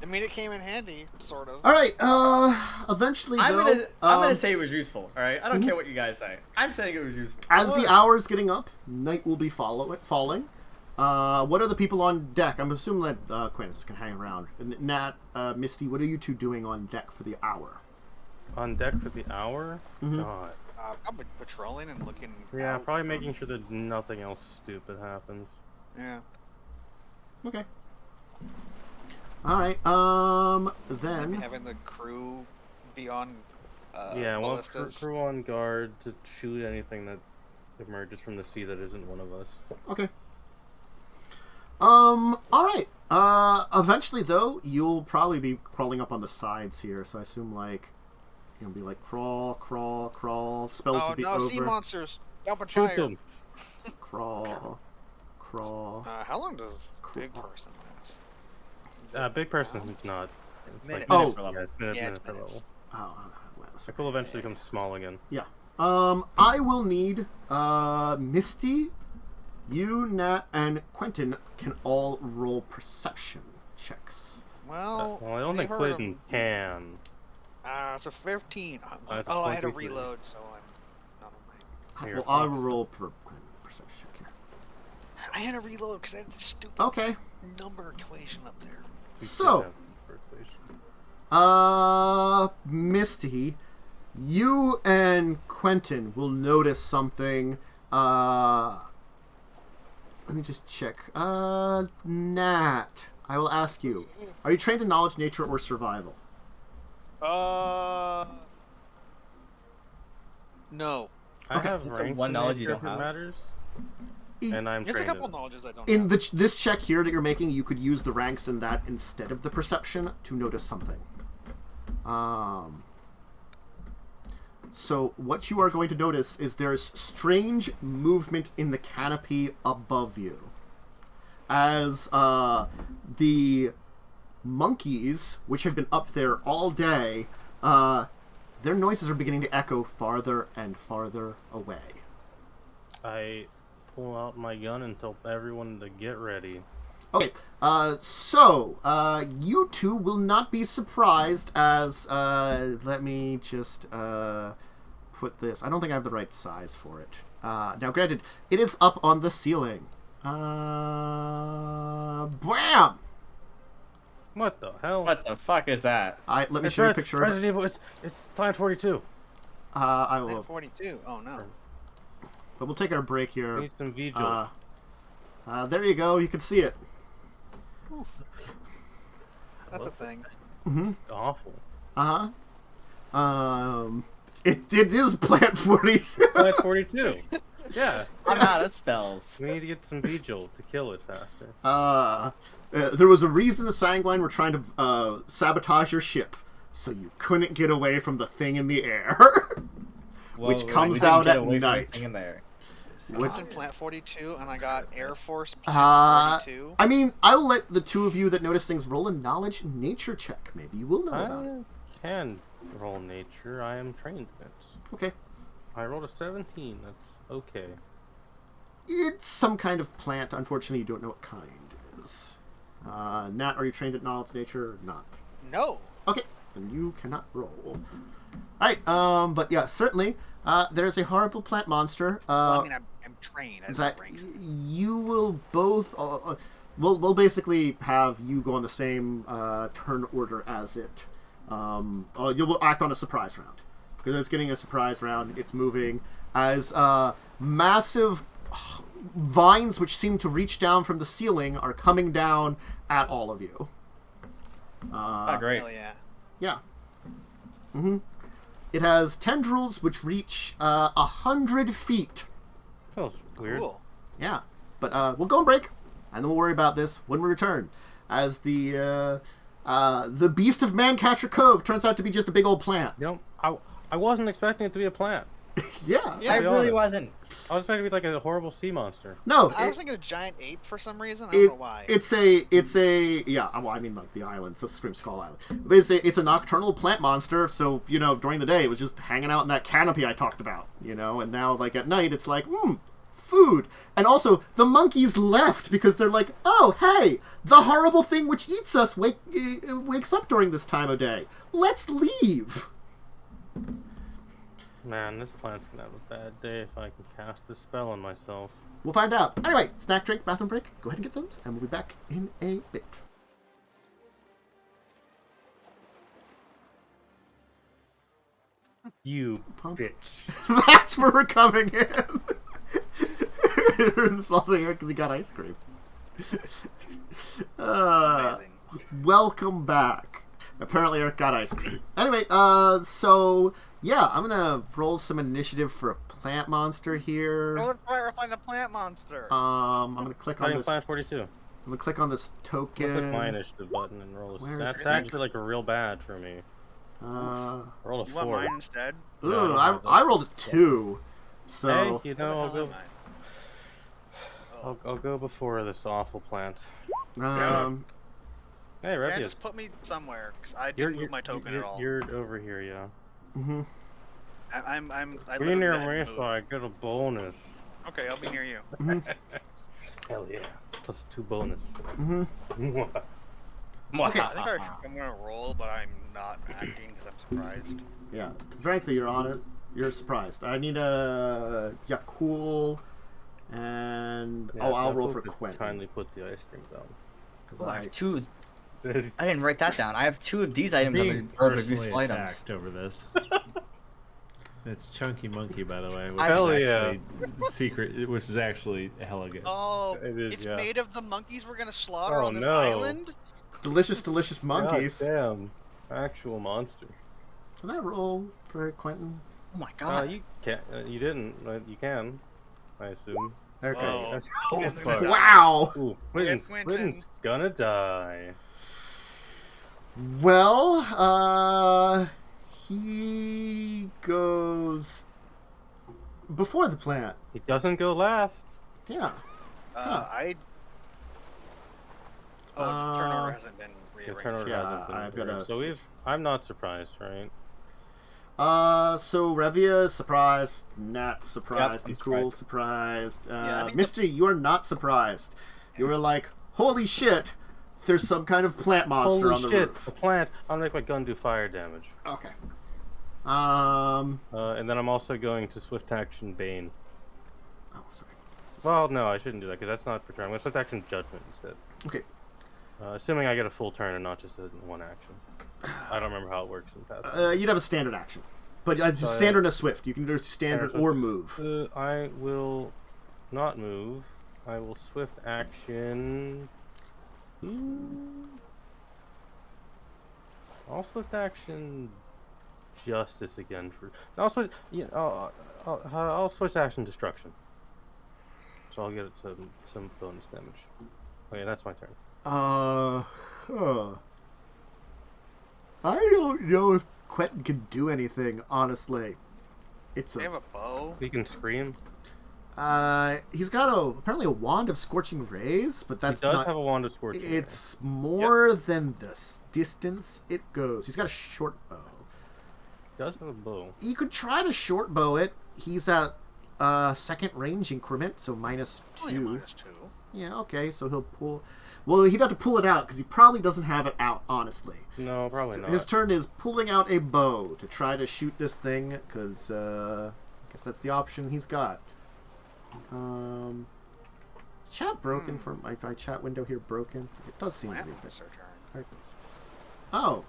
I mean, it came in handy, sort of. All right. Eventually, I'm gonna say it was useful. All right. I don't care what you guys say. I'm saying it was useful. As the hour's getting up, night will be falling. What are the people on deck? I'm assuming that Quentin's just gonna hang around. Nat, Misty, what are you two doing on deck for the hour? On deck for the hour? Mm-hmm. God. I'll be patrolling and looking. Yeah, probably making sure that nothing else stupid happens. Yeah. Okay. All right. Then Maybe having the crew be on. Yeah, well, ballistas. crew on guard to shoot anything that emerges from the sea that isn't one of us. Okay. All right. Eventually, though, you'll probably be crawling up on the sides here. So I assume, like, you'll be like crawl, crawl, crawl. Spells will be over. Sea monsters! Open Shoot fire! them! Crawl, crawl. How long does big person last? Big person is not. It's like Minutes per yeah, level. it's minutes, Yeah, minutes it's per minutes. level. It It will eventually become small again. Yeah. I will need Misty, you, Nat, and Quentin can all roll perception checks. Well, I don't think Quentin can. It's a 15. That's I had a 23. reload, so I'm not on my... Here, Well, I will roll for Quentin perception check here. I had a reload because I had this stupid Okay. number equation up there. We So, could have Misty, you and Quentin will notice something. Let me just check. Nat, I will ask you. Are you trained in knowledge, nature, or survival? No. I Okay. have That's ranks one in knowledge you nature don't if it have. matters. And I'm There's a trained couple in it. knowledges I don't In have. this check here that you're making, you could use the ranks in that instead of the perception to notice something. So what you are going to notice is there's strange movement in the canopy above you. As the monkeys, which have been up there all day, their noises are beginning to echo farther and farther away. I pull out my gun and tell everyone to get ready. Okay, so you two will not be surprised as, let me just put this, I don't think I have the right size for it. Now granted, it is up on the ceiling. Bam! What the hell? What the fuck is that? Let me It's show you a picture of it. Resident Evil. It's Planet 42. I will, 42. Oh no. but we'll take our break We here. need some vigil. There you go, you can see it. Oof. That's a thing. Mm-hmm. It's awful. It is Plant 42. Planet 42. Yeah. I'm out of spells. We need to get some vigil to kill it faster. There was a reason the Sanguine were trying to sabotage your ship, so you couldn't get away from the thing in the air, which Whoa, comes we didn't out get at away from the night. thing in there. I was in Plant 42 and I got Air Force Uh, Plant 42. I mean, I'll let the two of you that notice things roll a knowledge nature check. Maybe you will know about it. I can roll nature. I am trained in it. Okay. I rolled a 17. That's okay. It's some kind of plant. Unfortunately, you don't know what kind it is. Nat, are you trained at knowledge nature or not? No. Okay. and you cannot roll. Alright, but yeah, certainly, there's a horrible plant monster. Well, I mean, I'm trained. That you will both... we'll basically have you go on the same turn order as it. You will act on a surprise round. Because it's getting a surprise round. It's moving as massive vines which seem to reach down from the ceiling are coming down at all of you. Great. Hell yeah. Yeah. Mm-hmm. It has tendrils which reach 100 feet. Feels weird. Cool. Yeah. But we'll go and break, and then we'll worry about this when we return. As the beast of Mancatcher Cove turns out to be just a big old plant. You know, I wasn't expecting it to be a plant. Yeah. I really wasn't. I was expecting it to be like a horrible sea monster. No. I was thinking a giant ape for some reason. I don't know why. It's a yeah. Well, I mean, like the island. It's a Scream Skull Island. But it's a nocturnal plant monster. So during the day it was just hanging out in that canopy I talked about. And now like at night it's like food. And also the monkeys left because they're like, oh hey, the horrible thing which eats us wakes up during this time of day. Let's leave. Man, this plant's gonna have a bad day if I can cast this spell on myself. We'll find out. Anyway, snack, drink, bathroom break. Go ahead and get those, and we'll be back in a bit. You bitch. That's where we're coming in. You're insulting her because he got ice cream. Welcome back. Apparently Erik got ice cream. Anyway, so... yeah, I'm gonna roll some initiative for a plant monster here. Find a plant monster. I'm gonna click on this. Plant 42. I'm gonna click on this token. Click my initiative button and roll. That's it? actually like a real bad for me. Roll a 4. You want mine instead? Ooh, No, I rolled a 2. So Hey, I'll go before this awful plant. Hey, Yeah, Revia. just put me somewhere because I didn't move my token at all. You're over here, yeah. mm-hmm. I Be live near in me that so I get a bonus. Okay, I'll be near you. Hell yeah. Plus 2 bonus. Mm-hmm. Okay, I think I'm gonna roll, but I'm not acting because I'm surprised. Yeah, frankly, you're on it. You're surprised. I need a Yaalkol, and I'll roll for Quentin. Kindly put the ice cream down. Well, I have 2. I didn't write that down. I have 2 of these items Being that are personally useful items. attacked over this. It's Chunky Monkey, by the way. Hell yeah. Secret, which is actually hella good. Oh, It's made of the monkeys we're gonna slaughter Oh, on this no. island? Delicious, delicious monkeys. God damn. Actual monster. Can I roll for Quentin? Oh my god. You can't. You didn't. You can. I assume. Okay. Oh, fuck. Wow. Ooh, Quentin. Quentin's gonna die. Well, he goes before the plant. He doesn't go last. Yeah. Turn order hasn't been Your rearranged. turn order Yeah, hasn't been I've got rearranged. a- So I'm not surprised, right? So Revia surprised, Nat surprised, I'm and Cool surprised. Yeah, I think Misty, you are not surprised. You were like, holy shit, there's some kind of plant monster Holy on the shit! roof. A plant. I'll make my gun do fire damage. Okay. And then I'm also going to swift action Bane. Oh, sorry. Well, no, I shouldn't do that because that's not per turn. I'm going to swift action Judgment instead. Okay. Assuming I get a full turn and not just a one action. I don't remember how it works in Pathfinder. You'd have a standard action. But So, standard and a swift. You can do standard standard, or move. I will not move. I will swift action. I'll swift action Justice again for. I'll switch. Yeah, I'll switch action Destruction. So I'll get some bonus damage. Okay, that's my turn. I don't know if Quentin can do anything, honestly. They have a bow. He can scream. He's got apparently a wand of scorching rays, but that's He does not. have a wand of scorching. It's more than the distance it goes. He's got a short bow. He does have a bow. You could try to short bow it. He's at second range increment, so -2. Only a -2. Yeah, okay, so he'll pull... Well, he'd have to pull it out, because he probably doesn't have it out, honestly. No, probably not. His turn is pulling out a bow to try to shoot this thing, because I guess that's the option he's got. Is chat broken from my chat window here broken? It does seem to be a bit. There it goes. Oh,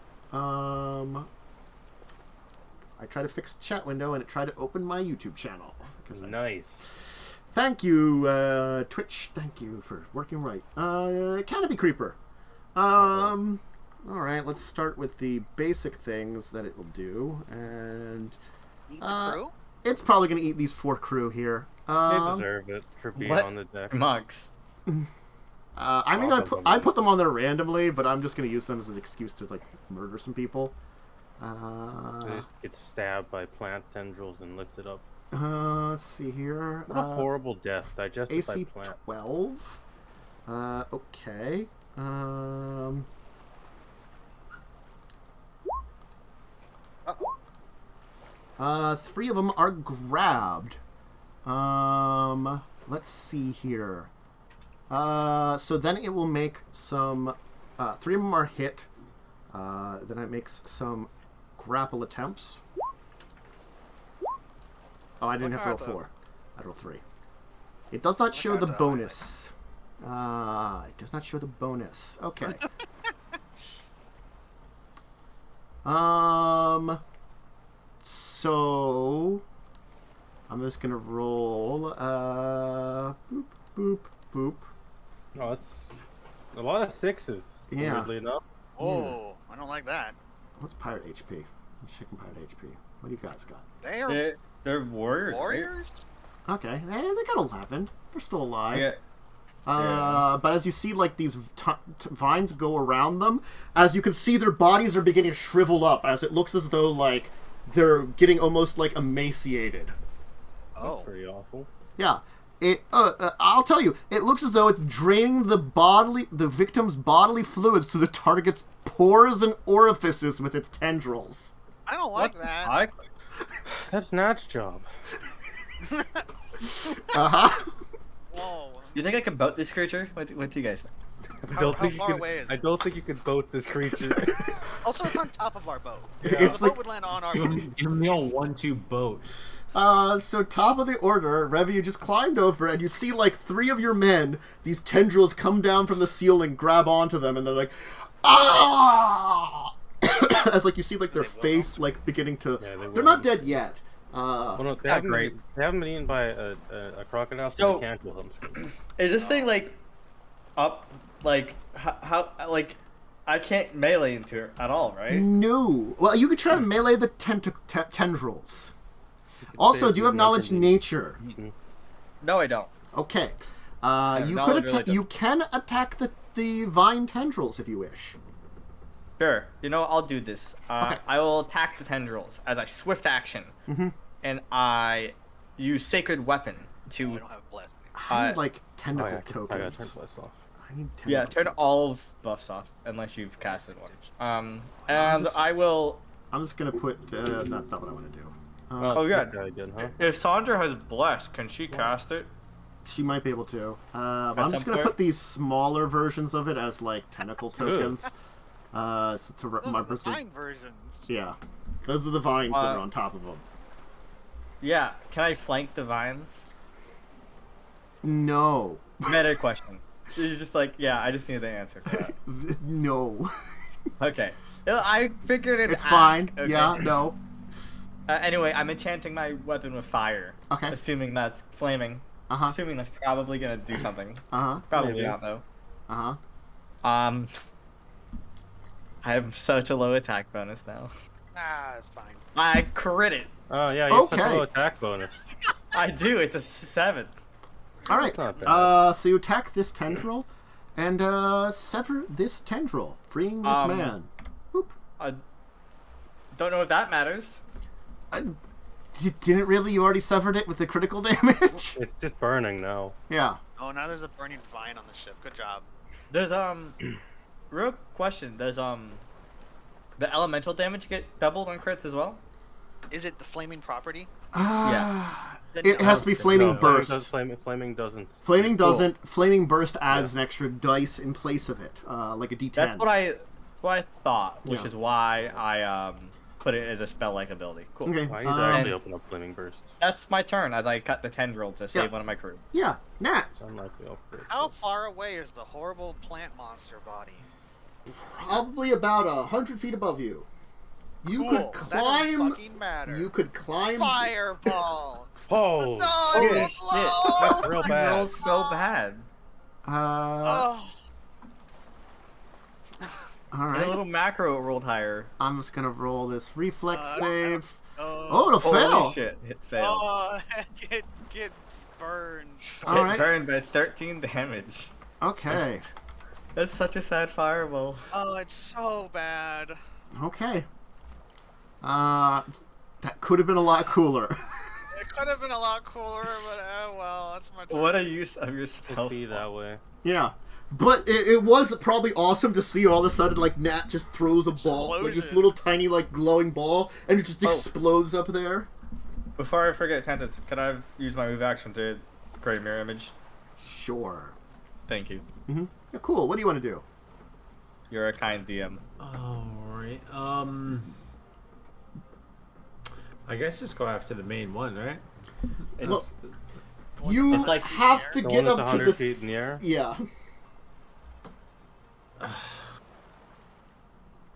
I tried to fix the chat window and it tried to open my YouTube channel. Nice. Thank you, Twitch. Thank you for working right. Canopy Creeper. All right, let's start with the basic things that it will do, and Eat the crew? it's probably going to eat these 4 crew here. They deserve it for being on the deck. Mugs. I mean, I put them on there randomly, but I'm just going to use them as an excuse to like murder some people. They just get stabbed by plant tendrils and lifted up. Let's see here. What a horrible death, digested by AC plant. 12. Okay. 3 of them are grabbed. Let's see here. So then it will make some... 3 of them are hit. Then it makes some grapple attempts. Oh, I didn't have to roll 4. I rolled 3. It does not show the bonus. It does not show the bonus. Okay. So I'm just gonna roll. Boop, boop, boop. Oh, that's a lot of 6s. Yeah. Weirdly enough. Oh, I don't like that. What's pirate HP? I'm checking pirate HP. What do you guys got? They're warriors. Warriors? Okay, they got 11. They're still alive. Yeah. But as you see, like, these vines go around them, as you can see, their bodies are beginning to shrivel up, as it looks as though, like, they're getting almost, like, emaciated. That's pretty awful. Yeah. I'll tell you, it looks as though it's draining the victim's bodily fluids through the target's pores and orifices with its tendrils. I don't like that. That's Nat's job. Uh-huh. Whoa. You think I can boat this creature? What do you guys think? How far away is it? I don't think you could boat this creature. Also, it's on top of our boat. Yeah. The boat would land on our boat. Give me a 1-2 boat. So top of the order, Revia just climbed over, and you see, like, 3 of your men, these tendrils come down from the ceiling, grab onto them, and they're like, ah! As, like, you see, like, their face, like, beginning to... Yeah, they're not dead yet. Well, no, they haven't been eaten by a crocodile, so they can't kill them. Is this thing, like, up, like, how like, I can't melee into it at all, right? No. Well, you could try to melee the tendrils. Also, do you have knowledge nature? No, I don't. Okay. You can attack the vine tendrils if you wish. Sure. You know, I'll do this. Okay. I will attack the tendrils as I swift action, and I use Sacred Weapon to. I don't have blessing. I need, like, tentacle I gotta turn tokens. bless off. I need tentacle Yeah, turn all of buffs off unless you've casted one. And I will. I'm just gonna put. That's not what I want to do. Oh, yeah. Good, huh? If Sandra has blessed, can she cast it? She might be able to. I'm just gonna put these smaller versions of it as, like, tentacle tokens. So to Those my are the person. vine versions. Yeah, those are the vines that are on top of them. Yeah. Can I flank the vines? No. Meta question. You're just like, yeah. I just need the answer for that. No. Okay. I figured it. It's fine. Okay. Yeah. No. Anyway, I'm enchanting my weapon with fire. Okay. Assuming that's flaming. Assuming that's probably gonna do something. Probably Maybe. not though. Uh-huh. I have such a low attack bonus now. Ah, it's fine. I crit it. Oh yeah, you have such a Okay. low attack bonus. I do. It's a 7. All right. That's not bad. So you attack this tendril, and sever this tendril, freeing this man. Whoop. I don't know if that matters. Didn't really? You already severed it with the critical damage. It's just burning now. Yeah. Oh, now there's a burning vine on the ship. Good job. There's real question. Does the elemental damage get doubled on crits as well? Is it the flaming property? Yeah. It has to be flaming burst. Flaming doesn't. Flaming doesn't. Flaming burst adds an extra dice in place of it, like a D10. That's what I thought, which is why I put it as a spell-like ability. Cool. Okay. I need to actually open up flaming burst. That's my turn as I cut the tendril to save one of my crew. Yeah, Nat. It's unlikely I'll crit. How far away is the horrible plant monster body? Probably about 100 feet above you. You Cool. could climb. That doesn't fucking matter. You could climb. Fireball. Oh! No, Holy shit. That's real You bad. rolled so bad. All A right. little macro rolled higher. I'm just gonna roll this reflex I save. Oh, Oh, it'll fail. Holy shit, it failed. oh, get burned. All It right. burned by 13 damage. Okay. That's such a sad fireball. Oh, it's so bad. Okay. That could have been a lot cooler. It could have been a lot cooler, but oh well, that's my turn. What a use of your spell It'd be slot. that way. Yeah. But it was probably awesome to see all of a sudden, like, Nat just throws a ball, like this Explosion. little tiny, like, glowing ball, and it just Oh. explodes up there. Before I forget, Tantus, could I use my move action to create a mirror image? Sure. Thank you. Yeah, cool. What do you want to do? You're a kind DM. Alright, I guess just go after the main one, right? Well, It's, you It's like have to the get one up that's to 100 the feet in the air? Yeah.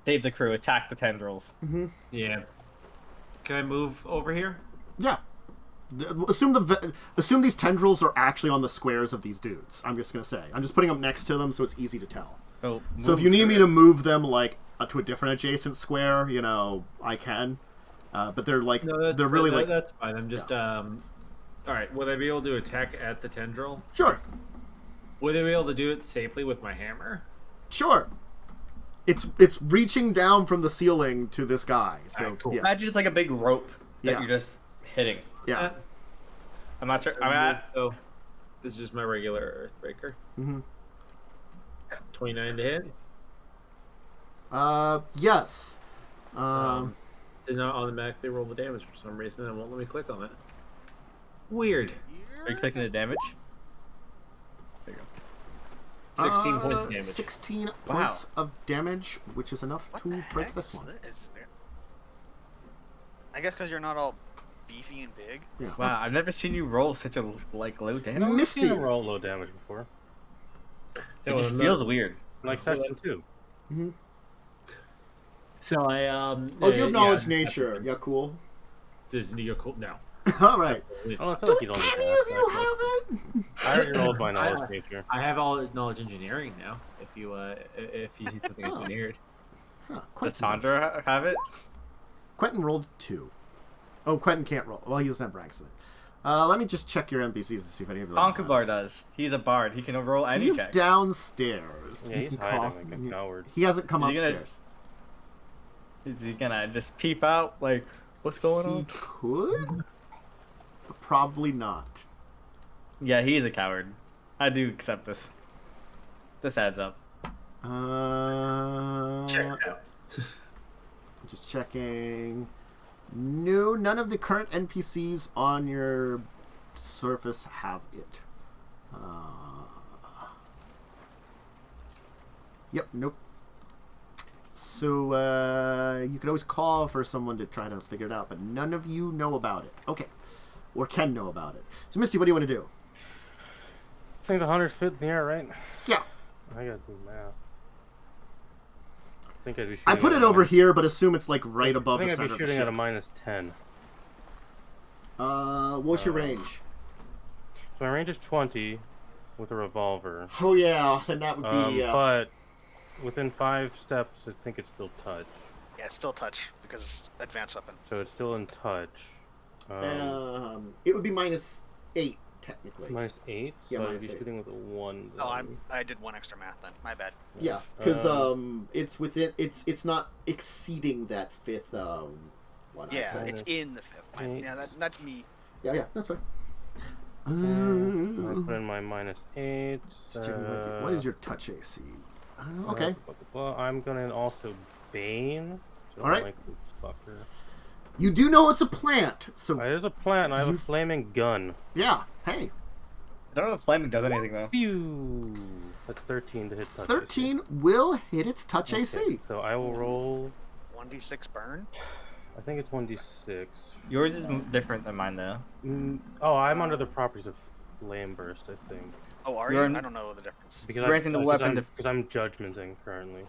save the crew, attack the tendrils. Yeah. Can I move over here? Yeah. Assume these tendrils are actually on the squares of these dudes. I'm just gonna say. I'm just putting them next to them so it's easy to tell. So So if you need me to move them like to a different adjacent square, you know, I can. But they're like they're really like that's fine. I'm just all right. Would I be able to attack at the tendril? sure, Would I be able to do it safely with my hammer? sure. It's reaching down from the ceiling to this guy. So Alright, cool. yes. Imagine it's like a big rope that Yeah. you're just hitting. Yeah. I'm not sure. So this is just my regular Earthbreaker. Mhm. 29 to hit. Yes. Did not automatically roll the damage for some reason. It won't let me click on it. Weird. Are you clicking the damage? There you go. 16 points damage. 16 Wow. points of damage, which is enough What to the break heck this is one. I guess because you're not all beefy and big. Yeah. Wow, I've never seen you roll such a low damage. I've Misty. seen him roll low damage before. It just feels weird. Like session 2. So I Oh, you have knowledge nature. Yeah, cool. Does Yaalkol no? All right. Oh, I feel like he's only Any half, of you actually. have it? I already rolled my knowledge nature. I have all knowledge engineering now. If you need something Oh. engineered. Huh, Does Quentin does. Sandra have it? Quentin rolled 2. Oh, Quentin can't roll. Well, he doesn't have ranks in it. Let me just check your NPCs to see if any of them. Conkabar does. He's a bard. He can roll any He's check. downstairs. Yeah, You he's can hiding cough. like a coward. He hasn't come Is he gonna- upstairs. Is he gonna just peep out? Like, what's going He on? could, but probably not. Yeah, he's a coward. I do accept this. This adds up. Checked out. Just checking. No, none of the current NPCs on your surface have it. Yep, nope. So, you could always call for someone to try to figure it out, but none of you know about it. Okay. Or can know about it. So, Misty, what do you want to do? I think the 100 feet in the air, right? Yeah. I gotta do math. I think I'd be shooting I put at it a over minus- here, but assume it's like right above I the think I'd center be of the shooting at a ship. minus 10. What's your range? So my range is 20 with a revolver. Oh, yeah. Then that would be... But within 5 steps, I think it's still touch. Yeah, it's still touch because it's advanced weapon. So it's still in touch. It would be minus 8, technically. Minus 8? Yeah, so I'd minus be 8. shooting with a 1. Oh, then. I did one extra math then. My bad. Yeah, because it's within it's not exceeding that 5th one. I Yeah, said. it's in the 5th. Yeah, that's me. Yeah, that's right. And I put in my minus 8. What is your touch AC? Okay. Well, I'm gonna also Bane. So All right. Like this fucker. You do know it's a plant, so... It is a plant, and I have a flaming gun. Yeah, hey. I don't know if flaming does anything, though. Phew! That's 13 to hit touch 13 AC. will hit its touch AC. So I will roll... 1d6 burn? I think it's 1d6. Yours is different than mine, though. Oh, I'm under the properties of Flame Burst, I think. Oh, are you? I don't know the difference. Because Granting the weapon... Because I'm judgmenting currently.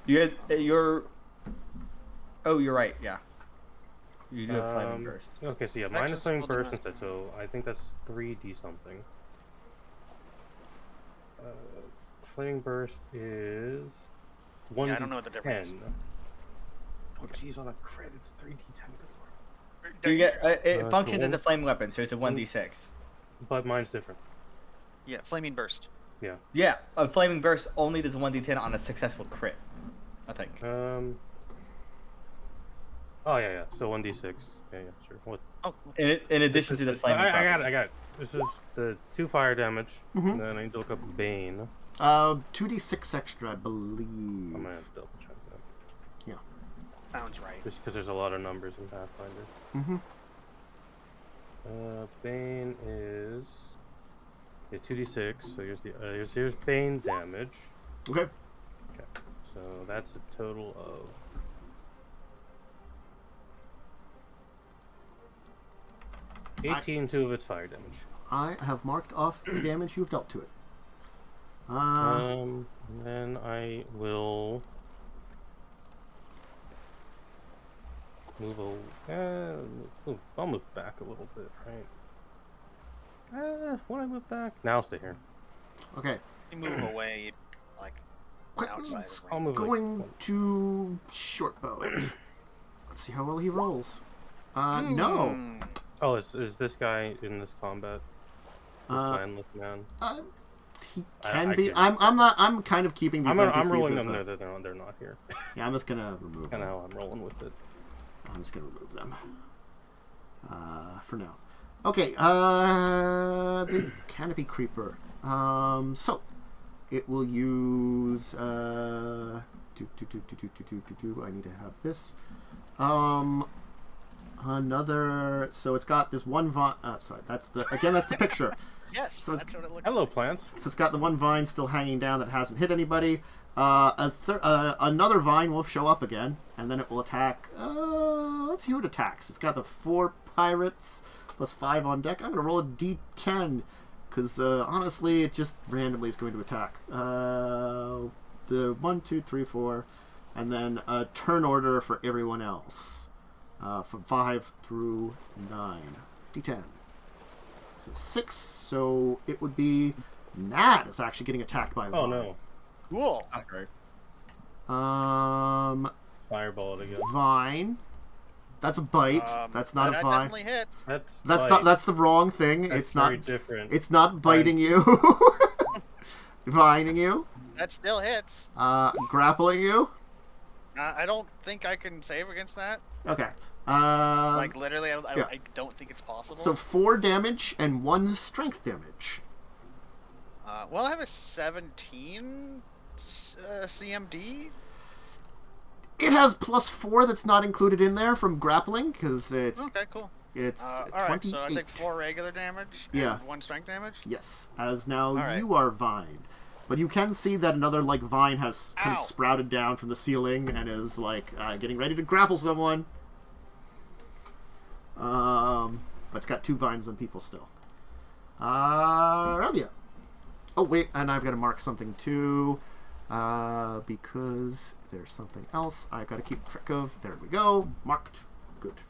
You're... Oh, you're right, yeah. You do have Flaming Burst. Okay, so yeah, mine is Flaming Burst instead, so I think that's 3d something. Flaming Burst is 1d10. Yeah, I don't know what the difference. Oh jeez, on a crit, it's 3d10. You get it functions as a flame weapon, so it's a 1d6. But mine's different. Yeah, flaming burst. Yeah. Yeah, a flaming burst only does 1d10 on a successful crit, I think. Oh yeah. So 1d6. Yeah, sure. What? Oh. In addition to the flaming. I got it. This is the 2 fire damage, and then I need to look up Bane. 2d6 extra, I believe. I'm gonna double check that. Yeah. Sounds right. Just because there's a lot of numbers in Pathfinder. Bane is 2d6. So here's Bane damage. Okay. Okay. So that's a total of 18 2 of its fire damage. I have marked off the damage you've dealt to it. And then I will move I'll move back a little bit, right? When I move back, now I'll stay here. Okay. You move away, like outside of I'll move going to short bow it. Let's see how well he rolls. No. Oh, is this guy in this combat? This landless man. He can be. I'm kind of keeping these. I'm rolling them. No, they're not here. Yeah, I'm just gonna remove. Kind of how I'm rolling with it. I'm just gonna remove them. For now. Okay. The Canopy Creeper. So it will use. I need to have this. Another. So it's got this one vine. Sorry, that's the picture. Yes, so that's what it looks hello, like. plants. So it's got the one vine still hanging down that hasn't hit anybody. Another vine will show up again, and then it will attack. Let's see who it attacks. It's got the 4 pirates plus 5 on deck. I'm gonna roll a d10 because honestly, it just randomly is going to attack. The 1, 2, 3, 4, and then a turn order for everyone else. From 5 through 9. D10. So 6, so it would be Nat is actually getting attacked by a vine. Oh no. Cool. Not great. Fireball it again. Vine. That's a bite. That's not a that vine. definitely hits. That's not. That's the wrong thing. That's it's not very different. It's not biting you. Vining you. That still hits. Grappling you. I don't think I can save against that. Okay. Like literally, yeah. I don't think it's possible. So 4 damage and 1 strength damage. Well, I have a 17 CMD. It has +4 that's not included in there from grappling because it's Okay, cool. It's all 28. right. So I take 4 regular damage. Yeah. And 1 strength damage. Yes, as now right. you are vined. But you can see that another vine has kind of sprouted down from the ceiling and is getting ready to grapple someone. But it's got 2 vines on people still. Revia. Oh wait, and I've got to mark something too, because there's something else I've got to keep track of. There we go, marked. Good.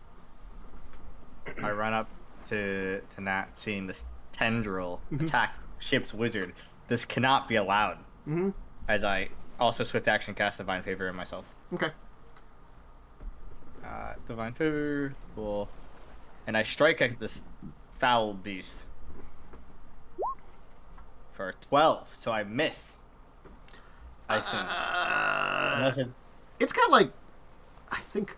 I run up to Nat, seeing this tendril attack ship's wizard. This cannot be allowed. As I also swift action cast Divine Favor on myself. Okay. Divine Favor, cool. And I strike at this foul beast for 12, so I miss. I assume. It's got I think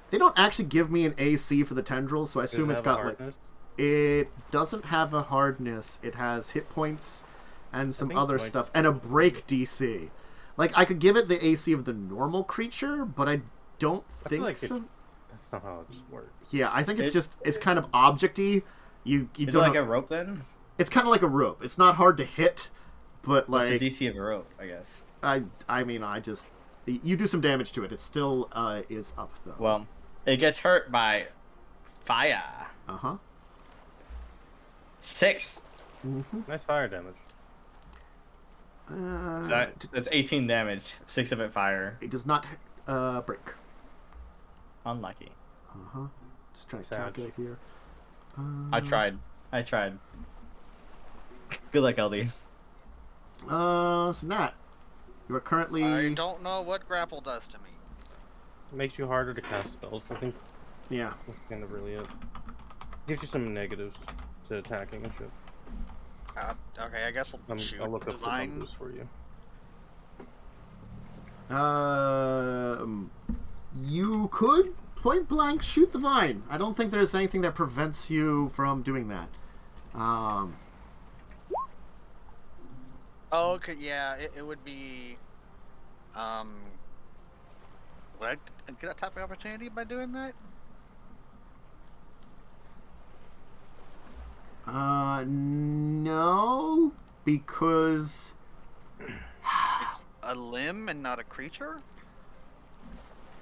they don't actually give me an AC for the tendrils, so I assume it's got hardness? It doesn't have a hardness. It has hit points and some other stuff and a break DC. I could give it the AC of the normal creature, but I don't think so. That's not how it works. Yeah, I think it's kind of objecty. You Is don't it like a rope then? It's kind of like a rope. It's not hard to hit, but like What's the DC of a rope, I guess. I mean, you do some damage to it. It still is up though. Well, it gets hurt by fire. 6. Nice fire damage. That's 18 damage. 6 of it fire. It does not break. Unlucky. Just trying to Sad. calculate here. I tried. Good luck, LD. So Nat, you are currently. I don't know what grapple does to me. It makes you harder to cast spells. I think Yeah. that's kind of really it. Gives you some negatives to attacking and shit. Okay, I guess I'll shoot. I'll look up the Divine. numbers for you. You could point blank shoot the vine. I don't think there's anything that prevents you from doing that. Oh, okay, yeah, it would be. Would I get a tapping opportunity by doing that? No, because It's a limb and not a creature?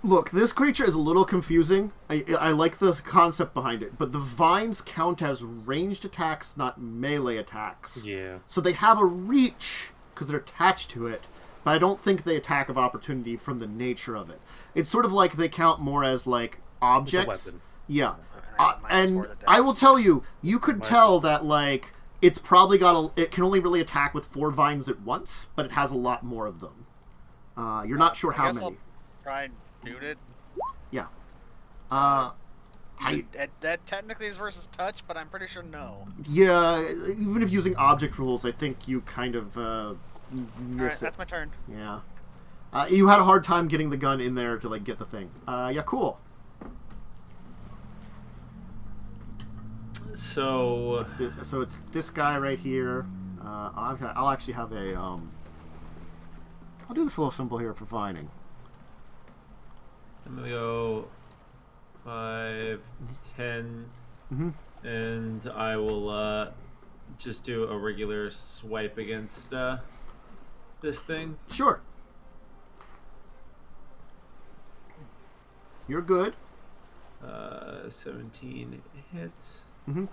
look, this creature is a little confusing. I like the concept behind it, but the vines count as ranged attacks, not melee attacks. Yeah. So they have a reach because they're attached to it, but I don't think they attack of opportunity from the nature of it. It's sort of like they count more as like objects. weapon. Yeah. Alright, minus And 4 to I dex. will tell you, you could tell that like it's probably got it can only really attack with 4 vines at once, but it has a lot more of them. You're not sure I how guess many. I'll try and shoot it. Yeah. That technically is versus touch, but I'm pretty sure no. Yeah, even if using object rules, I think you kind of Alright, miss it. that's my turn. Yeah. You had a hard time getting the gun in there to like get the thing. Yeah, cool. So So it's this guy right here. I'll actually have a I'll do this little symbol here for vining. I'm gonna go 5, 10, and I will just do a regular swipe against this thing. Sure. You're good. 17 hits. Mm-hmm.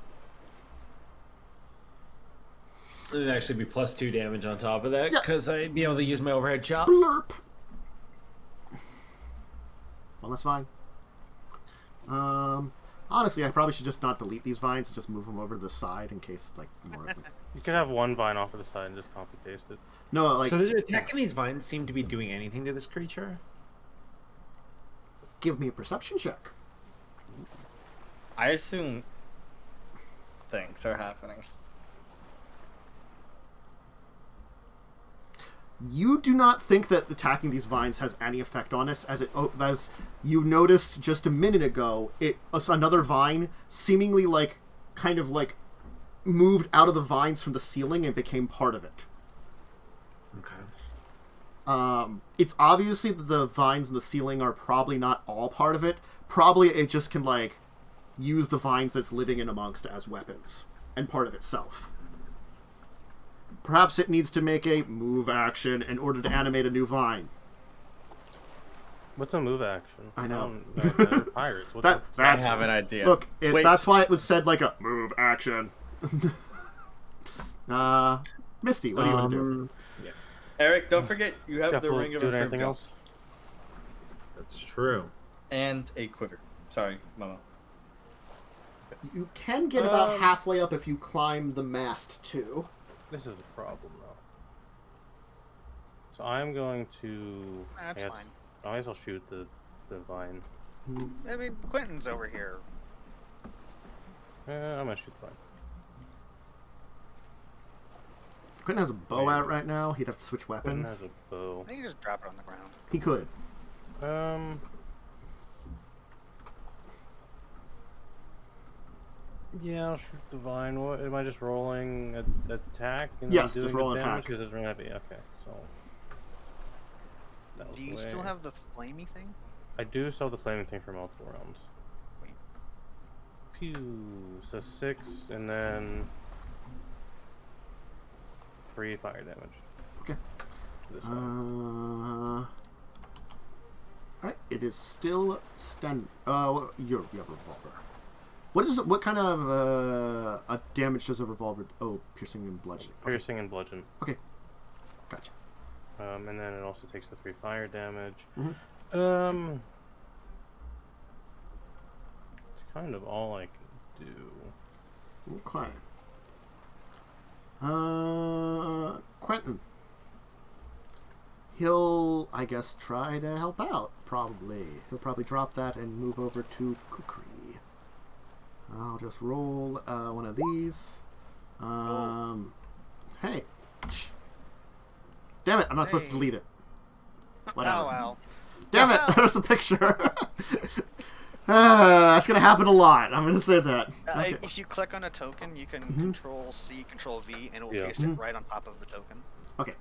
It'd actually be +2 damage on top of that Yeah. because I'd be able to use my overhead chop. Blurp. Well, that's fine. Honestly, I probably should just not delete these vines and just move them over to the side in case, like, more of them. You could have one vine off to the side and just copy paste it. No, like, So the attack in these vines seem to be doing anything to this creature? give me a perception check. I assume things are happening. You do not think that attacking these vines has any effect on us, as you noticed just a minute ago, another vine seemingly like kind of like moved out of the vines from the ceiling and became part of it. Okay. It's obviously that the vines in the ceiling are probably not all part of it. Probably it just can like use the vines that's living in amongst as weapons and part of itself. Perhaps it needs to make a move action in order to animate a new vine. What's a move action? I know. They're pirates. What's I I have an idea. Look, Wait. that's why it was said like a move action. Misty, what do you want to do? Erik, don't forget you have the Shuffle, ring of do improved anything jump else? That's true. and a quiver. Sorry, Momo. You can get about halfway up if you climb the mast too. This is a problem, though. So I'm going to... That's fine. I guess I'll shoot the vine. I mean, Quentin's over here. I'm gonna shoot the vine. Quentin has a bow out right now. He'd have to switch Quentin weapons. has a bow. I think you just drop it on the ground. He could. Yeah, I'll shoot the vine. What am I just rolling attack? And Yes, doing just roll the an damage? attack. Because it's ring heavy. Okay, so that was Do you the still way. have the flamey thing? I do still have the flaming thing for multiple rounds. Pew. So 6, and then 3 fire damage. Okay. This one. Alright, it is still standing. You have a revolver. What kind of damage does a revolver? Oh, piercing and bludgeoning. Okay. Piercing and bludgeon. Okay, gotcha. And then it also takes the 3 fire damage. Mm-hmm. It's kind of all I can do. Okay. Quentin. He'll, I guess, try to help out. Probably. He'll probably drop that and move over to Kukri. I'll just roll one of these. Hey. Damn it, I'm not supposed to delete it. Whatever. Oh, well. Damn it, there's the picture. That's going to happen a lot. I'm going to say that. Okay. If you click on a token, you can Control C, Control V, and it will paste it right on top of the token. Okay.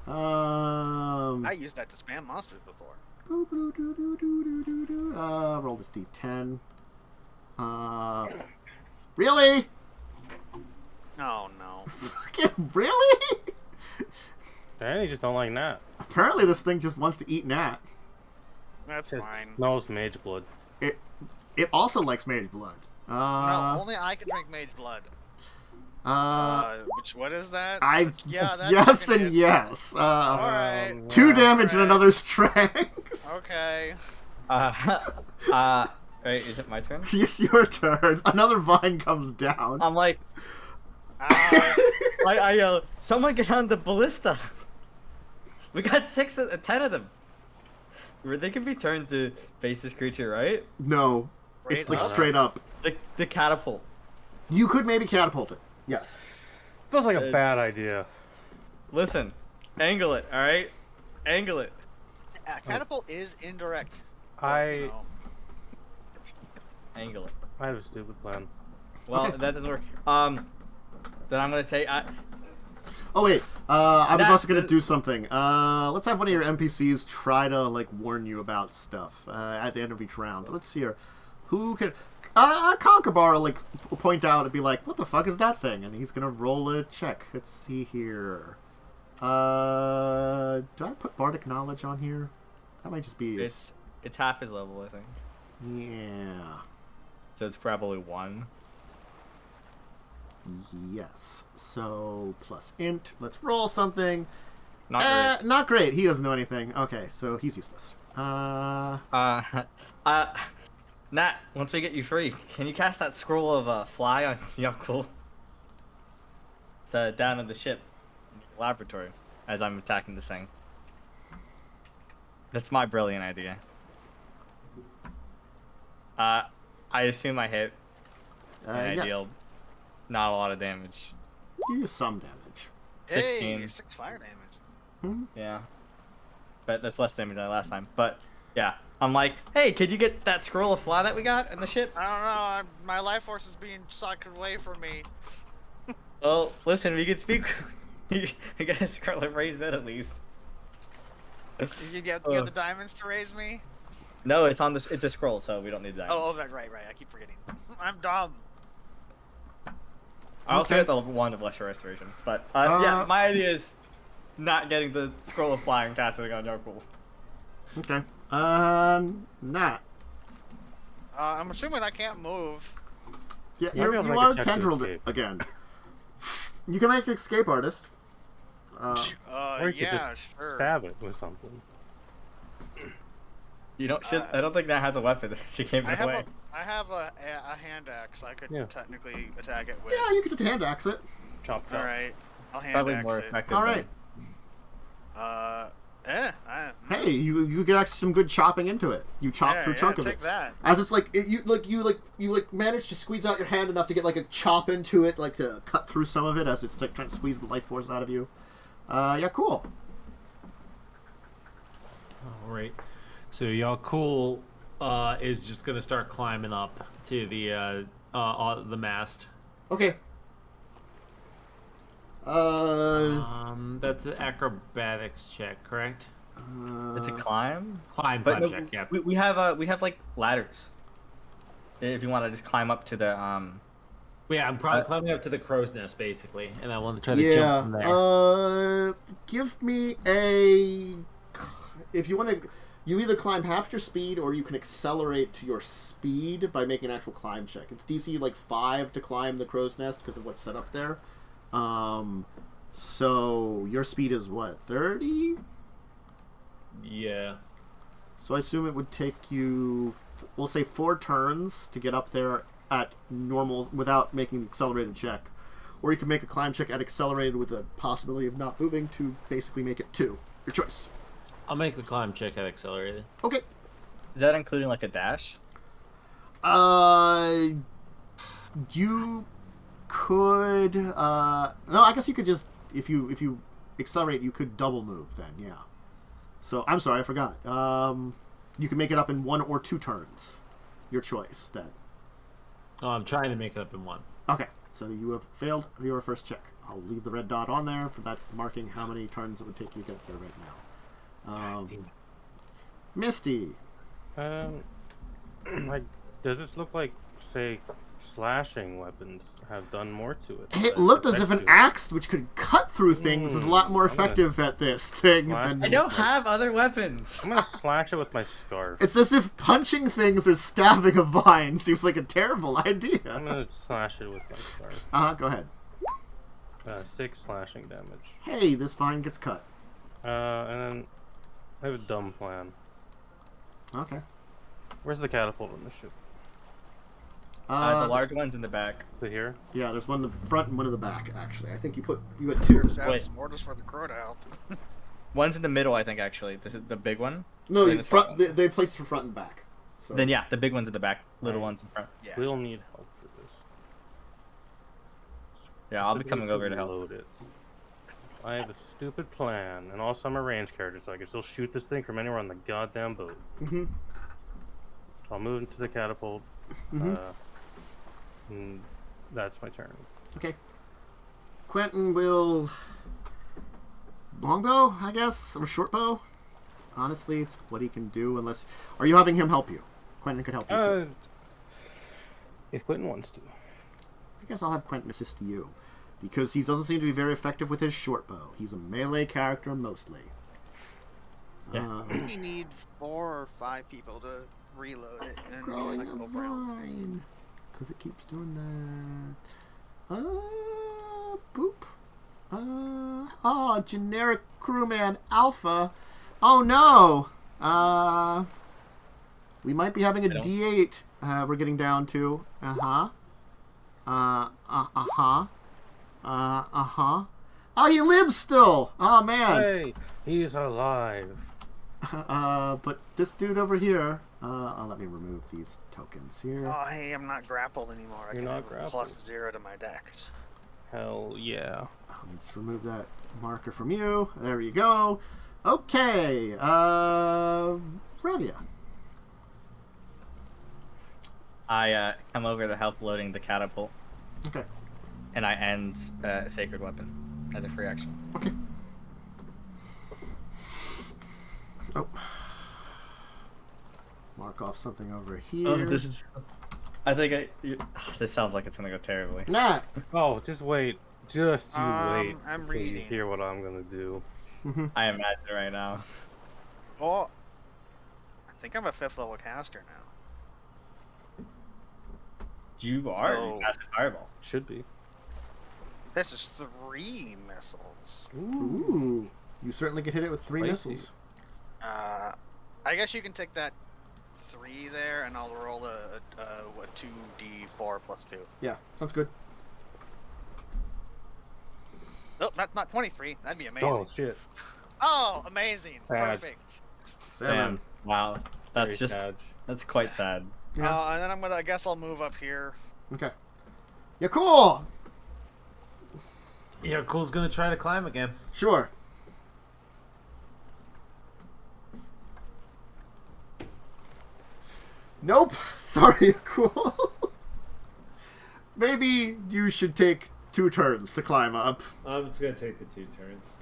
I used that to spam monsters before. Roll this d10. Really? Oh no. Fucking really? Dang, you just don't like Nat. Apparently this thing just wants to eat Nat. That's It fine. smells mage blood. It also likes mage blood. No, only I can drink mage blood. What is that? That yes fucking and hits. yes. Alright. 2 damage and Alright. another strength. Okay. Wait, is it my turn? Yes, your turn. Another vine comes down. I'm like, Ow. I yell, someone get on the ballista. We got 10 of them. They can be turned to face this creature, right? No, it's like Straight up? straight up. The catapult. You could maybe catapult it. Yes. Feels like a bad idea. Listen, angle it, all right? Angle it. Catapult is indirect. I Angle it. I have a stupid plan. Well, Okay. that doesn't work. Then I'm gonna say Oh wait, I was That- also gonna do something. Let's have one of your NPCs try to like warn you about stuff at the end of each round. Let's see here. Who can? Conkerbar will like point out and be like, "What the fuck is that thing?" And he's gonna roll a check. Let's see here. Do I put Bardic Knowledge on here? That might just be. it's half his level, I think. Yeah. So it's probably 1. Yes. So plus int. Let's roll something. Not great. Not great. He doesn't know anything. Okay, so he's useless. Nat, once we get you free, can you cast that scroll of fly on Yaalkol? Down in the ship, laboratory, as I'm attacking this thing. That's my brilliant idea. I assume I hit, and I yes. deal not a lot of damage. You use some damage. 16. Hey, 6 fire damage. Hmm? Yeah, but that's less damage than last time. But yeah, I'm like, hey, could you get that scroll of fly that we got in the ship? I don't know. My life force is being sucked away from me. Well, listen, we can speak. We got a scroll of raise that at least. You have the diamonds to raise me? No, it's on this. It's a scroll, so we don't need that. Oh, right. I keep forgetting. I'm dumb. I also Okay. get the wand of lesser restoration, but yeah, my idea is not getting the scroll of fly and casting it on Yaalkol. Okay. Nat. I'm assuming I can't move. Yeah, Might be able to you make a are check to tendrilled escape. again. You can make an escape artist. Or you could Yeah, just sure. stab it with something. You don't. I don't think that has a weapon. She can't I get away. have a hand axe. I could Yeah. technically attack it with. Yeah, you could hand axe it. Chop, chop. All right, I'll hand Probably axe more it. effective. All right. Hey, you get actually some good chopping into it. You chop through a chunk of take it. that. As it's like you manage to squeeze out your hand enough to get like a chop into it, like to cut through some of it as it's like trying to squeeze the life force out of you. Yeah, cool. All right. So Yaalkol is just gonna start climbing up to the mast. Okay. That's an acrobatics check, correct? It's a climb. Climb But no, check. Yeah. we have like ladders. if you want to just climb up to the Yeah, I'm probably climbing up to the crow's nest basically, and I want to try to jump from there. Give me a. If you want to, you either climb half your speed or you can accelerate to your speed by making an actual climb check. It's DC like 5 to climb the crow's nest because of what's set up there. So your speed is what, 30? Yeah. So I assume it would take you, we'll say 4 turns to get up there at normal without making an accelerated check. Or you can make a climb check at accelerated with the possibility of not moving to basically make it 2. Your choice. I'll make the climb check at accelerated. Okay. Is that including like a dash? You could, no, I guess you could just, if you accelerate, you could double move then, yeah. So, I'm sorry, I forgot. You can make it up in 1 or 2 turns. Your choice, then. Oh, I'm trying to make it up in 1. Okay, so you have failed your first check. I'll leave the red dot on there, for that's marking how many turns it would take you to get there right now. Misty. Does this look like, say, slashing weapons have done more to it? It looked as if an axe, which could cut through things, is a lot more effective at this thing than... I don't have other weapons. I'm gonna slash it with my scarf. It's as if punching things or stabbing a vine seems like a terrible idea. I'm gonna slash it with my scarf. Go ahead. 6 slashing damage. Hey, this vine gets cut. And then I have a dumb plan. Okay. Where's the catapult on the ship? The large one's in the back. To here? Yeah, there's one in the front and one in the back, actually. I think you had 2. That's some orders for the crow to help. One's in the middle, I think, actually. This is the big one? No, the front. They placed for front and back. So. Then, yeah, the big one's in the back. Little one's in front. Yeah. We'll need help for this. Yeah, I'll be coming over to help. Load it. I have a stupid plan, and also I'm a range character, so I can still shoot this thing from anywhere on the goddamn boat. Mm-hmm. I'll move into the catapult. Mm-hmm. And that's my turn. Okay. Quentin will... longbow, I guess? Or shortbow? Honestly, it's what he can do, unless... Are you having him help you? Quentin could help you, too. If Quentin wants to. I guess I'll have Quentin assist you. Because he doesn't seem to be very effective with his short bow. He's a melee character mostly. Yeah. You need 4 or 5 people to reload it and do Growing like a a round. vine. Because it keeps doing that. Boop. Generic crewman alpha. Oh no! We might be having a D8 we're getting down to. Oh, he lives still! Oh, man! Hey, he's alive. But this dude over here... let me remove these tokens here. Oh, hey, I'm not grappled anymore. I You're can not have grappled. +0 to my dex. Hell yeah. Let me just remove that marker from you. There you go. Okay, Revia. I come over to help loading the catapult. Okay. And I end Sacred Weapon as a free action. Okay. Oh. Mark off something over here. Oh, this is... I think this sounds like it's gonna go terribly. Nah. Oh, just wait. Just you wait. I'm until you reading. hear what I'm gonna do. I imagine right now. Oh, I think I'm a 5th level caster now. You are? So- You cast a fireball. Should be. This is 3 missiles. Ooh. You certainly could hit it with 3 Spicy. missiles. I guess you can take that 3 there, and I'll roll a 2d4 + 2. Yeah, that's good. Oh, that's not 23. That'd be amazing. Oh shit. Oh, amazing. Sad. Perfect. 7. Damn. Wow. That's Very just... sad. That's quite sad. Yeah. And then I guess I'll move up here. Okay. Yeah, cool. Yeah, Cool's gonna try to climb again. Sure. Nope. Sorry, cool. Maybe you should take 2 turns to climb up. I'm just gonna take the 2 turns.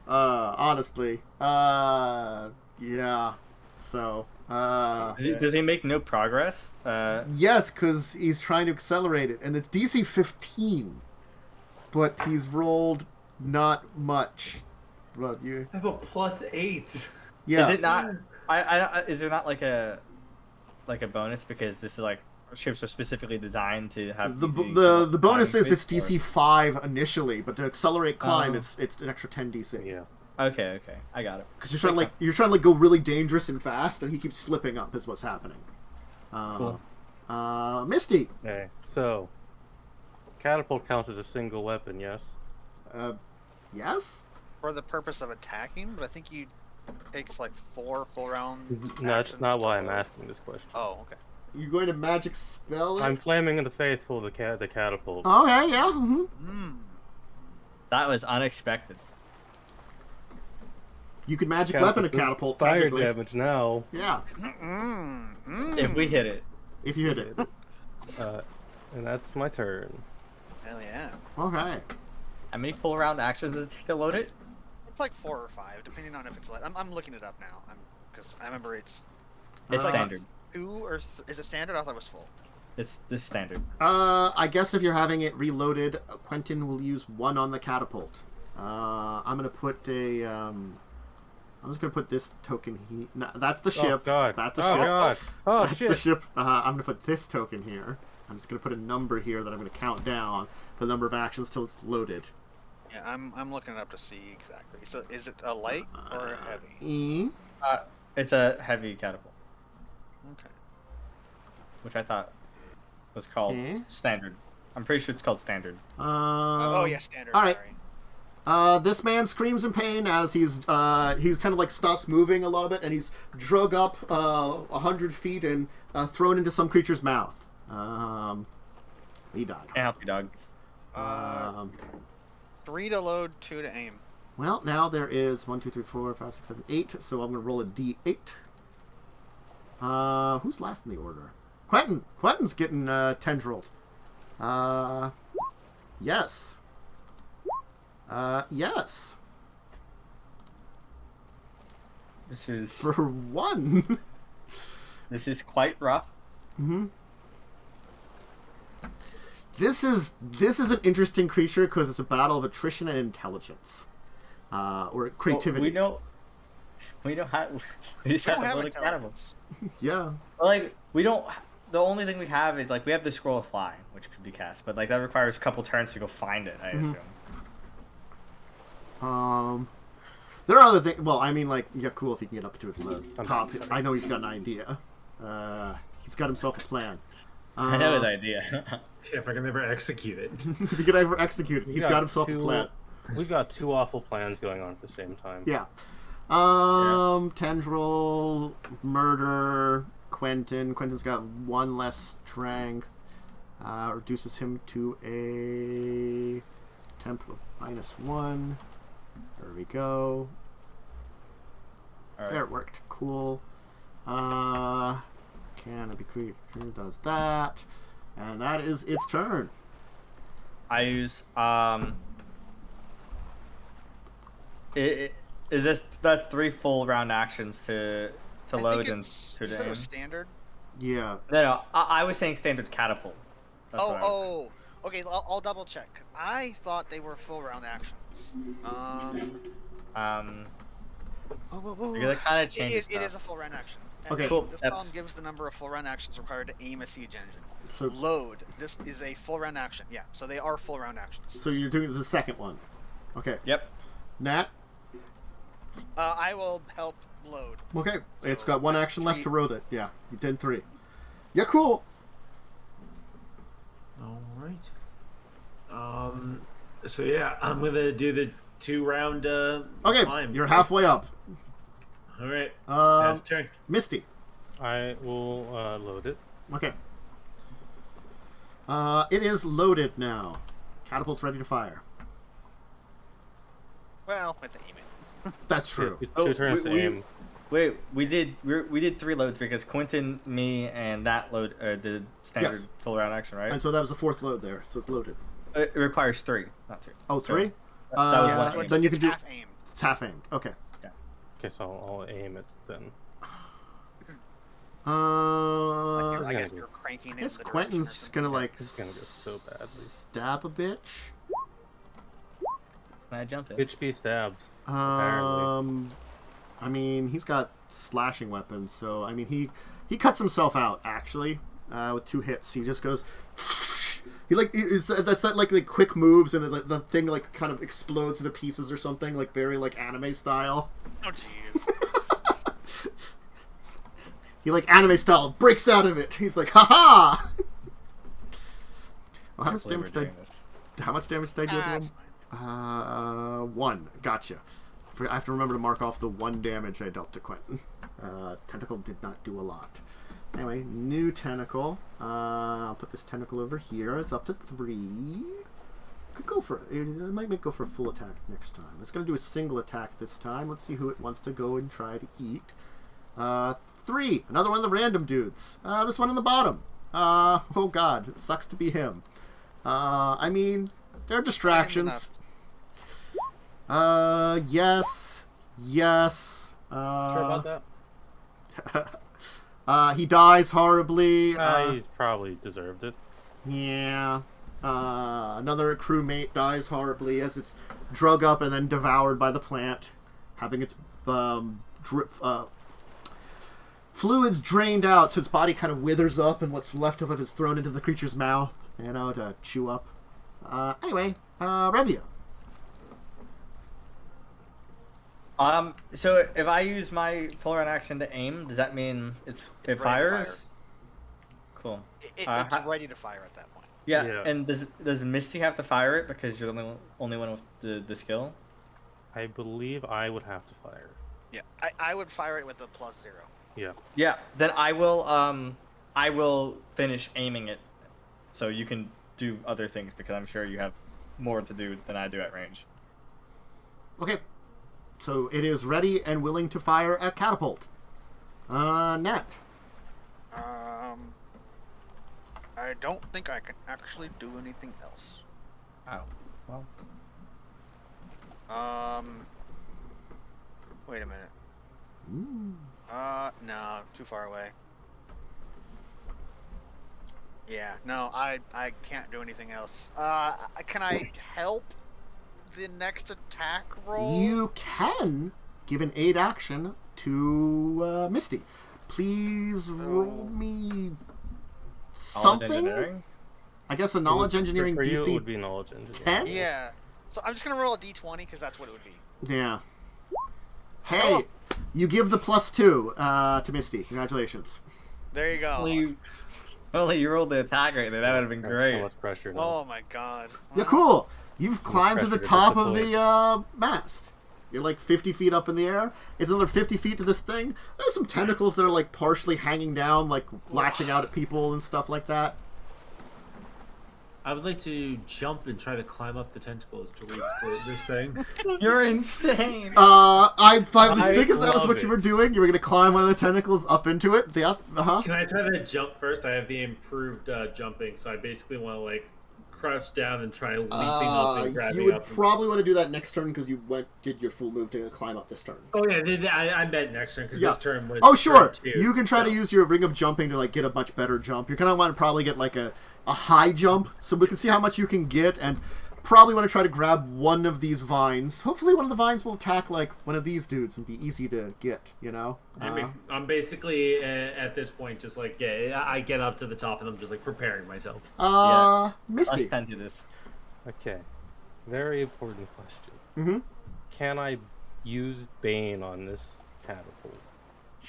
Honestly. Yeah. So, Does he make no progress? Yes, because he's trying to accelerate it, and it's DC 15, but he's rolled not much. But you I have a +8. yeah. Is it not? Is there not like a bonus because this is like ships are specifically designed to have the bonus is it's DC 5 initially, but to accelerate climb, it's an extra 10 DC. Yeah. Okay, I got it. Because you're trying to go really dangerous and fast, and he keeps slipping up. Is what's happening. Cool. Misty. Okay, so catapult counts as a single weapon, yes? Yes. For the purpose of attacking, but I think he takes like 4 full round. No, that's not why I'm load. asking this question. Oh, okay. You're going to magic spell it? I'm flaming in the faithful the catapult. Okay, yeah. Mm-hmm. That was unexpected. You could magic weapon a catapult. Fire Technically. damage now. Yeah. If we hit it. If you hit it. And that's my turn. Hell yeah. Okay. How many full round actions does it take to load it? It's like 4 or 5, depending on if it's. I'm looking it up now. Because I remember it's. It's like standard. 2 or is it standard? I thought it was full. It's this standard. I guess if you're having it reloaded, Quentin will use 1 on the catapult. I'm gonna put a. I'm just gonna put this token here. No, that's the ship. Oh god. That's the oh ship. god. Oh That's shit. the ship. I'm gonna put this token here. I'm just gonna put a number here that I'm gonna count down for the number of actions till it's loaded. Yeah, I'm looking it up to see exactly. So is it a light or a heavy? E. It's a heavy catapult, Okay. which I thought was called standard. I'm pretty sure it's called standard. Oh yeah, standard. all right. Sorry. This man screams in pain as he's kind of like stops moving a little bit, and he's drug up 100 feet and thrown into some creature's mouth. He died. Can't help you, dog. 3 to load, 2 to aim. Well, now there is 1, 2, 3, 4, 5, 6, 7, 8. So I'm gonna roll a D8. Who's last in the order? Quentin. Quentin's getting tendrilled. Yes. Yes. This is For 1. this is quite rough. Mm-hmm. This is an interesting creature because it's a battle of attrition and intelligence, or creativity. Well, we know how. We just have to build a catapult. Yeah. Like we don't. The only thing we have is like we have the scroll of flying, which could be cast, but like that requires a couple turns to go find it. I assume. There are other things. Well, I mean, like, yeah, cool if he can get up to the top. I know he's got an idea. He's got himself a plan. I know his idea. Yeah, if I can ever execute it. If he can ever execute it, he's got himself a plan. We've got 2 awful plans going on at the same time. Yeah. Tendril, murder, Quentin. Quentin's got 1 less strength. Reduces him to a temp of -1. There we go. All right. There, it worked. Cool. Canopy Creeper does that. And that is its turn. I use that's 3 full round actions to load and to Is it aim. a standard? Yeah. No, I was saying standard catapult. That's what I was Okay. I'll double check. I thought they were full round actions. Because it kind of changes. It is a full round action. And Okay. Cool. This column gives the number of full round actions required to aim a siege engine. So, Load. This is a full round action. Yeah, so they are full round actions. so you're doing the second one. Okay. Yep. Nat? I will help load. Okay. It's got 1 action left to roll it. Yeah. You did 3. Yeah, cool. All right. So yeah, I'm gonna do the 2 round. Okay. climb. You're halfway up. All right. Pass turn. Misty. I will load it. Okay. It is loaded now. Catapult's ready to fire. Well, with the aim it. That's true. Two turns to aim. Wait, we did 3 loads because Quentin, me, and that load did standard Yes. full round action, right? And so that was the 4th load there. So it's loaded. It requires 3, not 2. Oh, 3? That was So one. Then you can it's do. half aimed. It's half aimed. Okay. Okay, so I'll aim it then. I guess you're cranking I it. guess in the Quentin's direction or just gonna like It's gonna go so badly. stab a bitch. Can I jump in? Bitch be stabbed. Apparently. I mean, he's got slashing weapons, so I mean, he cuts himself out actually with 2 hits. He just goes. That's that like quick moves and the thing like kind of explodes into pieces or something, like very like anime style. Oh jeez. He like anime style breaks out of it. He's like, haha. Well, how much damage did I do to him? 1. Gotcha. I have to remember to mark off the 1 damage I dealt to Quentin. Tentacle did not do a lot. Anyway, new tentacle. I'll put this tentacle over here. It's up to 3. Could go for it. Might go for a full attack next time. It's going to do a single attack this time. Let's see who it wants to go and try to eat. 3. Another one of the random dudes. This one in the bottom. Oh god, it sucks to be him. I mean, there are distractions. Yes. Sure about that? He dies horribly. He probably deserved it. Yeah. Another crewmate dies horribly as it's drug up and then devoured by the plant, having its fluids drained out, so its body kind of withers up, and what's left of it is thrown into the creature's mouth, to chew up. Anyway, Revia. So if I use my full round action to aim, does that mean it fires? Cool. It's ready to fire at that point. Yeah. And does Misty have to fire it because you're the only one with the skill? I believe I would have to fire. Yeah, I would fire it with a +0. Yeah. Yeah. Then I will finish aiming it, so you can do other things because I'm sure you have more to do than I do at range. Okay. So it is ready and willing to fire at catapult. Nat. I don't think I can actually do anything else. Oh. Well. Wait a minute. No, too far away. Yeah, no, I can't do anything else. Can I help the next attack roll? You can give an aid action to Misty. Please roll me something. I guess a knowledge engineering for DC. You, it would be knowledge engineering. 10? Yeah. So I'm just gonna roll a d20 because that's what it would be. Yeah. Hey, you give the +2 to Misty. Congratulations. There you go. Only you rolled the attack right there. That would have been great. So much pressure now. Oh my god. Yeah, cool. You've climbed to the top of the mast. You're like 50 feet up in the air. It's another 50 feet to this thing. There's some tentacles that are like partially hanging down, like latching out at people and stuff like that. I would like to jump and try to climb up the tentacles to reach this thing. You're insane. I was thinking that was love what you it. were doing. You were going to climb one of the tentacles up into it. Can I try to jump first? I have the improved jumping, so I basically want to like crouch down and try leaping up and grabbing you would up. probably want to do that next turn because you did your full move to climb up this turn. Oh yeah, I meant next turn because this turn was. Oh sure, turn 2, you can try to use your ring of jumping to like get a much better jump. You're gonna want to probably get like a high jump, so we can see how much you can get, and probably want to try to grab one of these vines. Hopefully, one of the vines will attack like one of these dudes and be easy to get. I'm basically at this point just like I get up to the top and I'm just like preparing myself. Misty. Let's tend to this. Okay. Very important question. Mm-hmm. Can I use Bane on this catapult?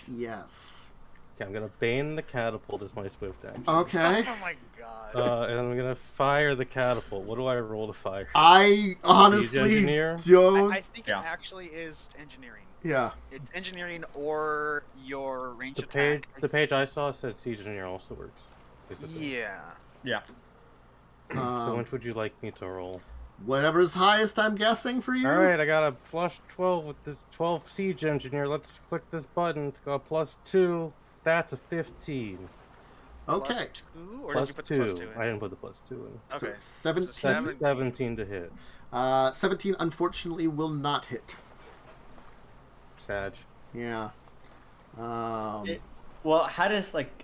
Yes. Okay, I'm gonna Bane the catapult as my swift action. Okay. Oh my god. And I'm gonna fire the catapult. What do I roll to fire? I honestly engineer? don't. I think it actually is engineering. Yeah. It's engineering or your range The attack. page I saw said siege engineer also works. basically. Yeah. So which would you like me to roll? Whatever's highest, I'm guessing for you. All right, I got a +12 with this 12 siege engineer. Let's click this button. It's got +2. That's a 15. Okay. +2, or Plus did you put two. the +2 in? I didn't put the +2 in. Okay. So 17. So 17 to hit. 17 unfortunately will not hit. Sag. Yeah. Well, how does like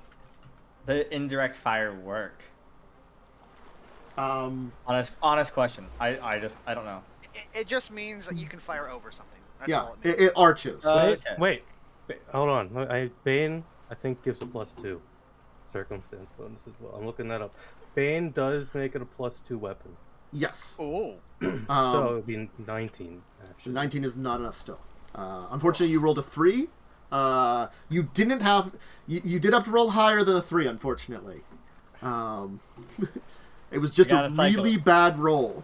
the indirect fire work? Honest question. I don't know. It just means that you can fire over something. That's Yeah, all it means. it arches. Okay. Wait, hold on. Bane, I think, gives a +2 circumstance bonus as well. I'm looking that up. Bane does make it a +2 weapon. Yes. Oh. So it would be 19, actually. 19 is not enough still. Unfortunately, you rolled a 3. You didn't have... You did have to roll higher than a 3, unfortunately. It was just a really bad roll.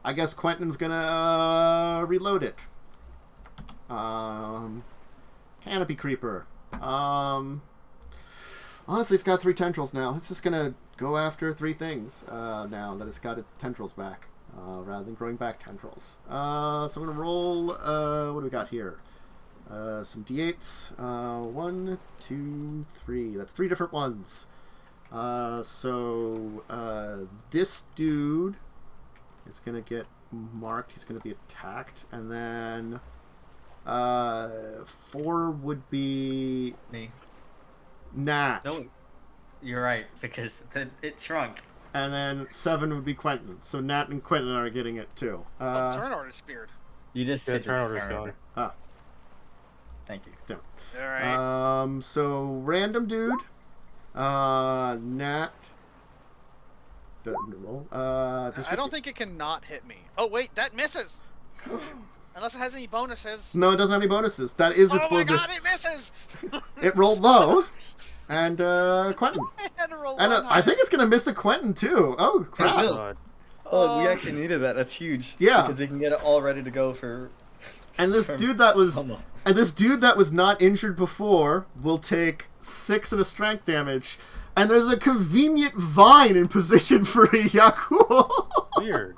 I guess Quentin's gonna reload it. Canopy Creeper. Honestly, it's got 3 tendrils now. It's just gonna go after 3 things now that it's got its tendrils back, rather than growing back tendrils. So I'm gonna roll. What do we got here? Some d8s. 1, 2, 3. That's 3 different ones. So this dude is gonna get marked. He's gonna be attacked, and then 4 would be Me. Nat. No, you're right because it shrunk. And then 7 would be Quentin. So Nat and Quentin are getting it too. Turn order speared. You just said turn order's gone. Thank you. Yeah. All right. So random dude. Nat. I don't think it can not hit me. Oh wait, that misses. Unless it has any bonuses. No, it doesn't have any bonuses. That is its Oh my bonus. god, it misses! It rolled low. And Quentin. I had to roll And one I think it's gonna miss a Quentin too. Oh crap! God. Oh, we actually needed that. That's huge. Yeah. Because we can get it all ready to go for. And this dude that was Momo. not injured before will take 6 of the strength damage. And there's a convenient vine in position for a Yaalkol. Weird.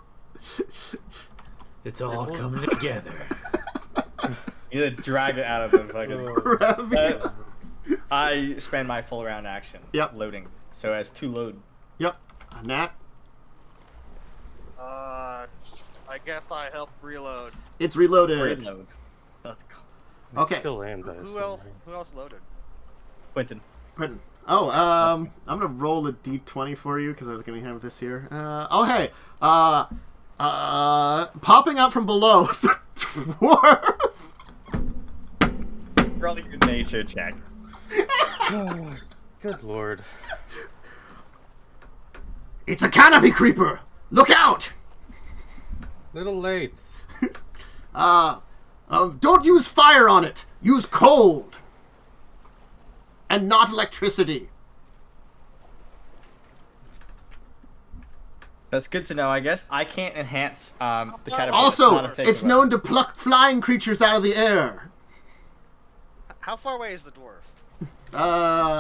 It's all coming together. You gotta drag it out of the fucking. Revia. I spend my full round action. Yep. Loading. So as 2 load. Yep. Nat. I guess I help reload. It's reloaded. Reload. Okay. Still am, guys. Who else loaded? Quentin. Quentin. Oh, I'm gonna roll a d20 for you because I was gonna have this here. Hey, popping out from below, the dwarf. Probably good nature check. Good lord. It's a Canopy Creeper. Look out! Little late. Don't use fire on it. Use cold, and not electricity. That's good to know, I guess. I can't enhance the catapult. Also, not a sacred it's weapon. known to pluck flying creatures out of the air. How far away is the dwarf?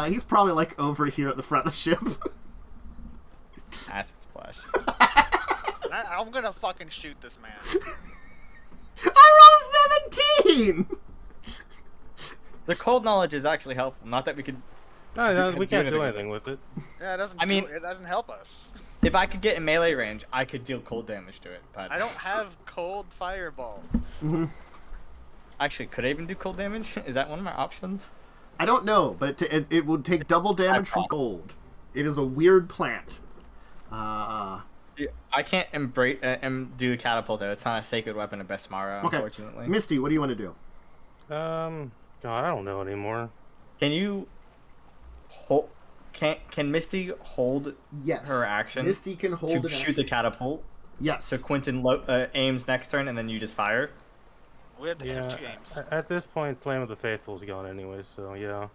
He's probably like over here at the front of the ship. Acid splash. I'm gonna fucking shoot this man. I rolled 17. The cold knowledge is actually helpful. Not that we could. No, we can't do anything with it. Yeah, it doesn't. It doesn't help us. If I could get in melee range, I could deal cold damage to it. But I don't have cold fireball. actually, could I even do cold damage? Is that one of my options? I don't know, but it would take double damage from gold. It is a weird plant. I can't do a catapult though. It's not a sacred weapon of Besmara, Okay. unfortunately. Misty, what do you want to do? God, I don't know anymore. Can you hold? Can Misty hold Yes. her action? Misty can hold to an shoot action. the catapult. Yes. So Quentin aims next turn, and then you just fire. We have to Yeah, have 2 games. at this point, Flame of the Faithful's gone anyway, so yeah.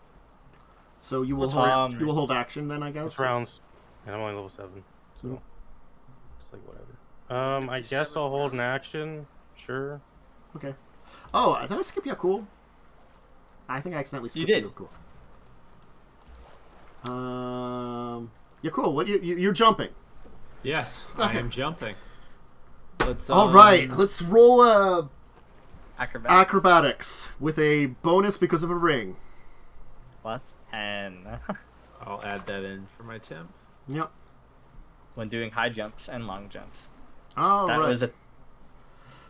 So you will hold action then, I guess. It's rounds, and I'm only level 7, so it's like whatever. I guess I'll hold an action. Sure. Okay. Oh, did I skip Yaalkol? I think I accidentally skipped You did. Yaalkol. Yaalkol, what you're jumping? Yes, I Okay. am jumping. Let's. All right, let's roll Acrobatics. acrobatics with a bonus because of a ring. Plus 10. I'll add that in for my temp. Yep. When doing high jumps and long jumps. All That right. was a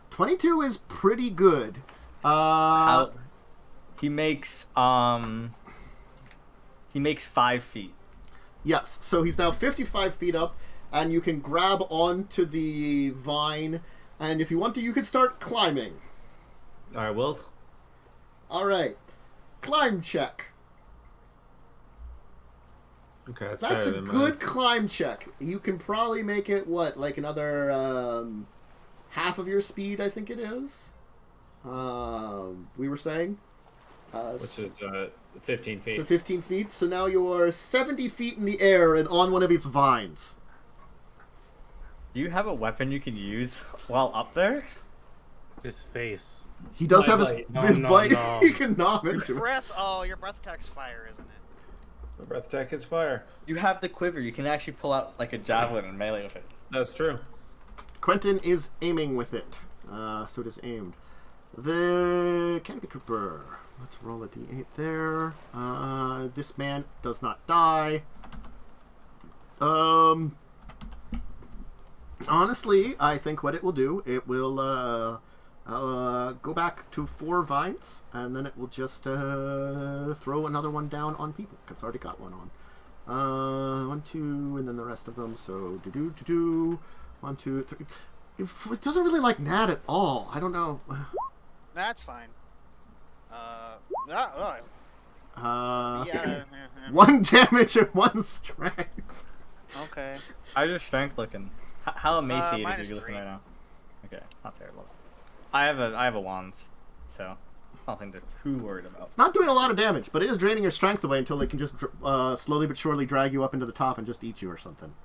22 is pretty good. how He makes 5 feet. Yes, so he's now 55 feet up, and you can grab onto the vine, and if you want to, you can start climbing. All right, Will. All right, climb check. Okay, that's a better than good mine. climb check. You can probably make it, what, like another half of your speed, I think it is. We were saying. Which is 15 feet. So 15 feet. So now you're 70 feet in the air and on one of its vines. Do you have a weapon you can use while up there? His face. He does My have bite. his No, bite. no. He can nom into it. Breath. Oh, your breath attack's fire, isn't it? The breath attack is fire. You have the quiver. You can actually pull out like a javelin and melee with it. That's true. Quentin is aiming with it. So it is aimed. The Canopy Creeper. Let's roll a d8 there. This man does not die. Honestly, I think what it will do, it will go back to 4 vines, and then it will just throw another one down on people, because it's already got one on. 1, 2, and then the rest of them. So 1, 2, 3. It doesn't really like Nat at all. I don't know. That's fine. Yeah. 1 damage and 1 strength. Okay. How's your strength looking? How emaciated are -3. you looking right now? Okay, not terrible. I have a wand, so nothing to too worried about. It's not doing a lot of damage, but it is draining your strength away until it can just slowly but surely drag you up into the top and just eat you or something.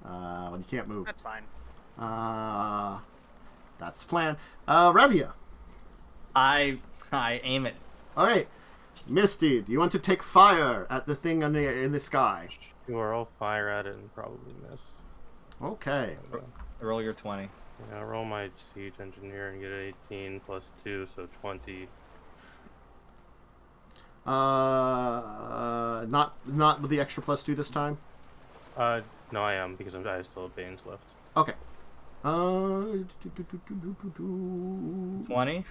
When you can't move. That's fine. That's the plan. Revia. I aim it. All right, Misty, do you want to take fire at the thing in the sky? Sure, I'll fire at it and probably miss. Okay. Roll your 20. Yeah, I'll roll my siege engineer and get 18 plus 2, so 20. Not with the extra +2 this time. No, I am because I still have Banes left. Okay. 20. 20.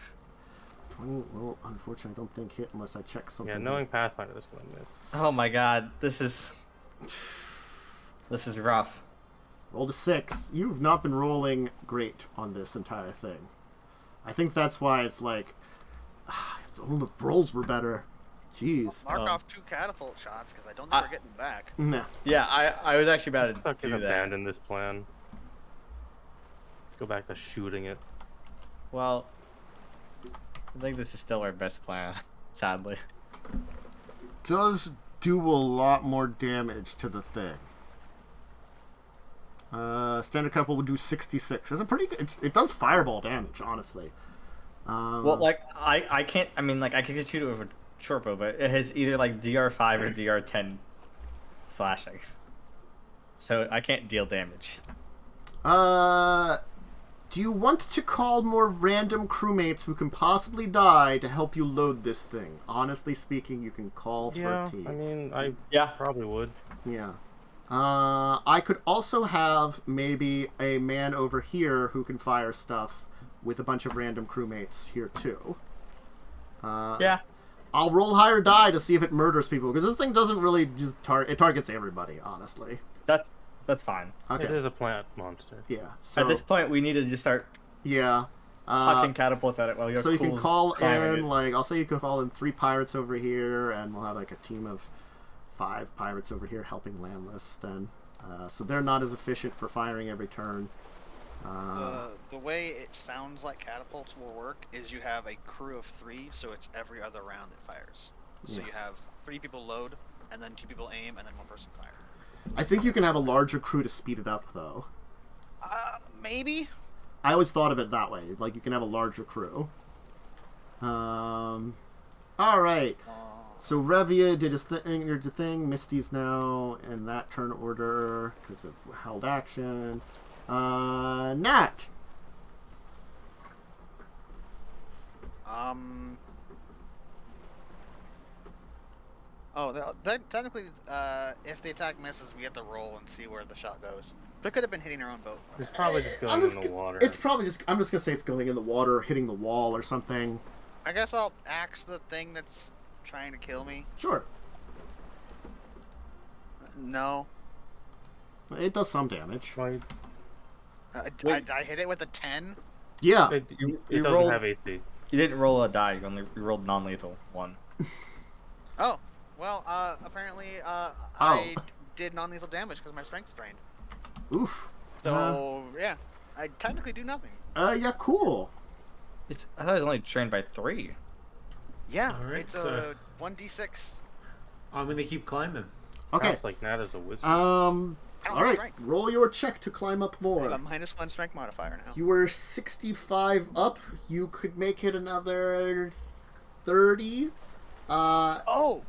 Well, unfortunately, I don't think hit unless I check something. Yeah, knowing Pathfinder, this one miss. Oh my god, this is rough. Rolled a 6. You've not been rolling great on this entire thing. I think that's why it's like, if the rolls were better. Jeez. Mark off 2 catapult shots because I don't think we're getting back. Nah. Yeah, I was actually about to Fucking do that. abandon this plan. Go back to shooting it. Well, I think this is still our best plan, sadly. Does do a lot more damage to the thing. Standard couple would do 66. It's a pretty good. It does fireball damage, honestly. Well, like I can't. I mean, like I could shoot it with a short bow, but it has either like DR5 or DR10 slashing, so I can't deal damage. Do you want to call more random crewmates who can possibly die to help you load this thing? Honestly speaking, you can call for a team. I mean, I probably would. Yeah. I could also have maybe a man over here who can fire stuff with a bunch of random crewmates here too. Yeah. I'll roll higher die to see if it murders people, because this thing doesn't really just it targets everybody, honestly. That's fine. Okay. It is a plant monster. Yeah. So At this point, we need to just start yeah. hucking catapults at it while you're So you can cool's call climbing in, it. like, I'll say you can call in 3 pirates over here, and we'll have like a team of 5 pirates over here helping landless then. So they're not as efficient for firing every turn. The way it sounds like catapults will work is you have a crew of 3, so it's every other round that fires. So Yeah. you have 3 people load, and then 2 people aim, and then 1 person fire. I think you can have a larger crew to speed it up, though. Maybe? I always thought of it that way. Like, you can have a larger crew. Alright. So Revia did his thing. Misty's now in that turn order because of held action. Nat. Technically, if the attack misses, we have to roll and see where the shot goes. But it could have been hitting our own boat. It's probably just going in the water. It's probably just. I'm just gonna say it's going in the water, or hitting the wall, or something. I guess I'll axe the thing that's trying to kill me. Sure. No. It does some damage. Right. I hit it with a 10. Yeah. It doesn't rolled- have AC. You didn't roll a die. You rolled non-lethal 1. Oh. Well, apparently, I did non-lethal damage because my strength's drained. Oof. So, yeah. I technically do nothing. Yeah, cool. I thought it was only trained by 3. Yeah, All right, it's so- 1d6. I'm gonna keep climbing. Okay. Sounds like Nat is a wizard. I All don't right. strength. Roll your check to climb up I more. have a -1 strength modifier now. You were 65 up. You could make it another 30. Oh!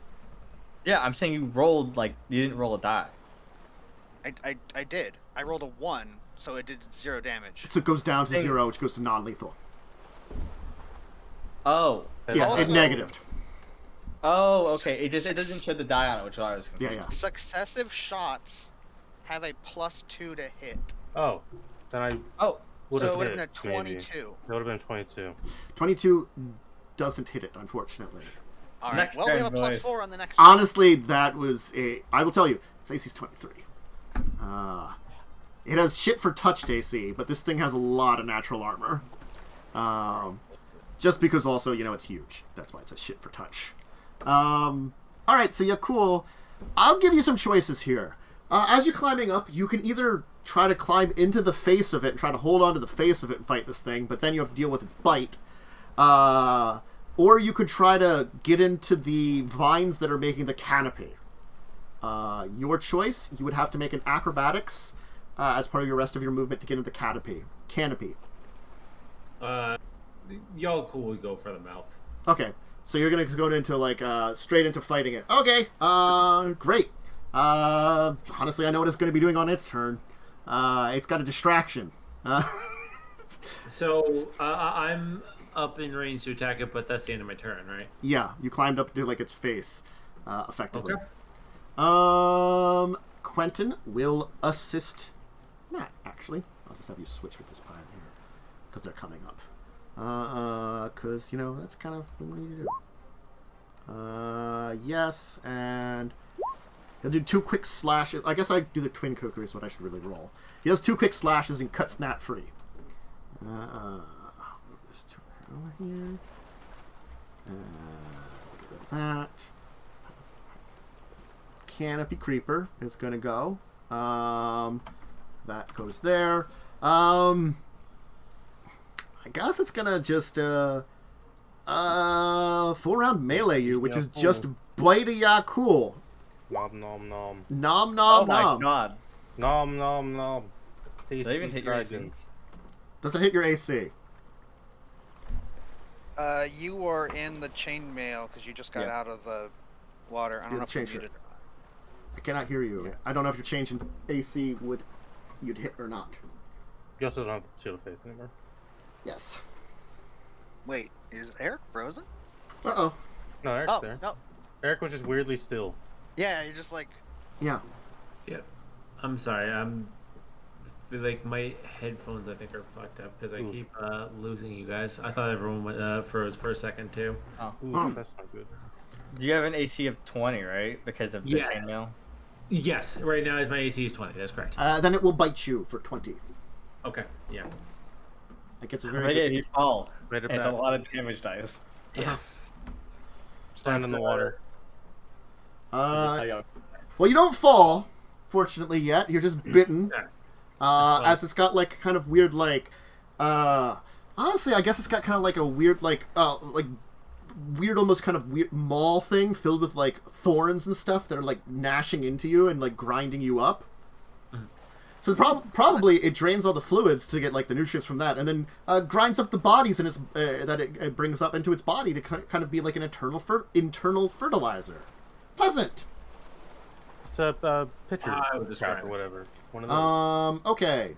Yeah, I'm saying you rolled, like, you didn't roll a die. I did. I rolled a 1, so it did 0 damage. So it goes down to Dang. 0, which goes to non-lethal. Oh. Yeah, Also- it negatived. Oh, okay. It doesn't show the die on it, which I was confused. Yeah. Successive shots have a +2 to hit. Oh, then I Oh. would So have it would hit. have been a maybe. 22. That would have been 22. 22 doesn't hit it, unfortunately. Alright, Next well, we have a turn, boys. +4 on the next Honestly, that was a... I will tell you, its AC's 23. It has shit for touched AC, but this thing has a lot of natural armor. Just because also, it's huge. That's why it's a shit for touch. Alright, so yeah, cool. I'll give you some choices here. As you're climbing up, you can either try to climb into the face of it and try to hold on to the face of it and fight this thing, but then you have to deal with its bite. Or you could try to get into the vines that are making the canopy. Your choice. You would have to make an acrobatics as part of your rest of your movement to get into the canopy. Yaalkol would go for the mouth. Okay, so you're gonna go into straight into fighting it. Okay, great. Honestly, I know what it's gonna be doing on its turn. It's got a distraction. So I'm up in range to attack it, but that's the end of my turn, right? Yeah, you climbed up to its face, effectively. Okay. Quentin will assist. Nah, actually, I'll just have you switch with this pirate here because they're coming up. Because that's kind of what you need to do. Yes, and he'll do 2 quick slashes. I guess I do the twin cuckoo is what I should really roll. He does 2 quick slashes and cuts Nat free. Move this to over here. Get rid of that. Canopy Creeper is going to go. That goes there. I guess it's going to just 4-round melee you, which is just bite a Yaalkol. Nom nom nom. Nom nom Oh my nom. god. Nom nom nom. Did I even hit your AC? dragon. Does it hit your AC? You are in the chainmail because you just got Yeah. out of the water. I don't know if you muted or not. I cannot hear you. I don't know if you're changing AC you'd hit or not. You also don't have Shield of Faith anymore. Yes. Wait, is Erik frozen? Uh-oh. No, Eric's Oh, there. no. Erik was just weirdly still. Yeah, you're just like... Yeah. Yep. I'm sorry. My headphones I think are fucked up because I keep losing you guys. I thought everyone went froze for a second too. Oh. Ooh, that's not good. You have an AC of 20, right? Because of the Yeah. chainmail? Yes, right now my AC is 20. That's correct. Then it will bite you for 20. Okay. Yeah. It gets a Right, very... yeah, you fall. Right It's a lot of damage dice. Yeah. Stand in the water. This is how y'all- Well, you don't fall, fortunately, yet. You're just bitten. Yeah. As it's got, kind of weird, honestly, I guess it's got kind of, a weird, weird, almost kind of weird maul thing filled with, thorns and stuff that are, gnashing into you and, grinding you up. So probably it drains all the fluids to get, the nutrients from that, and then grinds up the bodies in its, that it brings up into its body to kind of be like an internal fertilizer. Pleasant! It's a pitcher I would describe trap or it. whatever. One of those. Okay.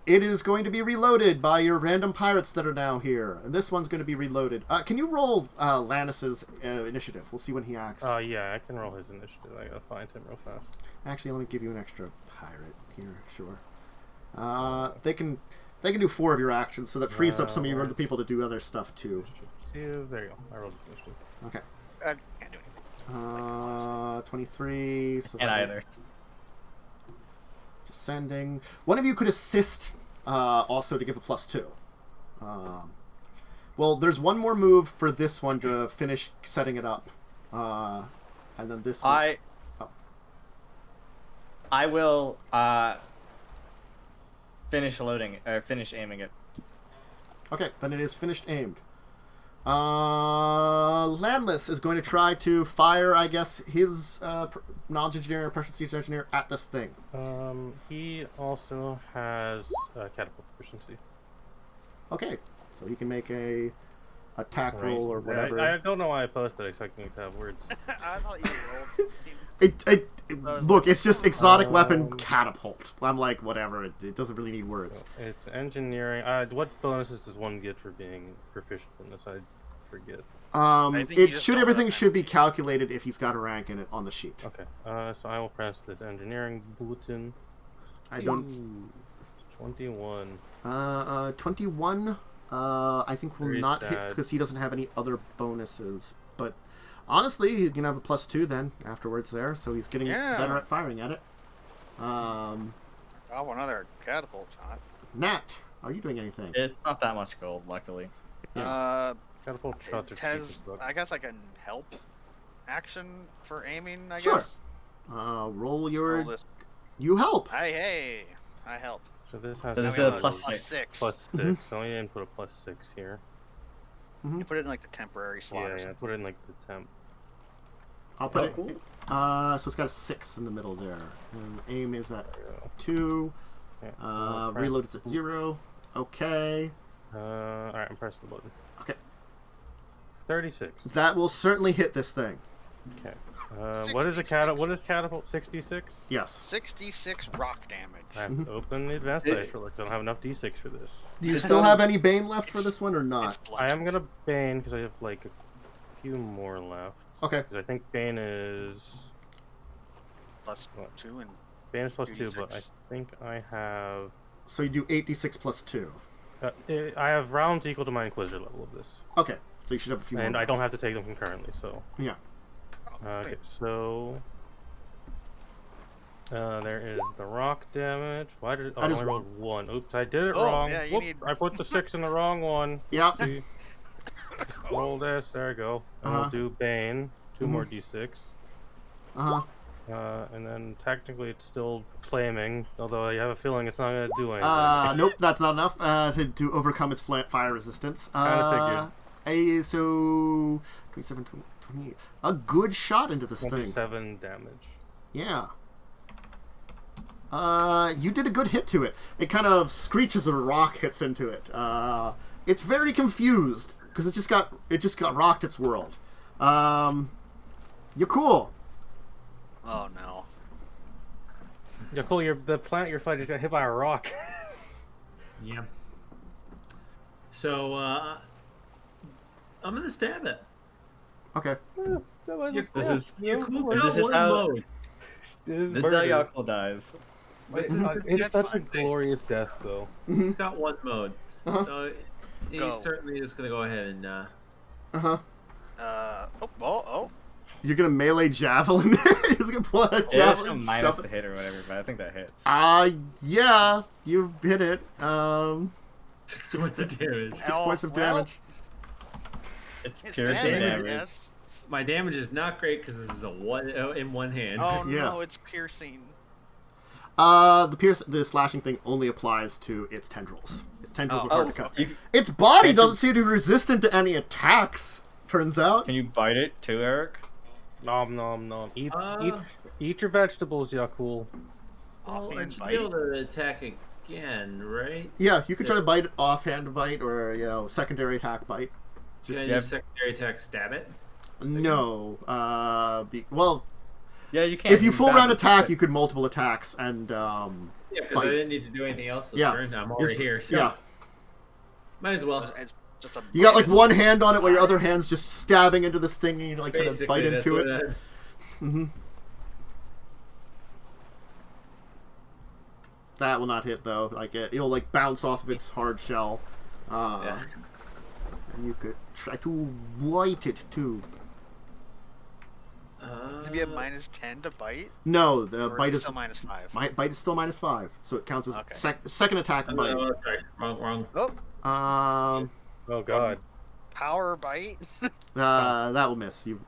It is going to be reloaded by your random pirates that are now here. And this one's going to be reloaded. Can you roll Lannis's initiative? We'll see when he acts. Yeah, I can roll his initiative. I gotta find him real fast. Actually, let me give you an extra pirate here. Sure. They can They can do 4 of your actions, so that frees up some of your other people to do other stuff too. There you go. I rolled a initiative. Okay. Can't do anything. 23. So And either. Descending. One of you could assist also to give a +2. Well, there's one more move for this one to finish setting it up. And then this one. I will finish loading, or finish aiming it. Okay, then it is finished aimed. Landless is going to try to fire, I guess, his knowledge engineer or proficiency engineer at this thing. He also has catapult proficiency. Okay, so he can make a attack roll or whatever. I don't know why I posted expecting it to have words. I thought you rolled. Look, it's just exotic weapon catapult. I'm like, whatever. It doesn't really need words. So it's engineering. What bonuses does one get for being proficient in this? I forget. Everything should be calculated if he's got a rank in it on the sheet. Okay. So I will press this engineering bulletin. I don't. 21. 21. I think will not hit because he doesn't have any other bonuses. But honestly, he can have a +2 then afterwards there, so he's getting better at firing at it. Oh, another catapult shot. Nat, are you doing anything? It's not that much gold, luckily. Catapult shots are I guess I can help action for aiming, I Sure. guess. Roll your... Roll this. You help! Hey, I help. So this has This is a a +6. +6. So I didn't put a +6 here. You put it in like the temporary slot or Yeah, something. put it in like the temp. I'll put it... Cool. So it's got a 6 in the middle there. And aim is at 2. Yeah, Reload is at 0. Okay. Alright, I'm pressing the button. Okay. 36. That will certainly hit this thing. Okay. What is a catapult? 66? Yes. 66 rock damage. I have to open the advanced dice roller. I don't have enough d6 for this. Do you still have any Bane left for this one or not? I am gonna Bane because I have like a few more left. Okay. Because I think Bane is +2 and Bane is +2, 2d6. but I think I have. So you do 8d6 plus 2. I have rounds equal to my Inquisitor level of this. Okay. So you should have a few more. And I don't have to take them concurrently, so. Yeah. Okay, so. There is the rock damage. Why did I only rolled 1? Oops, I did it wrong. Yeah, Whoop, I put the 6 in the wrong one. Yeah. Roll this. There we go. And we'll do Bane. 2 more d6. And then technically it's still flaming, although I have a feeling it's not going to do anything. Nope, that's not enough to overcome its fire resistance. Kind of figured. So 27, 28. A good shot into this thing. 27 damage. Yeah. You did a good hit to it. It kind of screeches as a rock hits into it. It's very confused because it just got rocked its world. You're cool. Oh no. Yeah, cool. The planet you're fighting just got hit by a rock. Yeah. So I'm gonna stab it. Okay. This is how Yaalkol dies. It's such a glorious death, though. It's got one mode, so he's certainly just gonna go ahead and. Oh. You're gonna melee javelin. He's gonna pull out a It's javelin. a minus to hit or whatever, but I think that hits. Yeah, you hit it. 6 points of damage. 6 points of damage. It's piercing damage. Yes. My damage is not great because this is in one hand. Oh Yeah. no, it's piercing. The slashing thing only applies to its tendrils. Its tendrils are hard to cut. Okay. Its body doesn't seem to be resistant to any attacks. Turns out. Can you bite it too, Erik? Nom nom nom. Eat your vegetables, Yaalkol. I should be able to attack again, right? Yeah, you can try to bite it offhand bite or secondary attack bite. Can I use secondary attack stab it? No. Yeah, you can. If you full round attack, you could multiple attacks and Yeah, because I didn't need to do anything else this turn. I'm already here, so yeah. Might as well. You got like one hand on it while your other hand's just stabbing into this thing and you like trying to bite into it. That will not hit though. Like it'll like bounce off of its hard shell. And you could try to bite it too. Does it be a -10 to bite? No, the Or bite is still -5. bite is still -5, so it counts as Okay. second attack bite. Oh, sorry. Wrong. Oh, Oh god. power bite. That will miss. You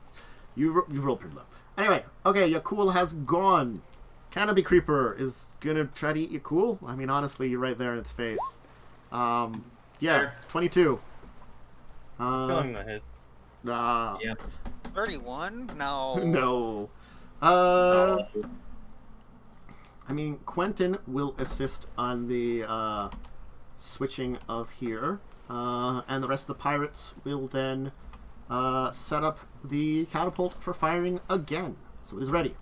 rolled pretty low. Anyway, okay, Yaalkol has gone. Canopy Creeper is gonna try to eat Yaalkol. I mean, honestly, you're right there in its face. Yeah, Sure. 22. Feeling the hit. Yeah. 31? No. No. Oh. I mean, Quentin will assist on the switching of here, and the rest of the pirates will then set up the catapult for firing again. So it is ready.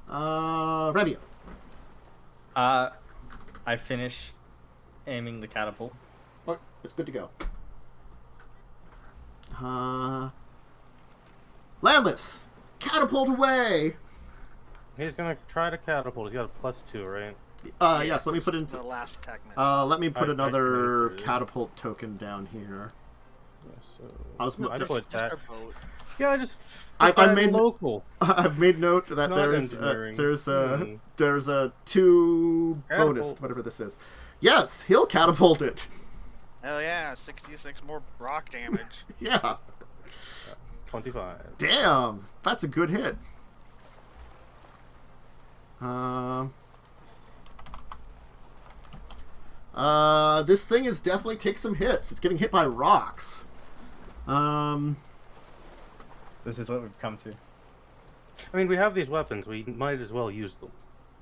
Revia. I finish aiming the catapult. Oh, it's good to go. Landless, catapult away. He's gonna try to catapult. He's got a +2, right? Yes. Let me put in. The last attack miss. Let me put I another agree. catapult token down here. Yeah, so I'll just move I this- put Just that. a boat. Yeah, I just. I I'm made- local. I've made note that Not engineering. there's a 2 bonus, Catapult. whatever this is. Yes, he'll catapult it. Hell yeah, 66 more rock damage. Yeah. 25. Damn, that's a good hit. This thing is definitely takes some hits. It's getting hit by rocks. This is what we've come to. I mean, we have these weapons. We might as well use them.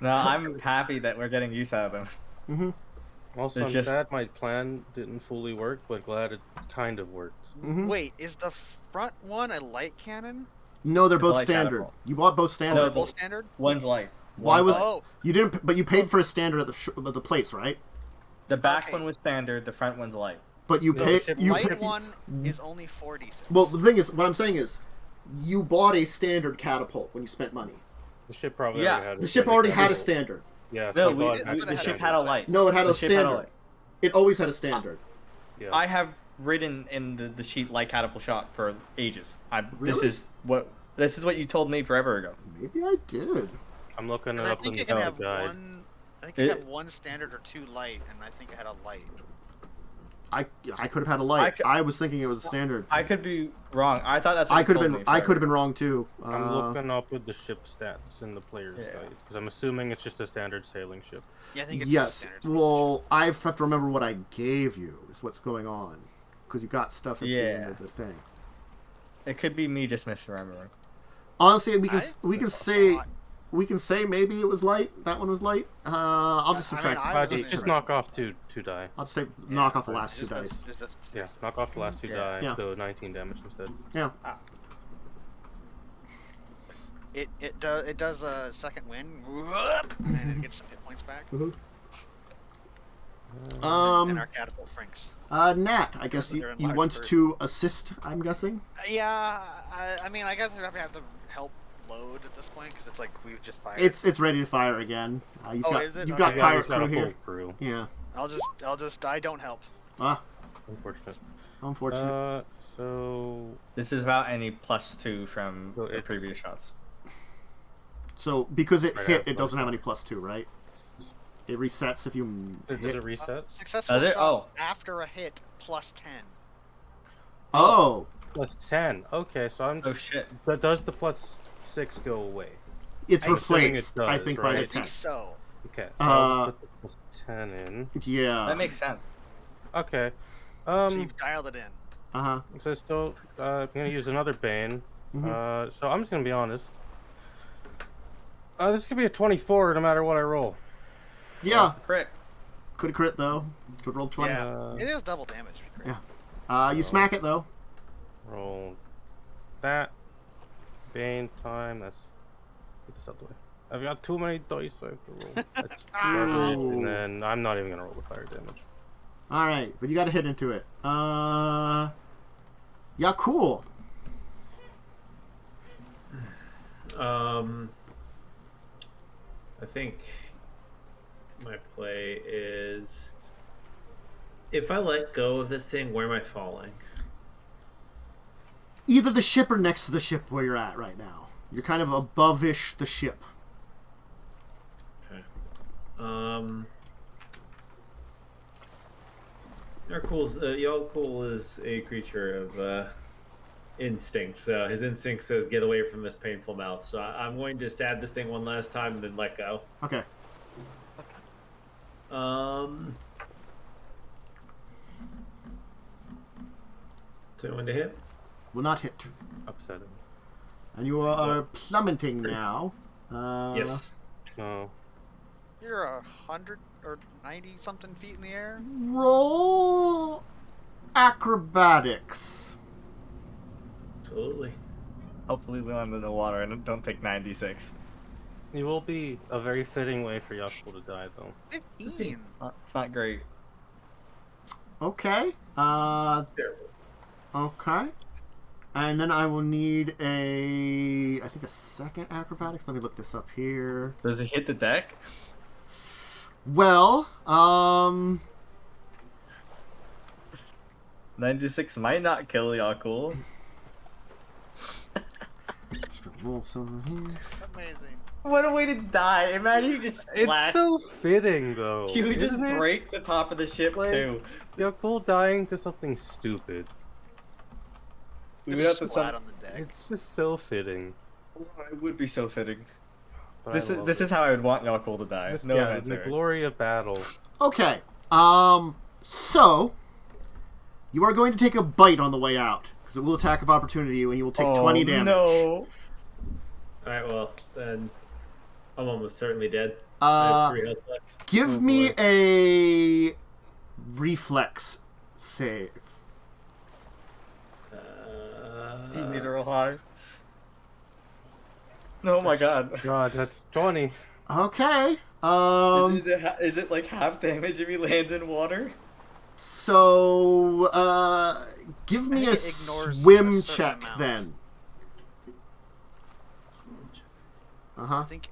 No, I'm happy that we're getting use out of them. Mm-hmm. Also, It's I'm just- sad my plan didn't fully work, but glad it kind of worked. Mm-hmm. Wait, is the front one a light cannon? No, they're It's a both light standard. catapult. You bought both standard. No, Both standard? One's light. Why was Oh, you didn't? But you paid for a standard at the place, right? The back Okay. one was standard. The front one's light. But you No, paid. ship You light paid, one is only 46. Well, the thing is, what I'm saying is, you bought a standard catapult when you spent money. The ship probably Yeah, already had The ship already had a standard. Yeah, No, so I bought that's what I the had ship on had a the light. No, it had The a ship had a standard. light. It always had a standard. Yeah. I have written in the sheet light catapult shot for ages. This Really? is what you told me forever ago. Maybe I did. I'm looking it I up in think the it can have guide. one. I think it had one standard or 2 light, and I think it had a light. I could have had a light. I I was thinking it was standard. I could be wrong. I thought that's what I you could have told been. me I forever. could have been wrong too. I'm looking up with the ship stats in the player's Yeah. guide because I'm assuming it's just a standard sailing ship. Yeah, I think it's Yes. standard. Well, I have to remember what I gave you. Is what's going on, because you got stuff at the end Yeah. of the thing. It could be me just misremembering. Honestly, we can I say thought- maybe it was light. That one was light. I'll just I mean, subtract. I Just wasn't just interested. knock off two die. I'll just say Yeah, knock off the but last 2 just- dice. Yeah, knock off the last 2 Yeah. die, Yeah. so 19 damage instead. Yeah. It does a second win, and it gets some hit points back. And our catapult shrinks. Nat, I guess They're you enlarged want version. to assist. I'm guessing. Yeah, I mean, I guess we have to help load at this point because it's like we just fired. It's ready to fire again. You've Oh, got is it? you've Okay. got Yeah, pirate we've got crew a full here. crew. Yeah. I'll just I don't help. Unfortunate. Unfortunate. So This is without any +2 from So the it's- previous shots. So because it Right hit, after it doesn't that. have any +2, right? It resets if you does hit. it reset? Successful Does it? shot Oh. after a hit +10. Oh, +10. Okay, so I'm. Oh shit. But does the +6 go away? it's I'm assuming replaced. it I does, think right? by I the think 10. so. Okay, so I'll just put the +10 in. Yeah. That makes sense. Okay. So you've dialed it in. So still, I'm gonna use another Bane. Mhm. So I'm just gonna be honest. This could be a 24 no matter what I roll. Yeah. Crit. Could crit though. Could roll 20. Yeah, it is double damage. Yeah. You smack it though. Roll that. Bane time. That's. Get this out the way. I've got too many dice I have to roll. That's garbage, and then I'm not even gonna roll the fire damage. All right, but you got to hit into it. Yeah, cool. I think my play is, if I let go of this thing, where am I falling? Either the ship or next to the ship where you're at right now. You're kind of above-ish the ship. Okay. Yaalkol is a creature of instinct, so his instinct says get away from this painful mouth. So I'm going to stab this thing one last time and then let go. Okay. 21 to hit. Will not hit. Upsetting. And you are plummeting now. Yes. Oh. You're 100 or 90 something feet in the air. Roll acrobatics. Absolutely. Hopefully we land in the water and don't take 96. It will be a very fitting way for Yaalkol to die, though. 15. It's not great. Okay. Terrible. Okay. And then I will need I think a second acrobatics. Let me look this up here. Does it hit the deck? Well, 96 might not kill Yaalkol. just gonna roll some here. Amazing. What a way to die! Imagine you just It's splash. so fitting, though. You would just isn't it? break the top of the ship Like- too. Yaalkol dying to something stupid. We would have to Splat on the deck. It's just so fitting. It would be so fitting. But This I is love this it. is how I would want Yaalkol to die. No yeah, offense, the Erik. glory of battle. Okay. So you are going to take a bite on the way out because it will attack of opportunity you, and you will take 20 damage. No. Alright, well, then I'm almost certainly dead. I have 3 health left. Give me a reflex save. You need to roll high. Oh my god. God, that's 20. Okay. Is it like half damage if he lands in water? So give me I a think it ignores swim a certain check amount. then. I think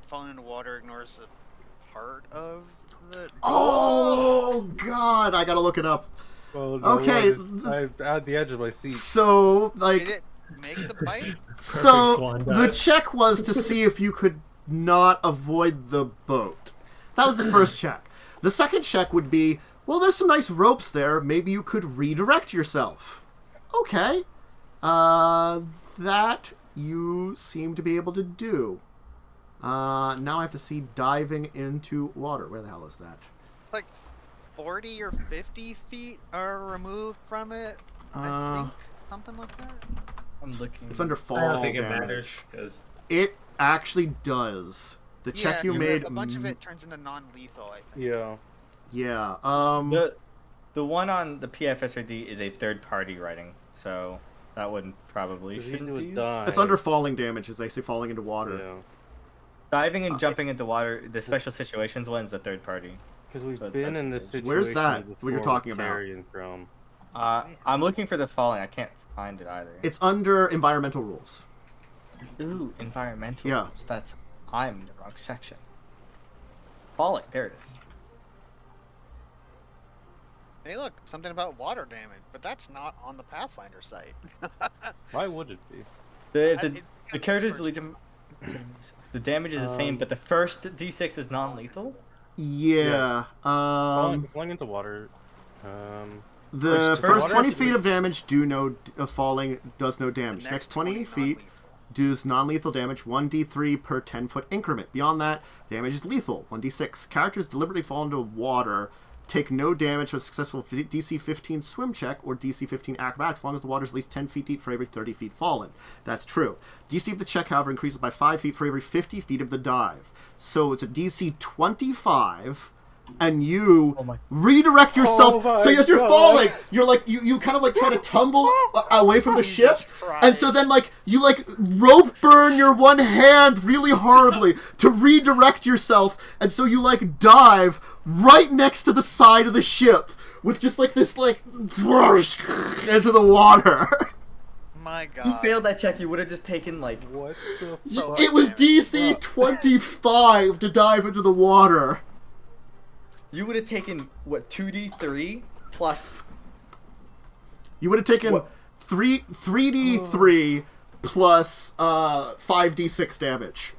falling into water ignores a part of the. Oh God! I gotta look it up. Oh, no, Okay, I'm at the edge of my seat. So Did like, it make the bite? so swan the dive. check was to see if you could not avoid the boat. That was the first check. The second check would be, well, there's some nice ropes there. Maybe you could redirect yourself. Okay. That you seem to be able to do. Now I have to see diving into water. Where the hell is that? Like 40 or 50 feet are removed from it. I think something like that. I'm looking. It's under fall I don't think it damage. matters, because It actually does. The check you made. A bunch of it turns into non-lethal. I think. Yeah. Yeah. The one on the PFSRD is a third party writing, so that wouldn't probably Because shouldn't he be would used. die. It's under falling damage, as they say, falling into water. Yeah. Diving and jumping into water, the special situations one is a third party. Because we've So it's been such in a this bitch. situation Where's that? What before you're with talking about? Carrion Chrome. I'm looking for the falling. I can't find it either. It's under environmental rules. Ooh, environmental. Yeah. rules. I'm in the wrong section. Falling. There it is. Hey, look, something about water damage, but that's not on the Pathfinder site. Why would it be? The characters the damage is the same, but the first d6 is non-lethal. Yeah. Falling into water. The First first 20 water- feet of damage falling does no damage. The Next 20 feet non-lethal. does non-lethal damage 1d3 per 10-foot increment. Beyond that, damage is lethal 1d6. Characters deliberately fall into water take no damage for a successful DC 15 swim check or DC 15 acrobatics as long as the water is at least 10 feet deep for every 30 feet fallen. That's true. DC of the check, however, increases by 5 feet for every 50 feet of the dive. So it's a DC 25, and you redirect yourself. So as you're falling, you're like you kind of like try to tumble away from the ship, and so then like you like rope burn your one hand really horribly to redirect yourself, and so you like dive right next to the side of the ship with just like this like whoosh into the water. My God. You failed that check, you would have just taken like What the So It was DC 25 to dive into the water. you would have taken what 2d3 plus. You would have taken What? 3d3 plus 5d6 damage.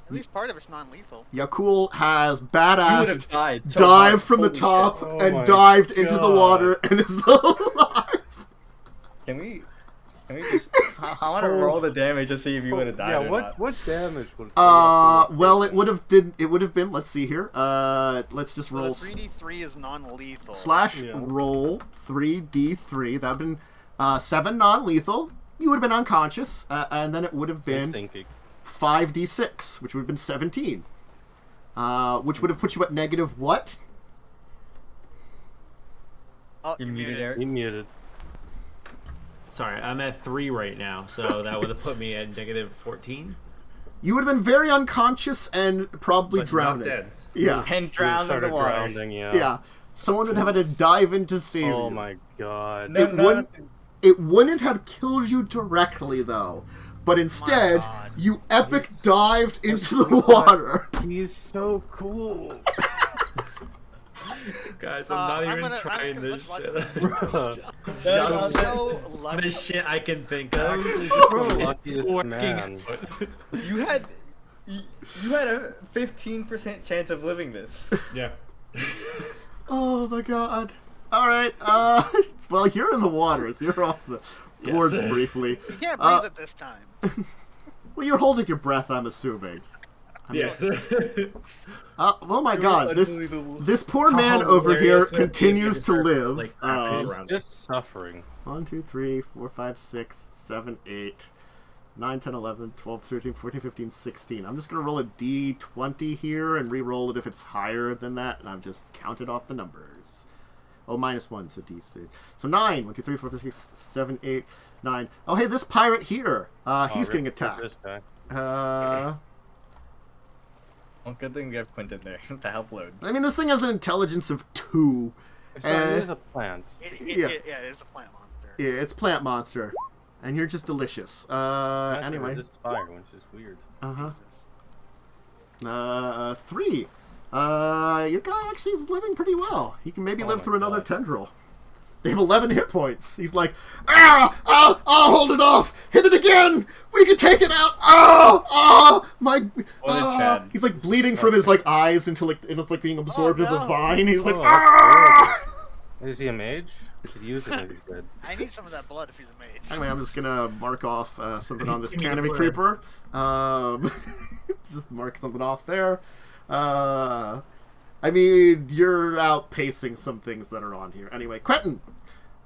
At least part of it's non-lethal. Yaalkol has You would badass have died. So dived hard. from the Holy top shit. Oh and my dived into the God. water and is alive. Can we just? I want to roll the damage to see if you would have died Yeah, or not. what damage would? Well, it would have been. Let's see here. Let's just So the roll 3d3 is non-lethal. slash Yeah. roll 3d3. That'd been 7 non-lethal. You would have been unconscious, and then it would have been Thinking. 5d6, which would have been 17. Which would have put you at negative what? Oh, You muted, Eric. You muted. Sorry, I'm at 3 right now, so that would have put me at negative 14. You would have been very unconscious and probably But drowned. not dead. Yeah. And drowned in Started the water. drowning, yeah. Yeah. Someone would have had to dive in to save Oh you. my god. No, It wouldn't have killed you directly, though. But instead, God. you epic dived into the water. He's so cool. Guys, I'm not even I'm trying just this gonna- shit. I'm Just so lucky. the shit I can think of. the It's luckiest working. man. You had a 15% chance of living this. Yeah. Oh my god. Alright, well, you're in the water, so you're off the board Yes. briefly. You can't breathe at this time. Well, you're holding your breath, I'm assuming. Yes. Oh my god, this Unbelievable. this poor man How over here hilarious would it be if continues you to start, live. like, wrapping He's around just suffering. 1, 2, 3, 4, 5, 6, 7, 8, 9, 10, 11, 12, 13, 14, 15, 16. I'm just going to roll a d20 here and re-roll it if it's higher than that, and I've just counted off the numbers. Oh, minus 1, so d6. So 9. 1, 2, 3, 4, 5, 6, 7, 8, 9. Oh, hey, this pirate here. He's getting attacked. This guy. Well, good thing we have Quentin there to help load. I mean, this thing has an intelligence of 2. It is a plant. Yeah. It is a plant monster. Yeah, it's plant monster. And you're just delicious. Anyway. It's fire, which is weird. Uh-huh. 3. Your guy actually is living pretty well. He can maybe live my through another God. tendril. They have 11 hit points. He's like, I'll hold it off. Hit it again. We can take it out. My. What is Chad? He's like bleeding from his like eyes into like, and it's like being absorbed into the no. vine. He's like, Oh, ah. Is he a mage? We could use it if he's good. I need some of that blood if he's a mage. Anyway, I'm just gonna mark off something on this Give me the Canopy blood. Creeper. Just mark something off there. I mean, you're outpacing some things that are on here. Anyway, Quentin,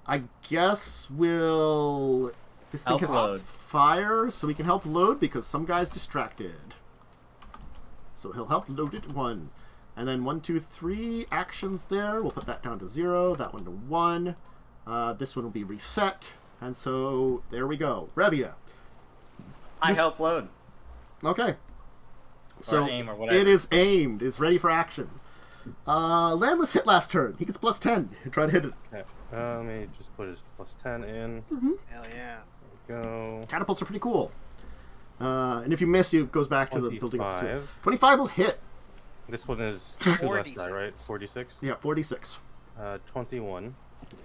I guess we'll... This thing Help has load. fire, so we can help load because some guy's distracted. So he'll help load it 1. And then 1, 2, 3 actions there. We'll put that down to 0. That one to 1. This one will be reset. And so, there we go. Revia. I help load. Okay. So, aim or whatever. it is aimed. It's ready for action. Landless hit last turn. He gets plus 10. Try to hit it. Okay. Let me just put his plus 10 in. Hell yeah. There we go. Catapults are pretty cool. And if you miss, it goes back to the building up to 25. 25 will hit. This one is 2 less 46. die, right? 46? Yeah, 46. 21.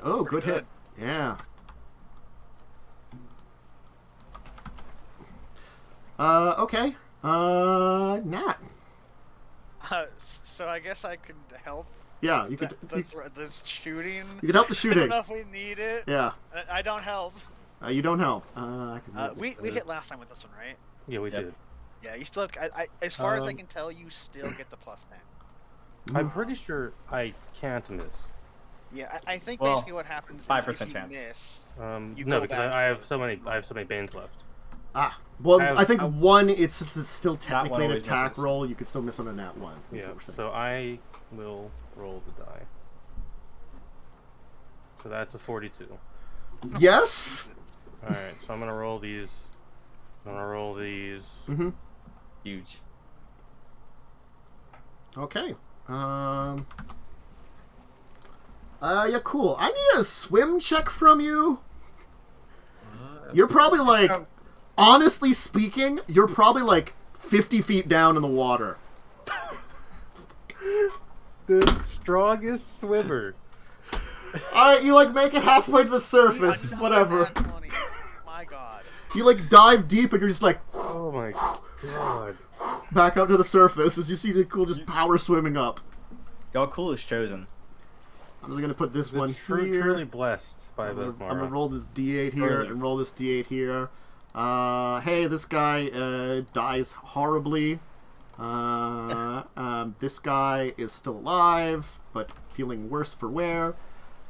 Oh, good Pretty hit. Yeah. Okay. Nat. So I guess I could help Yeah, you could. the shooting. You could help the I shooting. don't know if we need it. Yeah. I don't help. You don't help. I can roll We this. hit last time with this one, right? Yeah, we Yep. did. Yeah, you still have. As far as I Um, can tell, you still get the plus 10. I'm pretty sure I can't miss. Yeah, I think Well, basically what happens is 5% if you chance. miss, You No, go because back I to have it. so many banes left. Well, I have- I think I- 1, it's still technically an always attack misses. roll. You could still miss on a nat 1. That's Yeah, what we're saying. so I will roll the die. So that's a 42. Yes? Alright, so I'm gonna roll these. Mm-hmm. Huge. Okay. Yeah, cool. I need a swim check from you. You're probably like, honestly speaking, you're probably like 50 feet down in the water. The strongest swimmer. Alright, you like make it halfway to the surface. Whatever. My god. You like dive deep and you're just like Oh my god. back up to the surface as you see the cool just power swimming up. Yaalkol is chosen. I'm just gonna put this one here. Truly blessed by I'm this gonna roll this D8 here and roll this D8 here. Hey, this guy dies horribly. This guy is still alive, but feeling worse for wear.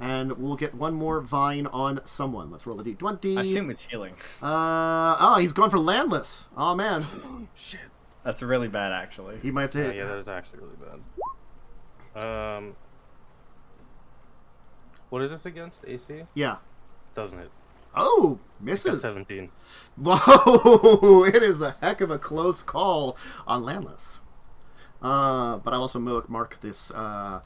And we'll get one more vine on someone. Let's roll a D20. I assume it's healing. He's going for landless. Oh man. Shit. That's really bad, actually. He might have to hit. Yeah, that is actually really bad. What is this against? AC? Yeah. Doesn't hit. Oh, Got misses. 17. Whoa, it is a heck of a close call on landless. But I also mark this. Yeah,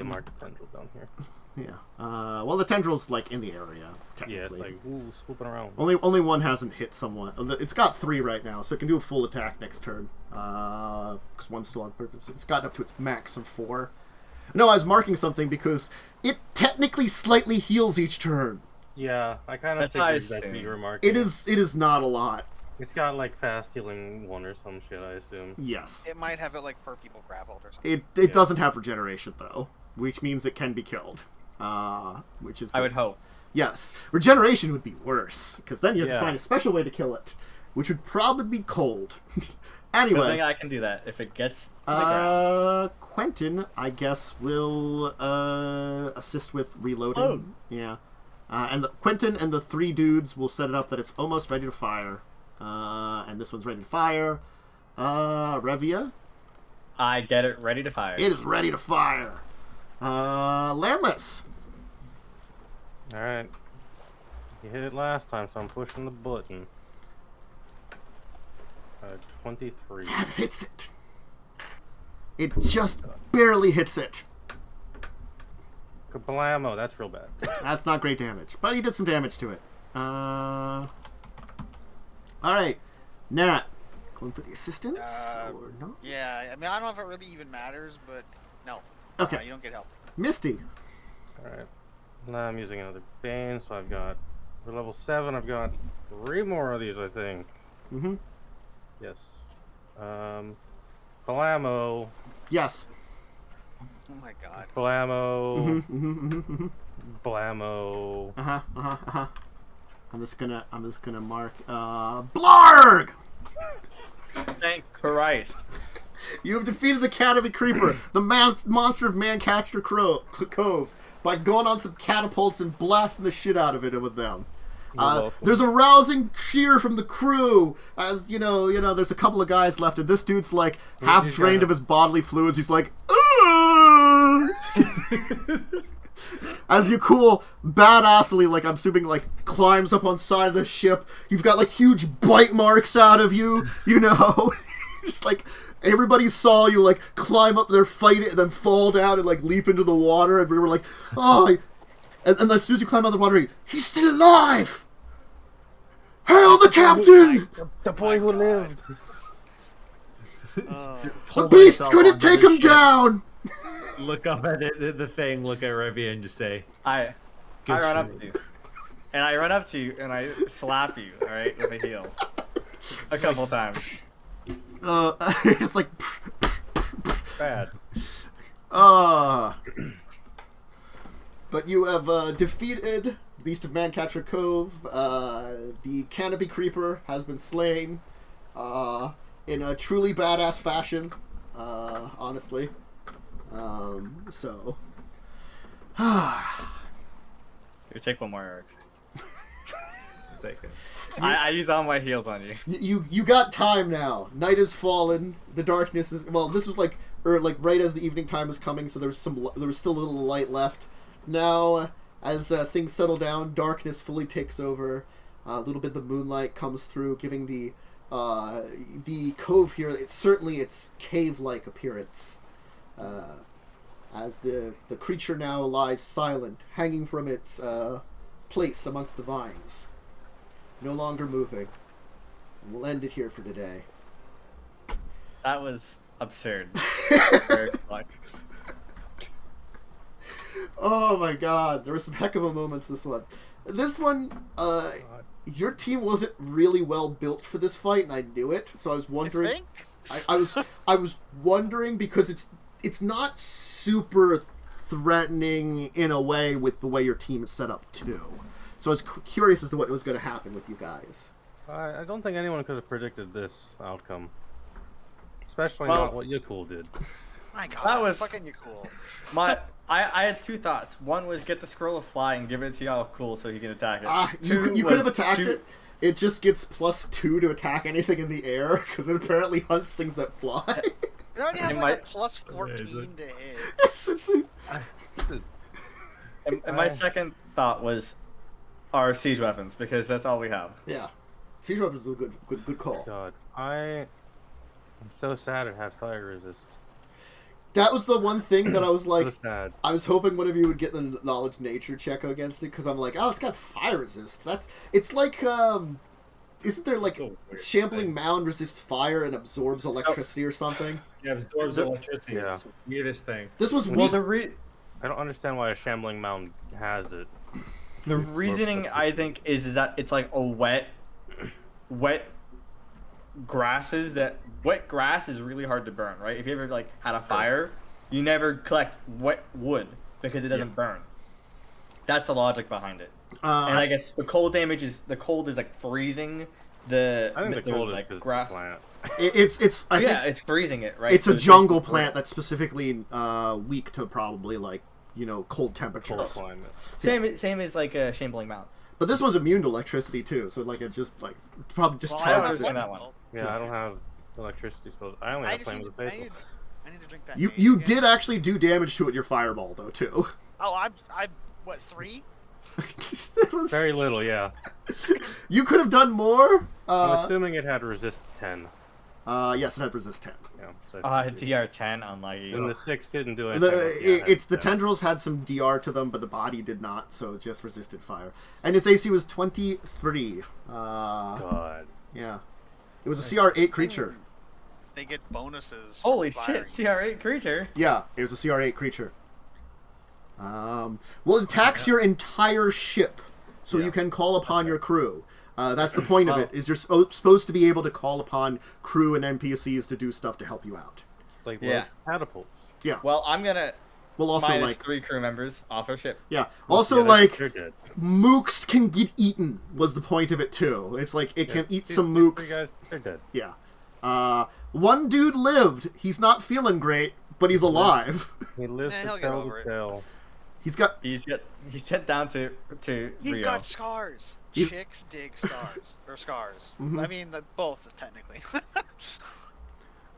mark the tendril down here. Yeah. Well, the tendril's like in the area. Technically. Yeah, it's like ooh, swooping around. Only one hasn't hit someone. It's got 3 right now, so it can do a full attack next turn. Because one's still on purpose. It's gotten up to its max of 4. No, I was marking something because it technically slightly heals each turn. Yeah, I kind of figured that'd be remarkable. It is not a lot. It's got like fast healing 1 or some shit, I assume. Yes. It might have it like per people grappled or something. It doesn't have regeneration though, which means it can be killed. Which is good. I would hope. Yes, regeneration would be worse because then you have to find a special way to kill it, which would probably be cold. Anyway, Good thing I can do that if it gets to the ground. Quentin, I guess, will assist with reloading. Oh. Yeah, and Quentin and the 3 dudes will set it up that it's almost ready to fire, and this one's ready to fire. Revia, I get it ready to fire. it is ready to fire. Landless. Alright. You hit it last time, so I'm pushing the button. 23. That hits it. It just barely hits it. Kablamo, that's real bad. That's not great damage, but he did some damage to it. Alright. Nat. Going for the assistance? Or no? Yeah, I mean, I don't know if it really even matters, but no. Okay. You don't get help. Misty. Alright. Now I'm using another Bane, so I've got... For level 7, I've got 3 more of these, I think. Mm-hmm. Yes. Blammo. Yes. Oh my god. Blammo. Mm-hmm. Blammo. I'm just gonna mark Blarg! Thank Christ. You have defeated the Canopy Creeper, the monster of Mancatcher Cove, by going on some catapults and blasting the shit out of it with them. There's a rousing cheer from the crew as you know. There's a couple of guys left, and this dude's like half drained of his bodily fluids. He's like, as you cool badassly, like I'm assuming, like climbs up on side of the ship. You've got like huge bite marks out of you. Just like everybody saw you like climb up there, fight it, and then fall down and like leap into the water. And we were like, oh. And as soon as you climb out of the water, he's still alive! Hail the captain! The boy who lived. The beast couldn't take him down! Look up at the thing, look at Revia, and just say, I run up to you. And I run up to you, and I slap you, alright, with a heel. A couple times. It's like... Bad. But you have defeated the Beast of Mancatcher Cove. The Canopy Creeper has been slain in a truly badass fashion, honestly. So... Here, take one more, Erik. Take it. I use all my heals on you. You got time now. Night has fallen. The darkness is... Well, this was like right as the evening time was coming, so there was still a little light left. Now, as things settle down, darkness fully takes over. A little bit of the moonlight comes through, giving the cove here its cave-like appearance. As the creature now lies silent, hanging from its place amongst the vines, no longer moving. And we'll end it here for today. That was absurd. Oh my god, there were some heck of a moments this one. This one, your team wasn't really well built for this fight, and I knew it, so I was wondering. I was wondering because it's not super threatening in a way with the way your team is set up too. So I was curious as to what was going to happen with you guys. I don't think anyone could have predicted this outcome, especially not what Yaalkol did. My God, that was fucking Yaalkol. I had two thoughts. One was get the scroll of fly and give it to Yaalkol so he can attack it. You could have attacked it. It just gets +2 to attack anything in the air because it apparently hunts things that fly. It already has like a +14 to hit. And my second thought was our siege weapons because that's all we have. Yeah, siege weapons is a good call. God, I'm so sad it had fire resist. That was the one thing that I was like, So sad. I was hoping one of you would get the knowledge nature check against it because I'm like, oh, it's got fire resist. It's like, isn't there like Shambling Mound resists fire and absorbs electricity or something? Yeah, absorbs electricity. Yeah. It's the weirdest thing. This was I don't understand why a Shambling Mound has it. The reasoning I think is that it's like a wet grass is really hard to burn, right? If you ever like had a fire, you never collect wet wood because it doesn't burn. That's the logic behind it. And I guess the cold is like freezing the. I think the cold like is grass. Plant. It's freezing it, right? It's a jungle plant that's specifically weak to probably like cold temperatures. Cold climate. Same as like a Shambling Mound. But this one's immune to electricity too, so like it just like probably just charges it. That one. Yeah, I don't have electricity spells. I only have flames of Paizo. I need to drink that. You did actually do damage to it with your fireball though too. Oh, I'm what 3? It was... Very little, yeah. You could have done more. I'm assuming it had resist 10. Yes, it had resist 10. Yeah. So DR 10, unlike and the 6 didn't do anything. The tendrils had some DR to them, but the body did not, so it just resisted fire. And its AC was 23. God. Yeah. It was a CR8 creature. They get bonuses. Holy shit, CR8 creature. Yeah, it was a CR8 creature. Well, it attacks your entire ship, so you can call upon your crew. That's the point of it, is you're supposed to be able to call upon crew and NPCs to do stuff to help you out. Like catapults. Yeah. Well, I'm gonna also minus 3 crew members off our ship. Yeah. Also, mooks can get eaten was the point of it too. It's like it can eat some mooks. Guys, they're dead. Yeah. One dude lived. He's not feeling great, but he's alive. He lives to tell the tale. He's sent down to He Rio. got scars. Chicks dig stars or scars. Mm-hmm. I mean, both technically.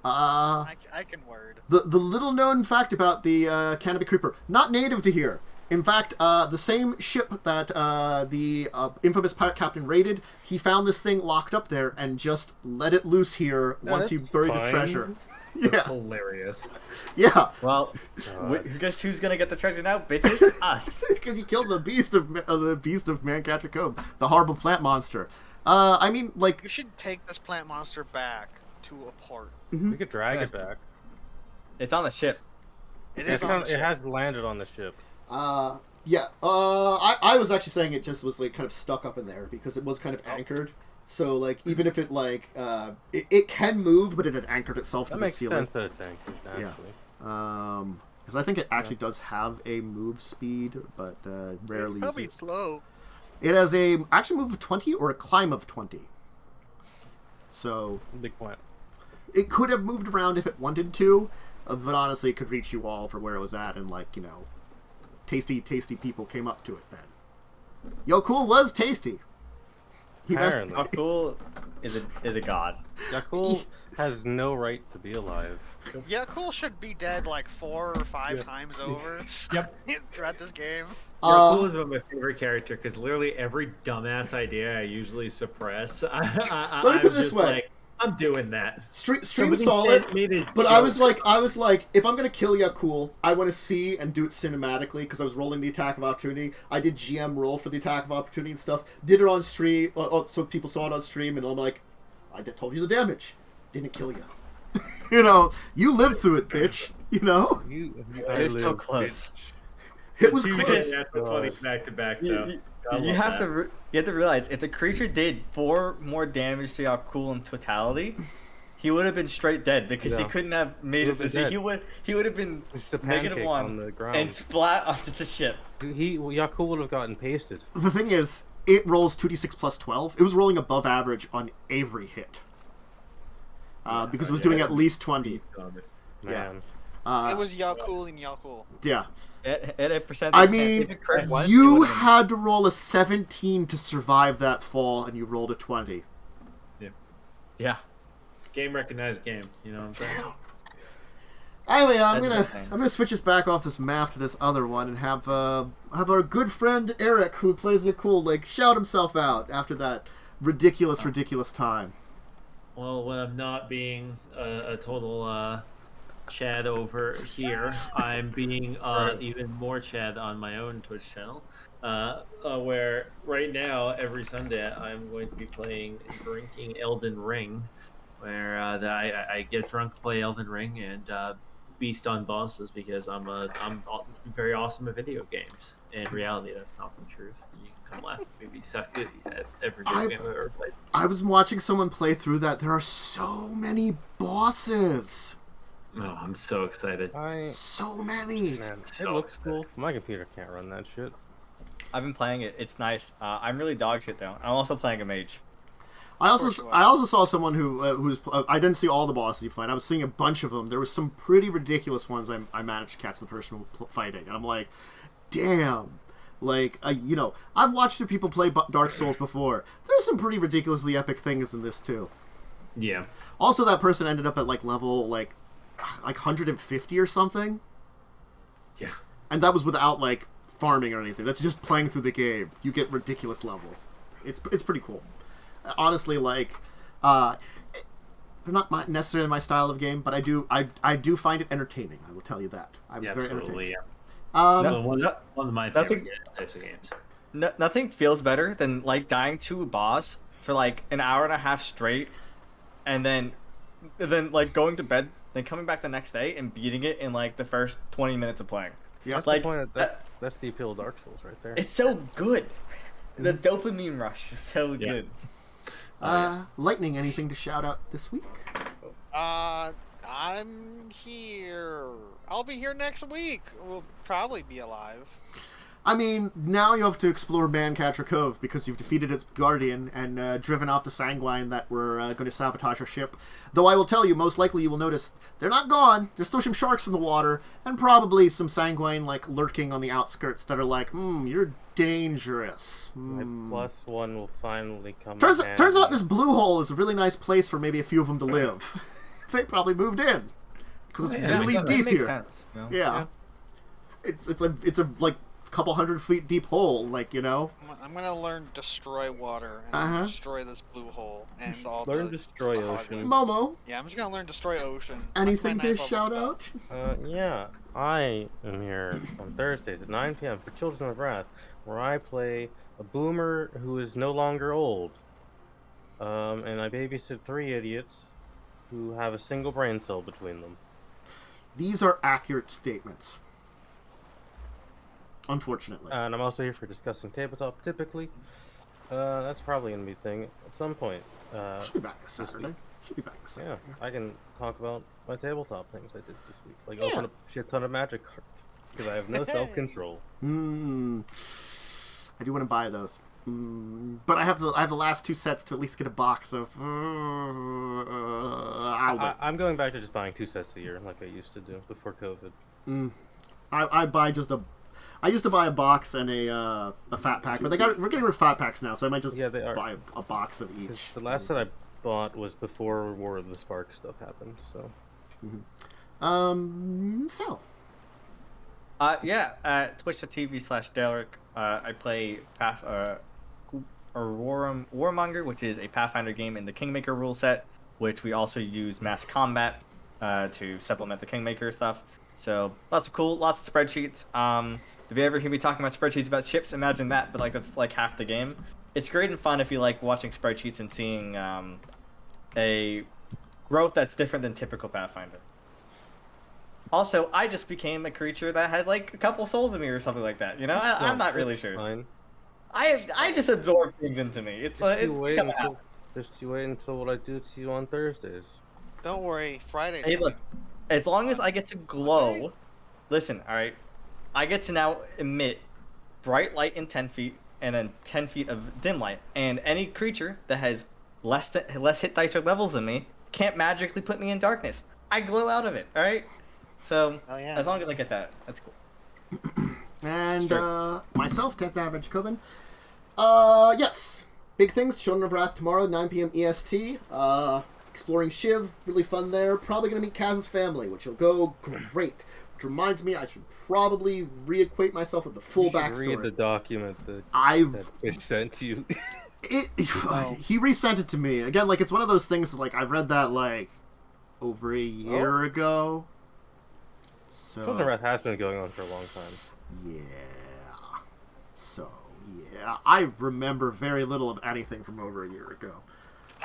I can word. The little known fact about the Canopy Creeper, not native to here. In fact, the same ship that the infamous pirate captain raided, he found this thing locked up there and just let it loose here once he buried his treasure. That's hilarious. Yeah. Well, guess who's gonna get the treasure now, bitches? Us. Because he killed the beast of Mancatcher Cove, the horrible plant monster. I mean, like you should take this plant monster back to a port. Mm-hmm. We could drag it back. It's on the ship. It has landed on the ship. Yeah. I was actually saying it just was like kind of stuck up in there because it was kind of anchored. So like even if it like it can move, but it had anchored itself to the ceiling. That makes sense that it's anchored. Actually. Yeah. Because I think it actually does have a move speed, but rarely. It'll be slow. It has a actually move of 20 or a climb of 20. So big point. It could have moved around if it wanted to, but honestly, it could reach you all for where it was at, and like tasty people came up to it then. Yaalkol was tasty. Apparently. Yaalkol is a god. Yaalkol has no right to be alive. Yaalkol should be dead like 4 or 5 times over. Yep. Throughout this game. Yaalkol is my favorite character because literally every dumbass idea I usually suppress. Let me put it this way. Like, I'm doing that. Stream solid, but I was like, if I'm gonna kill Yaalkol, I want to see and do it cinematically because I was rolling the attack of opportunity. I did GM roll for the attack of opportunity and stuff. Did it on stream, so people saw it on stream, and I'm like, I told you the damage, didn't kill you. You know, you lived through it, bitch. You know, It was so close. it was You close. get natural 20 back to back though. You have to realize if the creature did 4 more damage to Yaalkol in totality, he would have been straight dead because he couldn't have made it. He would have been -1 on the ground and splat onto the ship. Yaalkol would have gotten pasted. The thing is, it rolls 2d6 plus 12. It was rolling above average on every hit. Because it was doing at least 20. Man. It was Yaalkol and Yaalkol. Yeah. At a percentage. I mean, you had to roll a 17 to survive that fall, and you rolled a 20. Yeah. Game recognized game. You know what I'm saying? Anyway, I'm gonna switch us back off this map to this other one and have our good friend Erik, who plays it cool, like shout himself out after that ridiculous time. Well, when I'm not being a total Chad over here, I'm being even more Chad on my own Twitch channel, where right now every Sunday I'm going to be drinking Elden Ring, where I get drunk, play Elden Ring, and beast on bosses because I'm very awesome at video games. In reality, that's not the truth. You can come laugh at me, suck it at every video game I've ever played. I was watching someone play through that. There are so many bosses. Oh, I'm so excited. So many. Man, it looks cool. My computer can't run that shit. I've been playing it. It's nice. I'm really dog shit though. I'm also playing a mage. I also saw someone who's I didn't see all the bosses you fight. I was seeing a bunch of them. There was some pretty ridiculous ones I managed to catch the person fighting, and I'm like, damn. Like, you know, I've watched the people play Dark Souls before. There's some pretty ridiculously epic things in this too. Yeah. Also, that person ended up at like level like 150 or something. Yeah. And that was without like farming or anything. That's just playing through the game. You get ridiculous level. It's pretty cool. Honestly, like, they're not necessarily my style of game, but I do find it entertaining. I will tell you that. I was very entertained. Yeah. One of my favorite types of games. Nothing feels better than like dying to a boss for like an hour and a half straight, and then like going to bed, then coming back the next day and beating it in like the first 20 minutes of playing. Yeah, that's like the point. That's the appeal of Dark Souls right there. It's so good. The dopamine rush is so good. Lightning, anything to shout out this week? I'm here. I'll be here next week. We'll probably be alive. I mean, now you have to explore Mancatcher Cove because you've defeated its guardian and driven off the sanguine that were going to sabotage our ship. Though I will tell you, most likely you will notice they're not gone. There's still some sharks in the water and probably some sanguine like lurking on the outskirts that are like, you're dangerous. My +1 will finally come. Turns out this blue hole is a really nice place for maybe a few of them to live. They probably moved in because it's really deep here. Sense, you know? Yeah. It's a like couple 100 feet deep hole, like, you know. I'm gonna learn destroy water and destroy this blue hole and all destroy ocean. Momo. Yeah, I'm just gonna learn destroy ocean. Anything to shout out? Yeah, I am here on Thursdays at 9 p.m. for Children of Wrath, where I play a boomer who is no longer old, and I babysit 3 idiots who have a single brain cell between them. These are accurate statements. Unfortunately. And I'm also here for discussing tabletop, typically. That's probably going to be a thing at some point. Should be back this Saturday. Yeah, I can talk about my tabletop things I did this week. Like open a shit ton of magic cards. Because I have no self-control. I do want to buy those. But I have the last 2 sets to at least get a box of... I'm going back to just buying 2 sets a year, like I used to do before COVID. I buy just a... I used to buy a box and a fat pack, but we're getting rid of fat packs now, so I might just buy a box of each. The last set I bought was before War of the Spark stuff happened, so... So... Twitch.tv/Delric. I play Warmonger, which is a Pathfinder game in the Kingmaker rule set, which we also use mass combat to supplement the Kingmaker stuff. So lots of spreadsheets. If you ever hear me talking about spreadsheets about ships, imagine that, but like that's like half the game. It's great and fun if you like watching spreadsheets and seeing a growth that's different than typical Pathfinder. Also, I just became a creature that has like a couple souls in me or something like that. You know, I'm not really sure. Fine. I just absorb things into me. It's Just you wait until what I do to you on Thursdays. Don't worry, Friday's Hey, coming. look, as long as I get to glow, listen, all right, I get to now emit bright light in 10 feet and then 10 feet of dim light, and any creature that has less hit dice or levels than me can't magically put me in darkness. I glow out of it. All right, so as long as I get that, that's cool. And myself, 10th average Coven. Yes, big things. Children of Wrath tomorrow, 9 p.m. EST. Exploring Shiv, really fun there. Probably going to meet Kaz's family, which will go great. Which reminds me, I should probably reacquaint myself with the full backstory. Read the document that they sent you. He resent it to me. Again, like, it's one of those things, like, I've read that, like, over a year ago. So... Children of Wrath has been going on for a long time. Yeah. So, yeah. I remember very little of anything from over a year ago.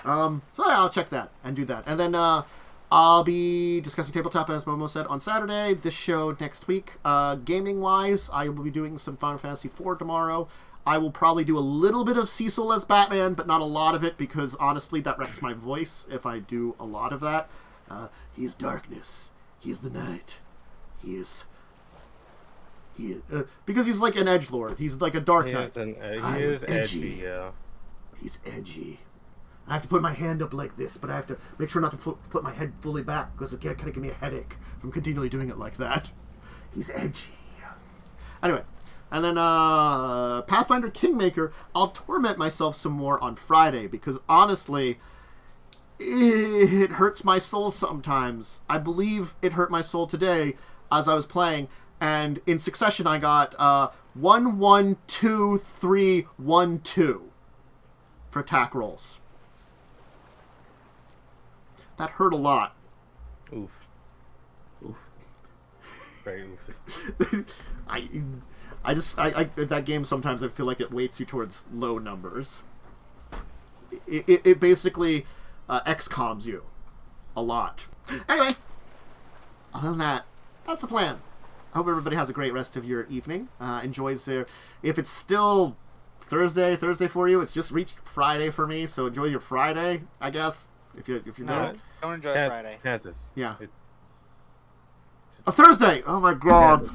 So yeah, I'll check that and do that. And then I'll be discussing tabletop, as Momo said, on Saturday. This show next week. Gaming-wise, I will be doing some Final Fantasy IV tomorrow. I will probably do a little bit of Cecil as Batman, but not a lot of it, because honestly, that wrecks my voice if I do a lot of that. He is darkness. He is the night. He is because he's like an edgelord. He's like a dark knight. He is edgy, yeah. He's edgy. I have to put my hand up like this, but I have to make sure not to put my head fully back, because it can kind of give me a headache from continually doing it like that. He's edgy. Anyway, and then Pathfinder Kingmaker, I'll torment myself some more on Friday, because honestly, it hurts my soul sometimes. I believe it hurt my soul today as I was playing, and in succession I got 1, 1, 2, 3, 1, 2 for attack rolls. That hurt a lot. Oof. Very oof. I that game sometimes I feel like it weights you towards low numbers. It basically XCOMs you a lot. Anyway, other than that, that's the plan. I hope everybody has a great rest of your evening. Enjoys their... If it's still Thursday for you, it's just reached Friday for me, so enjoy your Friday, I guess. If you know. Don't enjoy Friday. Yeah. A Thursday! Oh my god.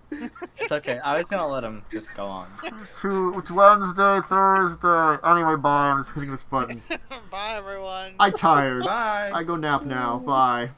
It's okay. I was gonna let him just go on. It's Wednesday, Thursday. Anyway, bye. I'm just hitting this button. Bye, everyone. I'm tired. Bye. I go nap now. Bye.